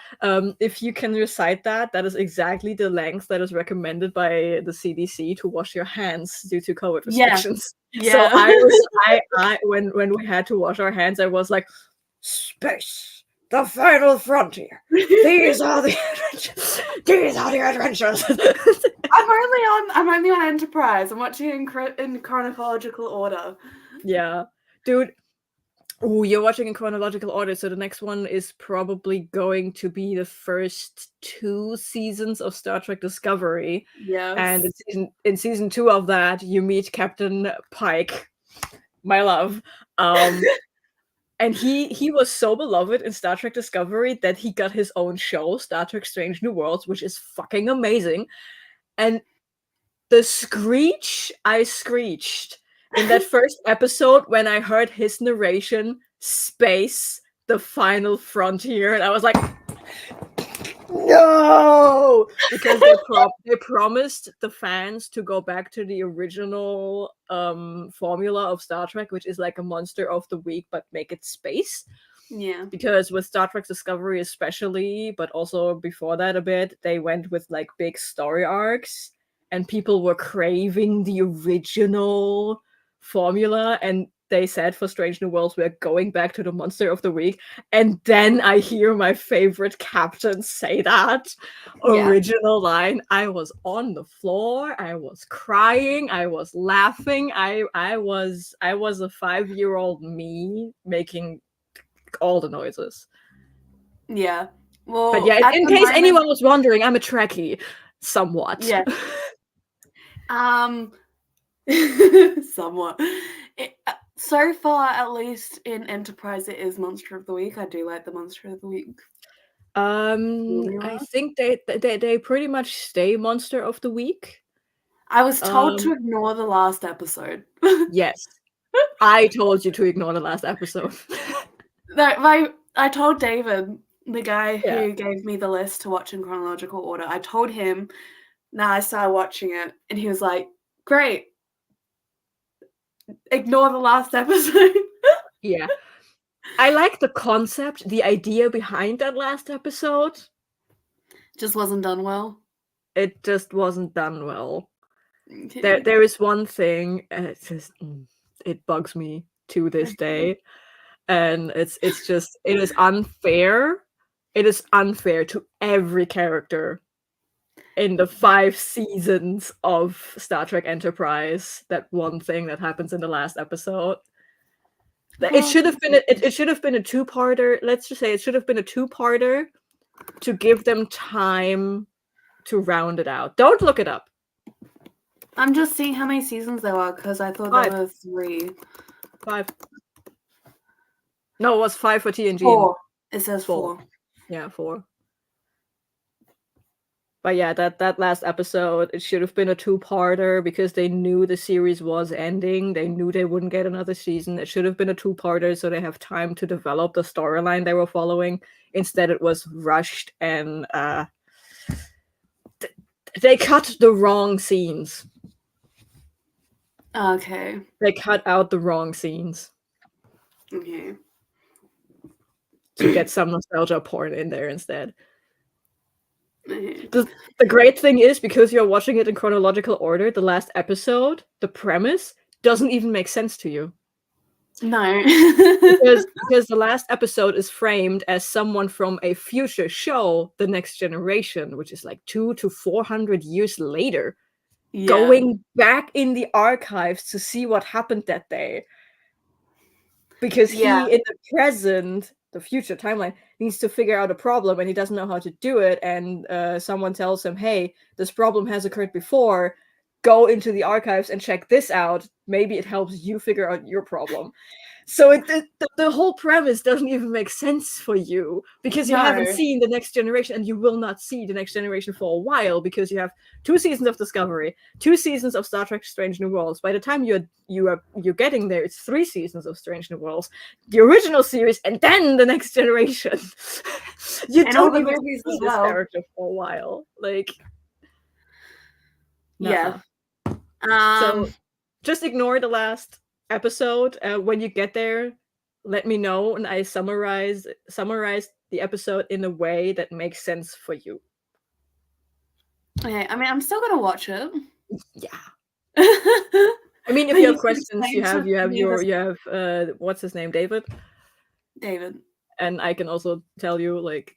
S2: If you can recite that, that is exactly the length that is recommended by the CDC to wash your hands due to COVID restrictions.
S1: Yeah.
S2: So I when we had to wash our hands, I was like, space, the final frontier. These are the adventures. These are the adventures.
S1: I'm only on Enterprise. I'm watching in chronological order.
S2: Yeah, dude. Oh, you're watching in chronological order, so the next one is probably going to be the first 2 seasons of Star Trek Discovery.
S1: Yes.
S2: And in season 2 of that, you meet Captain Pike, my love. And he was so beloved in Star Trek Discovery that he got his own show, Star Trek Strange New Worlds, which is fucking amazing. And the screech I screeched in that first episode when I heard his narration, Space, the final frontier, and I was like, no! Because they promised the fans to go back to the original formula of Star Trek, which is like a monster of the week, but make it space.
S1: Yeah.
S2: Because with Star Trek Discovery especially, but also before that a bit, they went with like big story arcs, and people were craving the original formula, and they said for Strange New Worlds, we're going back to the monster of the week. And then I hear my favorite captain say that original line. I was on the floor, I was crying, I was laughing, I was a 5-year-old me making all the noises.
S1: Yeah. Well,
S2: but yeah, in case anyone was wondering, I'm a Trekkie, somewhat.
S1: Yeah. Somewhat. So far, at least in Enterprise, it is Monster of the Week. I do like the Monster of the Week.
S2: I think they pretty much stay Monster of the Week.
S1: I was told to ignore the last episode.
S2: Yes. I told you to ignore the last episode.
S1: I told David, the guy who gave me the list to watch in chronological order, I told him, now I started watching it, and he was like, great. Ignore the last episode.
S2: Yeah. I like the concept, the idea behind that last episode.
S1: Just wasn't done well.
S2: It just wasn't done well. Okay. There is one thing, it bugs me to this day, and it is unfair. It is unfair to every character in the 5 seasons of Star Trek Enterprise. That one thing that happens in the last episode. It should have been a 2-parter. Let's just say it should have been a 2-parter to give them time to round it out. Don't look it up.
S1: I'm just seeing how many seasons there are because I thought
S2: 5.
S1: there were 3.
S2: 5. No, it was 5 for TNG.
S1: 4. It says
S2: 4.
S1: 4.
S2: Yeah, 4. But yeah, that last episode, it should have been a 2-parter because they knew the series was ending. They knew they wouldn't get another season. It should have been a 2-parter so they have time to develop the storyline they were following. Instead, it was rushed and they cut the wrong scenes.
S1: Okay.
S2: They cut out the wrong scenes
S1: Okay.
S2: to get some nostalgia porn in there instead.
S1: Okay.
S2: The great thing is, because you're watching it in chronological order, the last episode, the premise, doesn't even make sense to you.
S1: No.
S2: because the last episode is framed as someone from a future show, The Next Generation, which is like 200 to 400 years later, going back in the archives to see what happened that day. Because he, in the present, the future timeline, needs to figure out a problem and he doesn't know how to do it. And someone tells him, hey, this problem has occurred before. Go into the archives and check this out. Maybe it helps you figure out your problem. So the whole premise doesn't even make sense for you because you haven't seen The Next Generation, and you will not see The Next Generation for a while because you have 2 seasons of Discovery, 2 seasons of Star Trek Strange New Worlds. By the time you're getting there, it's 3 seasons of Strange New Worlds, the original series, and then The Next Generation. You
S1: and
S2: don't
S1: all the
S2: even
S1: movies
S2: see
S1: as
S2: this
S1: well.
S2: character for a while. Like,
S1: yeah.
S2: So just ignore the last episode. When you get there, let me know, and I summarize the episode in a way that makes sense for you.
S1: Okay, I mean, I'm still gonna watch it.
S2: Yeah. I mean, if you have questions, you have what's his name, David. And I can also tell you, like,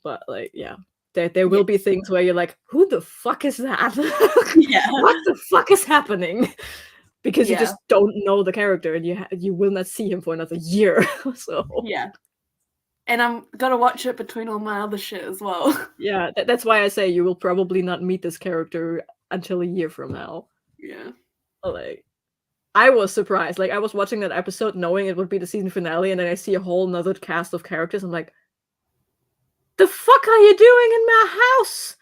S2: but like, yeah, there will be things where you're like, who the fuck is that? What the fuck is happening? Because you just don't know the character, and you will not see him for another year. So
S1: yeah, and I'm gonna watch it between all my other shit as well.
S2: Yeah, that's why I say you will probably not meet this character until a year from now.
S1: Yeah,
S2: like, I was surprised. Like, I was watching that episode knowing it would be the season finale, and then I see a whole nother cast of characters. I'm like, the fuck are you doing in my house?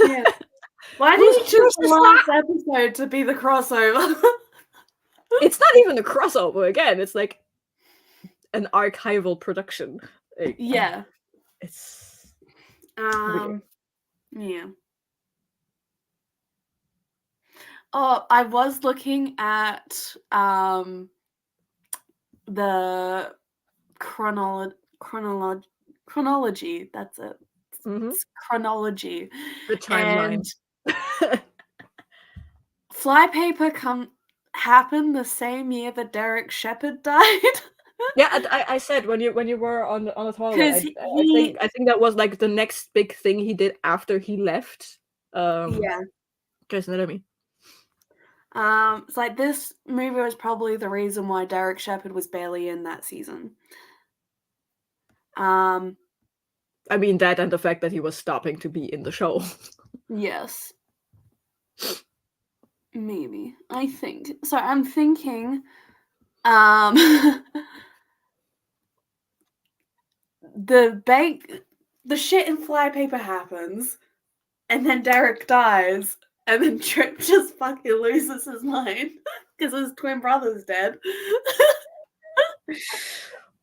S1: Yeah. Why did you choose the last episode to be the crossover?
S2: It's not even a crossover again. It's like an archival production. Like,
S1: yeah.
S2: It's
S1: weird. Yeah. Oh, I was looking at the chronology. That's it. It's chronology.
S2: The timeline.
S1: And Flypaper happened the same year that Derek Shepherd died.
S2: Yeah, I said when you were on the toilet, I think that was like the next big thing he did after he left. Grey's Anatomy.
S1: It's like this movie was probably the reason why Derek Shepherd was barely in that season.
S2: I mean, that and the fact that he was stopping to be in the show.
S1: Yes. Maybe. I think. So I'm thinking the shit in Flypaper happens, and then Derek dies, and then Trip just fucking loses his mind because his twin brother's dead.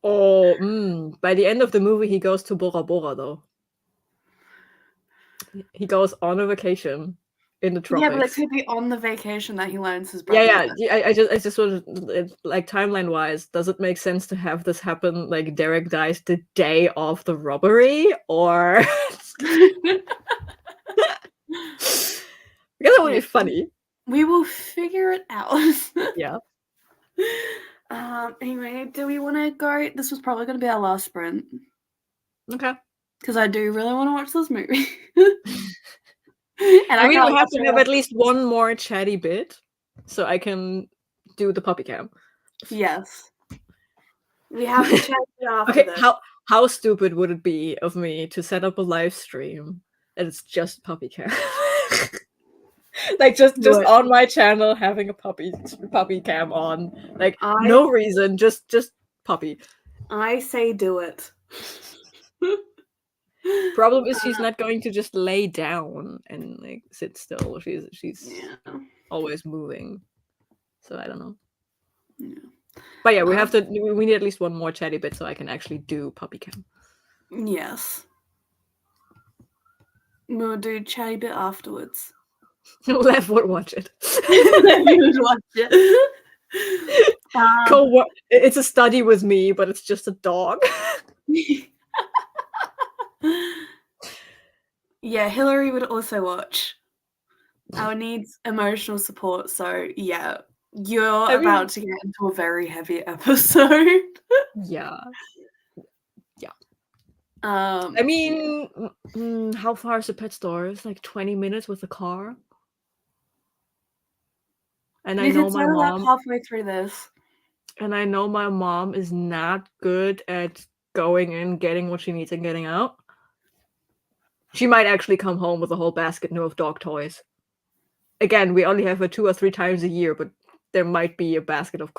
S2: By the end of the movie, he goes to Bora Bora, though. He goes on a vacation in the tropics.
S1: Yeah, but it could be on the vacation that he learns his brother.
S2: Yeah. I just want to, like, timeline-wise, does it make sense to have this happen, like, Derek dies the day of the robbery, or... Because that would be funny.
S1: We will figure it out.
S2: Yeah.
S1: Anyway, do we want to go? This was probably going to be our last sprint.
S2: Okay.
S1: Because I do really want to watch this movie.
S2: And I mean, we have to have at least one more chatty bit, so I can do the puppy cam.
S1: Yes. We have to chat it after
S2: Okay,
S1: this.
S2: How stupid would it be of me to set up a live stream and it's just puppy cam? Like just
S1: Do it.
S2: on my channel having a puppy cam on. Like no reason, just puppy.
S1: I say do it.
S2: Problem is she's not going to just lay down and like sit still. She's
S1: Yeah.
S2: always moving. So I don't know.
S1: Yeah.
S2: But yeah, we need at least one more chatty bit so I can actually do puppy cam.
S1: Yes. We'll do chatty bit afterwards.
S2: Lev would watch it.
S1: You would watch it.
S2: It's a study with me, but it's just a dog.
S1: Yeah, Hillary would also watch. Our needs emotional support, so yeah, you're about to get into a very heavy episode.
S2: Yeah.
S1: Yeah.
S2: I mean, how far is the pet store? It's like 20 minutes with the car. And I know my mom
S1: halfway through this.
S2: And I know my mom is not good at going in, getting what she needs, and getting out. She might actually come home with a whole basket new of dog toys. Again, we only have her 2 or 3 times a year, but there might be a basket of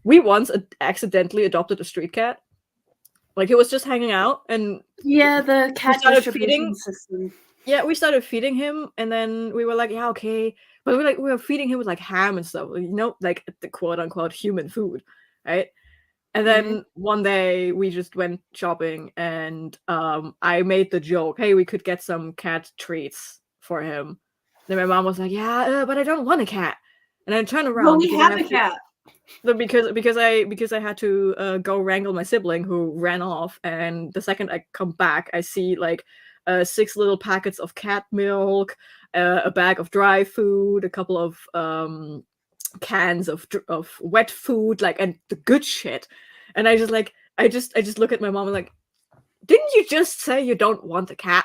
S2: we once accidentally adopted a street cat. Like it was just hanging out, and
S1: yeah, the cat distribution system.
S2: Yeah, we started feeding him, and then we were like, yeah, okay, but we were feeding him with like ham and stuff, like the quote unquote human food, right? And then one day we just went shopping, and I made the joke, hey, we could get some cat treats for him. Then my mom was like, yeah, but I don't want a cat. And I turned around.
S1: Well, we have a cat.
S2: Because I had to go wrangle my sibling who ran off, and the second I come back, I see like 6 little packets of cat milk, a bag of dry food, a couple of cans of wet food, like, and the good shit. And I just look at my mom and like, didn't you just say you don't want a cat?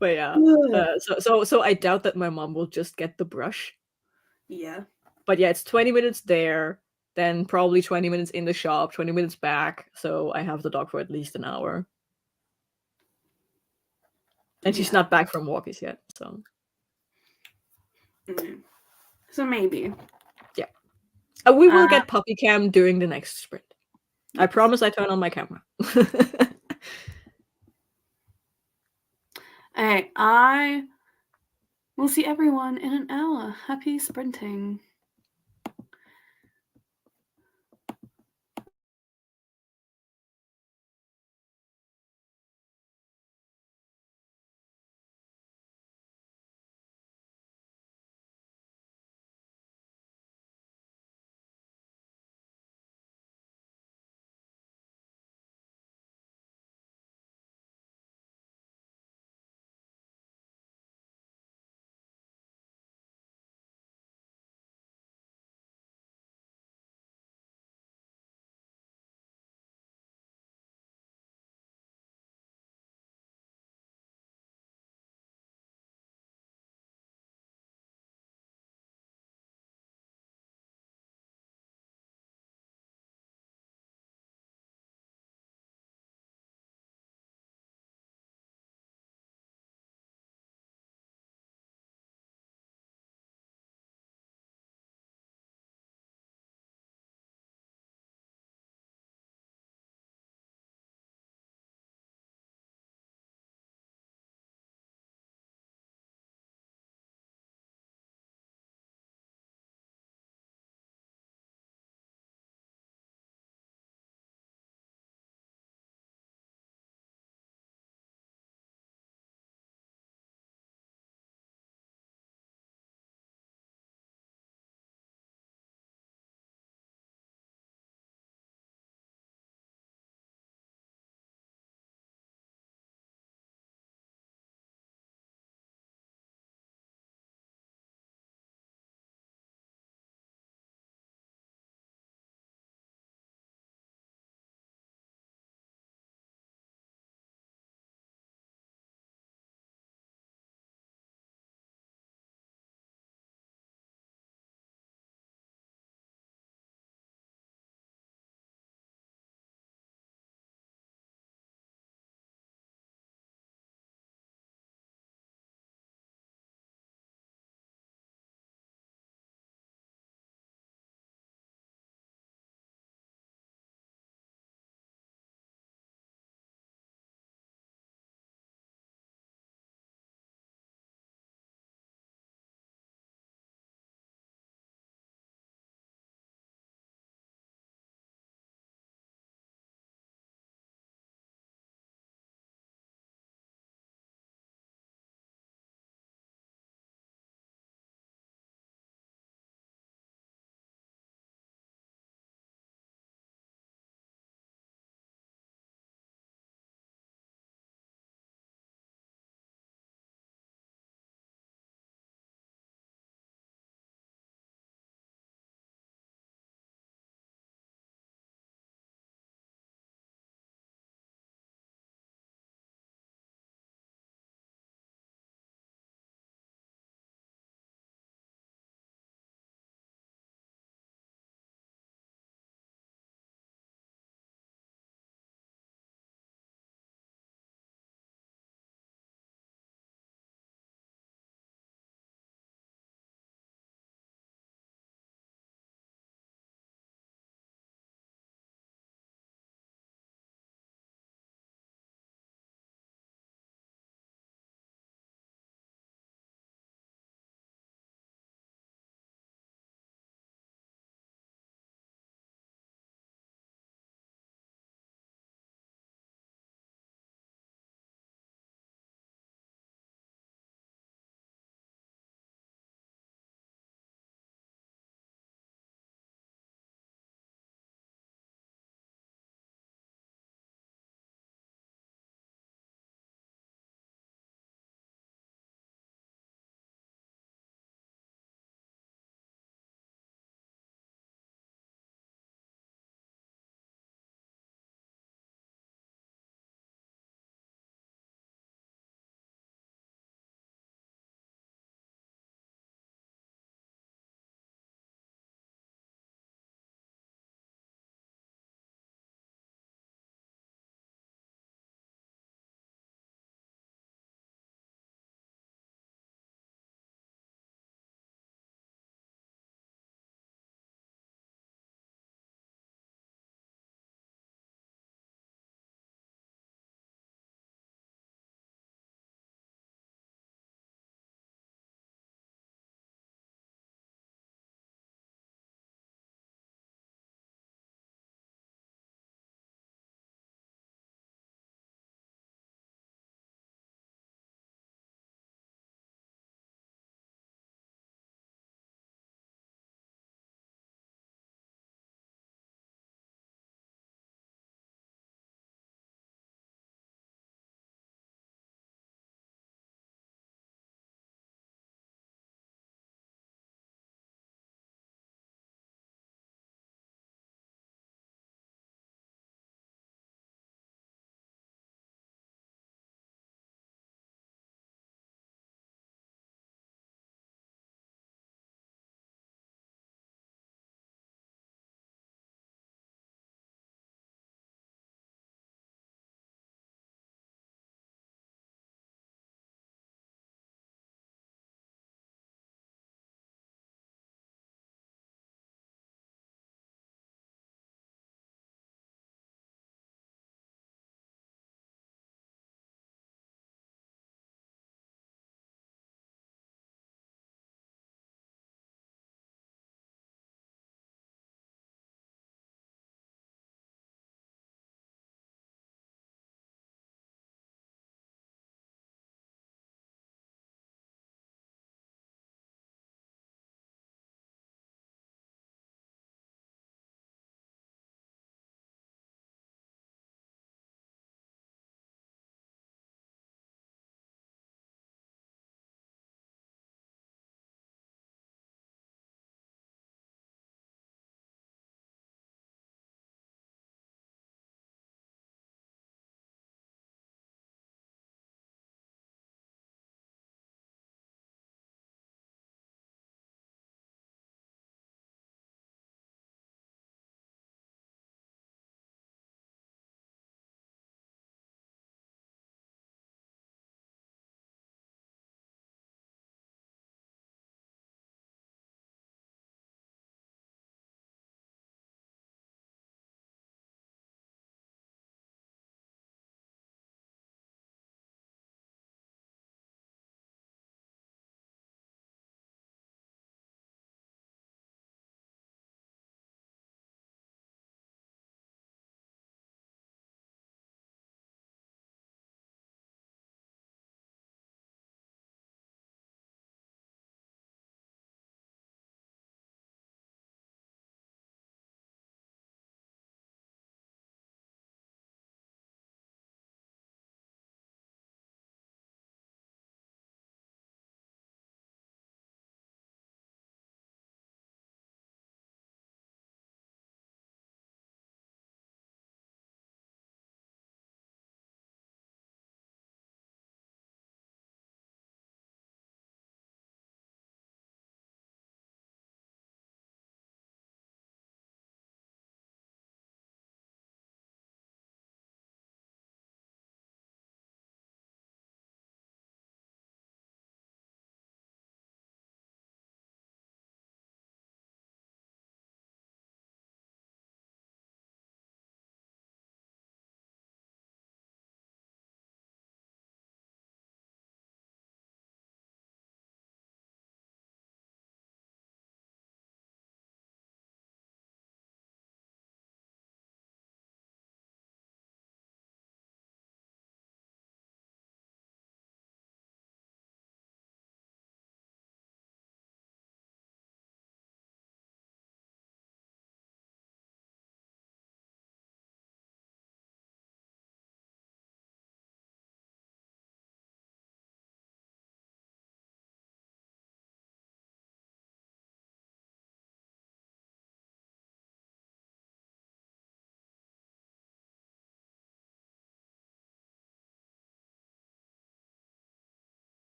S2: But yeah, so I doubt that my mom will just get the brush.
S1: Yeah.
S2: But yeah, it's 20 minutes there, then probably 20 minutes in the shop, 20 minutes back. So I have the dog for at least an hour. And she's not back from walkies yet, so.
S1: So maybe.
S2: Yeah. We will get puppy cam during the next sprint. Yes. I promise I turn on my camera.
S1: Alright, I will see everyone in an hour. Happy sprinting.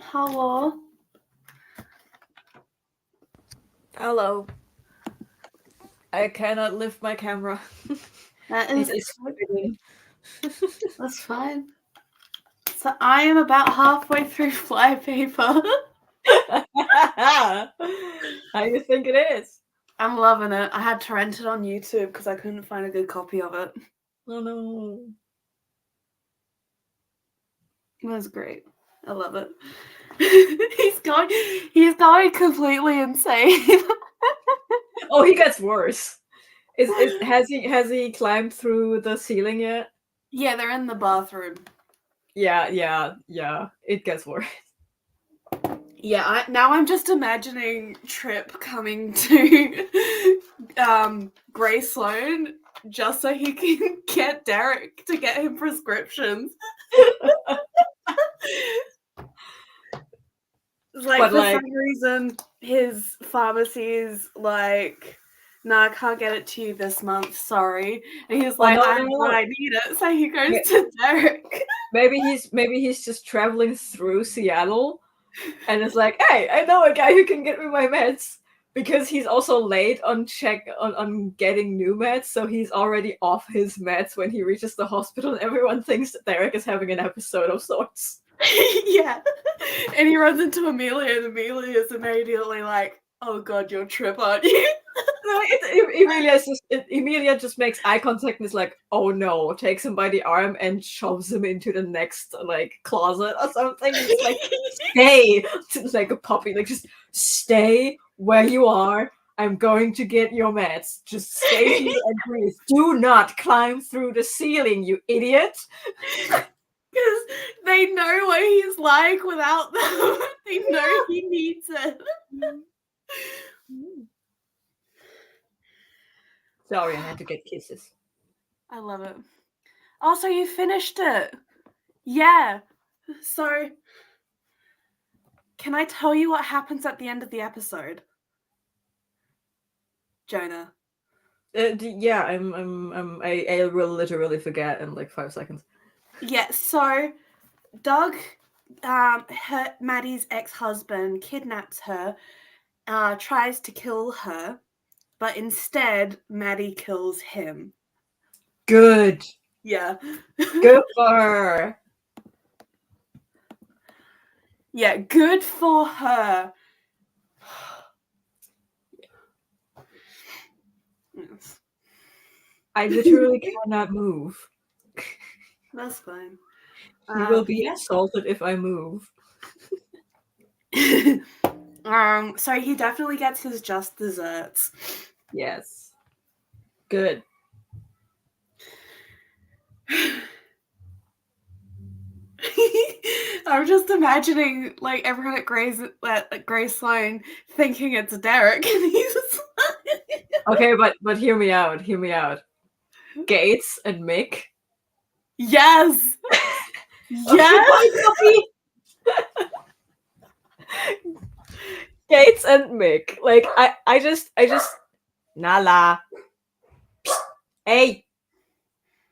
S3: Hello.
S2: Hello. I cannot lift my camera.
S3: That
S2: It
S3: is
S2: is forbidden.
S3: that's fine. So I am about halfway through Flypaper.
S2: How you think it is?
S3: I'm loving it. I had to rent it on YouTube because I couldn't find a good copy of it.
S2: Oh no.
S3: It was great. I love it. He's going completely insane.
S2: Oh, he gets worse. Has he climbed through the ceiling yet?
S3: Yeah, they're in the bathroom.
S2: Yeah. It gets worse.
S3: Yeah, now I'm just imagining Trip coming to Grey Sloan just so he can get Derek to get him prescriptions. Like,
S2: But,
S3: for
S2: like-
S3: some reason, his pharmacy is like, "No, I can't get it to you this month, sorry." And he's like, "I need it," so he goes to Derek.
S2: Maybe he's just traveling through Seattle and it's like, hey, I know a guy who can get me my meds. Because he's also late on getting new meds, so he's already off his meds when he reaches the hospital, and everyone thinks that Derek is having an episode of sorts.
S3: Yeah. And he runs into Amelia, and Amelia is immediately like, "Oh god, you're Trip, aren't you?"
S2: No, Emilia just makes eye contact and is like, oh no, takes him by the arm and shoves him into the next like closet or something. It's like, stay. It's like a puppy, like just stay where you are. I'm going to get your meds. Just stay here and breathe. Do not climb through the ceiling, you idiot.
S3: Because they know what he's like without them. They know he needs it.
S2: Sorry, I had to get kisses.
S3: I love it. Also, you finished it. Yeah. So, can I tell you what happens at the end of the episode? Jonah.
S2: Yeah, I will literally forget in like 5 seconds.
S3: Yeah, so Doug, Maddie's ex-husband, kidnaps her, tries to kill her, but instead Maddie kills him.
S2: Good.
S3: Yeah.
S2: Good for her.
S3: Yeah, good for her. Yes.
S2: I literally cannot move.
S3: That's fine.
S2: He will be assaulted if I move.
S3: So he definitely gets his just desserts.
S2: Yes. Good.
S3: I'm just imagining like everyone at Grey Sloan thinking it's Derek, and he's
S2: Okay, but hear me out. Hear me out. Gates and Mick.
S3: Yes. Yes.
S2: Gates and Mick. Like I just Nala. Hey.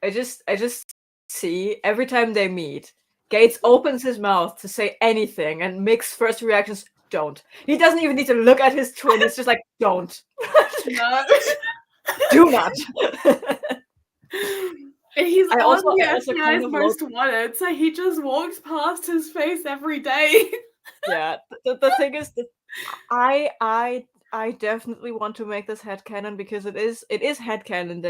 S2: I just see every time they meet, Gates opens his mouth to say anything, and Mick's first reaction is don't. He doesn't even need to look at his twin. It's just like don't.
S3: No.
S2: Do not.
S3: And he's
S2: I
S3: on
S2: also
S3: the
S2: kind
S3: FBI's
S2: of
S3: most wanted, so he just walks past his face every day.
S2: Yeah, the thing is that I definitely want to make this headcanon because it is headcanon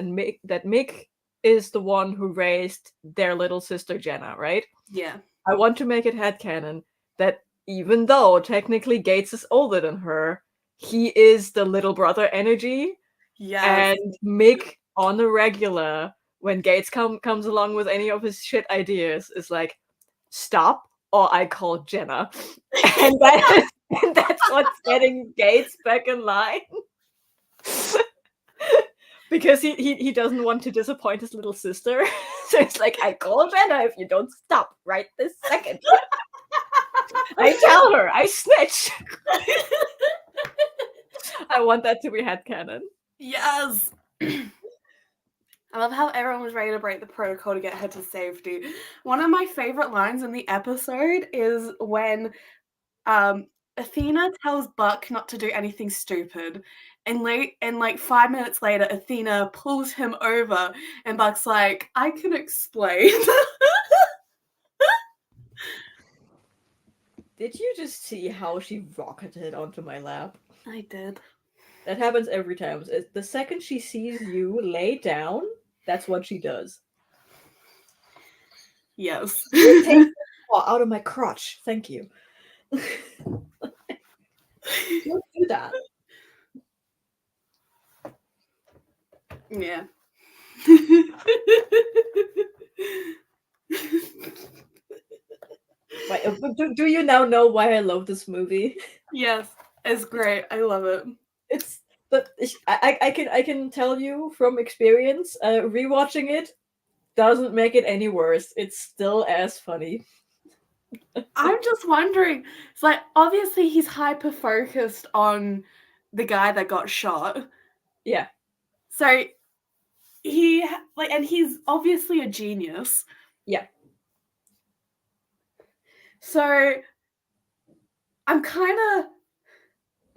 S2: that Mick is the one who raised their little sister Jenna, right?
S3: Yeah.
S2: I want to make it headcanon that even though technically Gates is older than her, he is the little brother energy.
S3: Yes.
S2: And Mick on the regular, when Gates comes along with any of his shit ideas, is like, stop or I call Jenna. And that's what's getting Gates back in line. Because he doesn't want to disappoint his little sister. So it's like, I call Jenna if you don't stop right this second. I tell her, I snitch. I want that to be headcanon.
S3: Yes. I love how everyone was ready to break the protocol to get her to safety. One of my favorite lines in the episode is when Athena tells Buck not to do anything stupid, and like 5 minutes later, Athena pulls him over, and Buck's like, "I can explain."
S2: Did you just see how she rocketed onto my lap?
S3: I did.
S2: That happens every time. The second she sees you lay down, that's what she does.
S3: Yes.
S2: Take the paw out of my crotch. Thank you. Don't do that.
S3: Yeah.
S2: Do you now know why I love this movie?
S3: Yes, it's great. I love it.
S2: It's but I can tell you from experience, rewatching it doesn't make it any worse. It's still as funny.
S3: I'm just wondering. It's like obviously he's hyper focused on the guy that got shot.
S2: Yeah.
S3: So and he's obviously a genius.
S2: Yeah.
S3: So I'm kind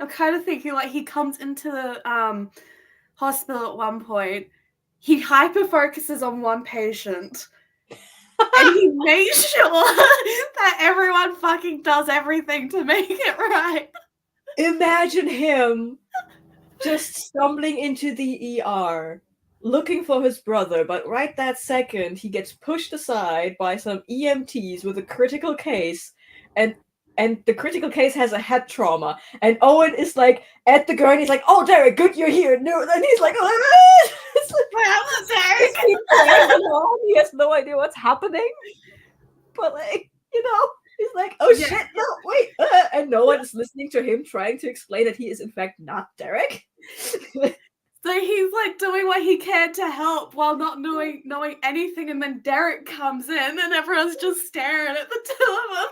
S3: of thinking like he comes into the hospital at one point. He hyper focuses on one patient. And he makes sure that everyone fucking does everything to make it right.
S2: Imagine him just stumbling into the ER, looking for his brother, but right that second he gets pushed aside by some EMTs with a critical case, and the critical case has a head trauma, and Owen is like at the gurney, he's like, "Oh, Derek, good you're here." No, and he's like, "Oh, it's like,
S3: Derek.
S2: he has no idea what's happening, but like, he's like, "Oh
S3: Yeah.
S2: shit, no, wait," and no one is listening to him trying to explain that he is in fact not Derek.
S3: So he's like doing what he can to help while not knowing anything, and then Derek comes in and everyone's just staring at the two of them.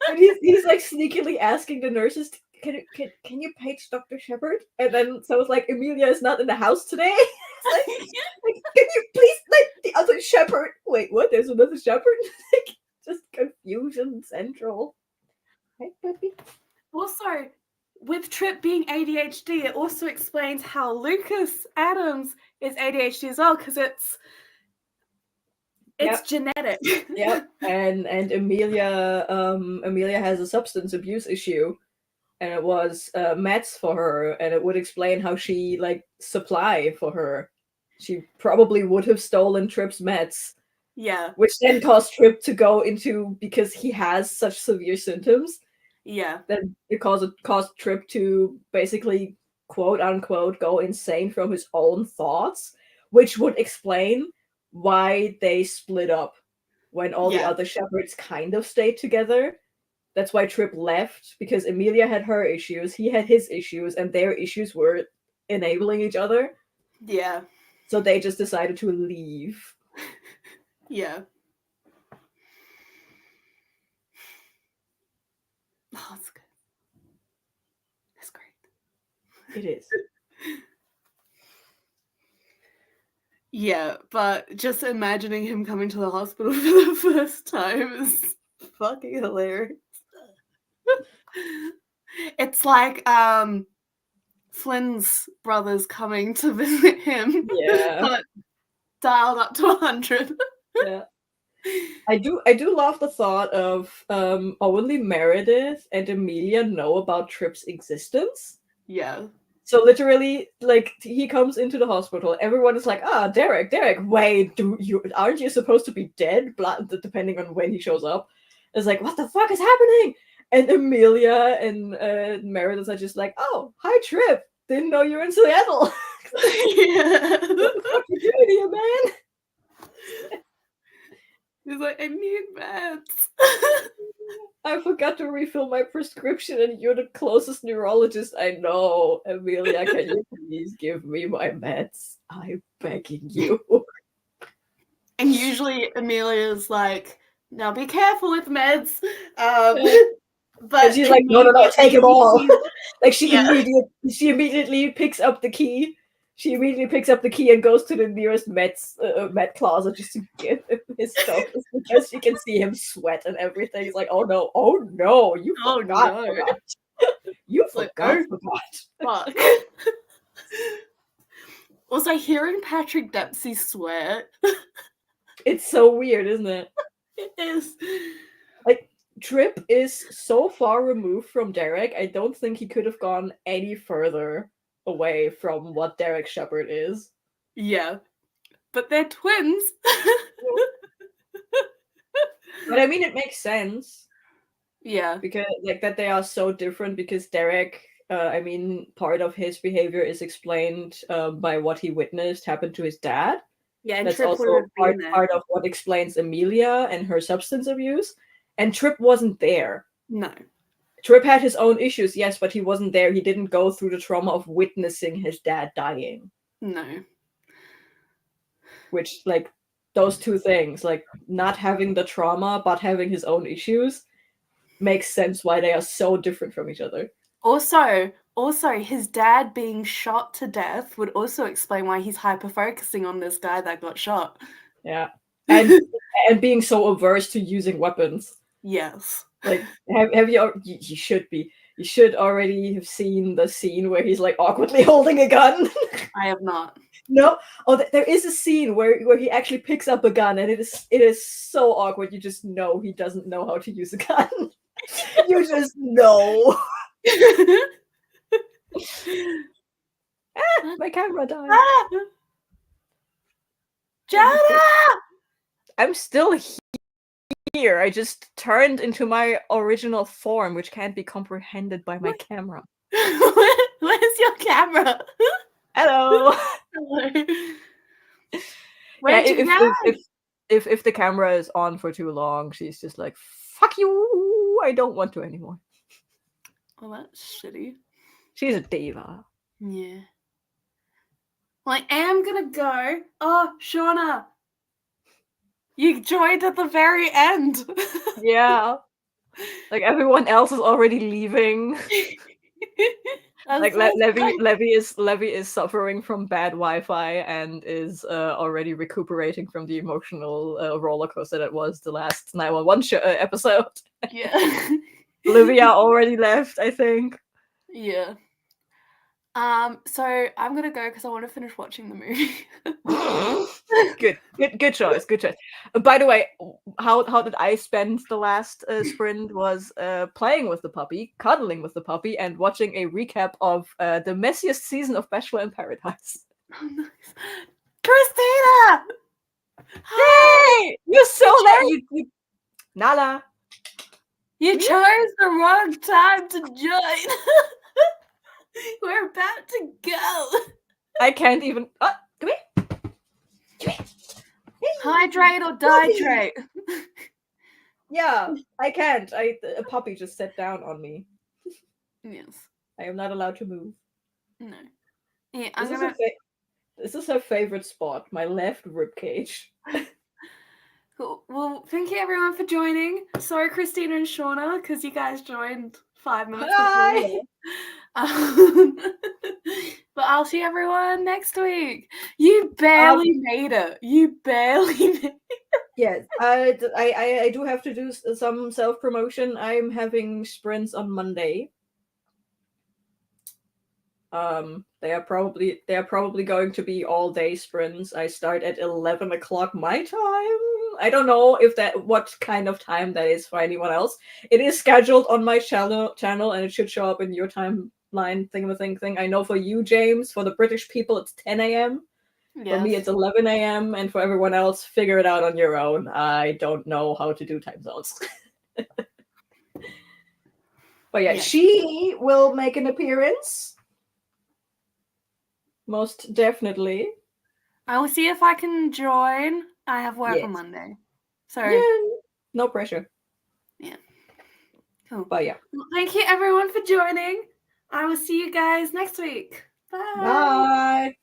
S2: And he's like sneakily asking the nurses, can you page Dr. Shepard? And then someone's like, Emilia is not in the house today. like, can you please, like, the other Shepard? Wait, what? There's another Shepard? Like, just confusion central. Hey, baby.
S3: Also, with Trip being ADHD, it also explains how Lucas Adams is ADHD as well, because it's genetic.
S2: Yep. And Emilia has a substance abuse issue, and it was meds for her, and it would explain how she like supply for her. She probably would have stolen Trip's meds.
S3: Yeah.
S2: Which then caused Trip to go into, because he has such severe symptoms.
S3: Yeah.
S2: Then it caused Trip to basically, quote unquote, go insane from his own thoughts, which would explain why they split up when all the other Shepards kind of stayed together. That's why Trip left, because Emilia had her issues, he had his issues, and their issues were enabling each other.
S3: Yeah.
S2: So they just decided to leave.
S3: Yeah. Oh, that's good. That's great.
S2: It is.
S3: Yeah, but just imagining him coming to the hospital for the first time is fucking hilarious. It's like Flynn's brothers coming to visit him.
S2: Yeah.
S3: But dialed up to 100.
S2: Yeah. I do love the thought of only Meredith and Emilia know about Trip's existence.
S3: Yeah.
S2: So literally, like, he comes into the hospital, everyone is like, Derek, wait, aren't you supposed to be dead? Depending on when he shows up. It's like, what the fuck is happening? And Emilia and Meredith are just like, oh, hi Trip, didn't know you were in Seattle.
S3: Yeah.
S2: What the fuck you doing here, man?
S3: He's like, I need meds.
S2: I forgot to refill my prescription, and you're the closest neurologist I know. Emilia, can you please give me my meds? I'm begging you.
S3: And usually Amelia's like, now be careful with meds. But
S2: and she's like, no, take them all. Like she
S3: Yeah.
S2: immediately picks up the key She immediately picks up the key and goes to the nearest med closet just to give him his stuff because she can see him sweat and everything. It's like, oh no, you
S3: Oh,
S2: forgot,
S3: no.
S2: forgot. You
S3: Like,
S2: forgot,
S3: oh,
S2: forgot.
S3: Fuck. Also, hearing Patrick Dempsey swear,
S2: It's so weird, isn't it?
S3: it is.
S2: Trip is so far removed from Derek. I don't think he could have gone any further away from what Derek Shepard is.
S3: Yeah. But they're twins.
S2: But I mean, it makes sense
S3: Yeah.
S2: because like that they are so different because Derek, I mean, part of his behavior is explained by what he witnessed happened to his dad.
S3: Yeah, and
S2: That's
S3: Trip
S2: also
S3: would have been there.
S2: part of what explains Amelia and her substance abuse. And Trip wasn't there.
S3: No.
S2: Trip had his own issues, yes, but he wasn't there. He didn't go through the trauma of witnessing his dad dying.
S3: No.
S2: Which, like, those two things, like not having the trauma but having his own issues, makes sense why they are so different from each other.
S3: Also, his dad being shot to death would also explain why he's hyper focusing on this guy that got shot.
S2: Yeah. And being so averse to using weapons.
S3: Yes.
S2: Like, have you should be. You should already have seen the scene where he's like awkwardly holding a gun.
S3: I have not.
S2: No. Oh, there is a scene where he actually picks up a gun, and it is so awkward. You just know he doesn't know how to use a gun. You just know. My camera died.
S3: Jada!
S2: I'm still here. I just turned into my original form, which can't be comprehended by my camera.
S3: Where's your camera?
S2: Hello.
S3: Hello. Where'd you go?
S2: If the camera is on for too long, she's just like, fuck you, I don't want to anymore.
S3: Well, that's shitty.
S2: She's a diva.
S3: Yeah. Well, I am gonna go. Oh, Shauna. You joined at the very end.
S2: Yeah. Like everyone else is already leaving. Like Levy is suffering from bad Wi-Fi and is already recuperating from the emotional roller coaster that was the last 911 episode.
S3: Yeah.
S2: Olivia already left, I think.
S3: Yeah. So I'm gonna go because I want to finish watching the movie.
S2: Good choice. By the way, how did I spend the last sprint was playing with the puppy, cuddling with the puppy, and watching a recap of the messiest season of Bachelor in Paradise.
S3: Oh, nice. Christina!
S2: Hey, you're so late. You Nala.
S3: You chose the wrong time to join. We're about to go.
S2: I can't even. Oh, come here.
S3: Hydrate or dihydrate.
S2: Yeah, I can't. A puppy just sat down on me.
S3: Yes.
S2: I am not allowed to move.
S3: No. Yeah,
S2: This is her favorite spot, my left rib cage.
S3: Cool. Well, thank you everyone for joining. Sorry, Christina and Shauna, because you guys joined 5 minutes before. But I'll see everyone next week. You barely made it. You barely made it.
S2: Yes, I do have to do some self-promotion. I'm having sprints on Monday. They are probably going to be all day sprints. I start at 11 o'clock my time. I don't know what kind of time that is for anyone else. It is scheduled on my channel, and it should show up in your timeline thing. I know for you, James, for the British people, it's 10 a.m.
S3: Yes.
S2: For me, it's 11 a.m. And for everyone else, figure it out on your own. I don't know how to do time zones. But yeah, she will make an appearance. Most definitely.
S3: I will see if I can join. I have work on Monday. So
S2: yeah, no pressure.
S3: Yeah. Cool.
S2: But yeah.
S3: Well, thank you everyone for joining. I will see you guys next week. Bye.
S2: Bye.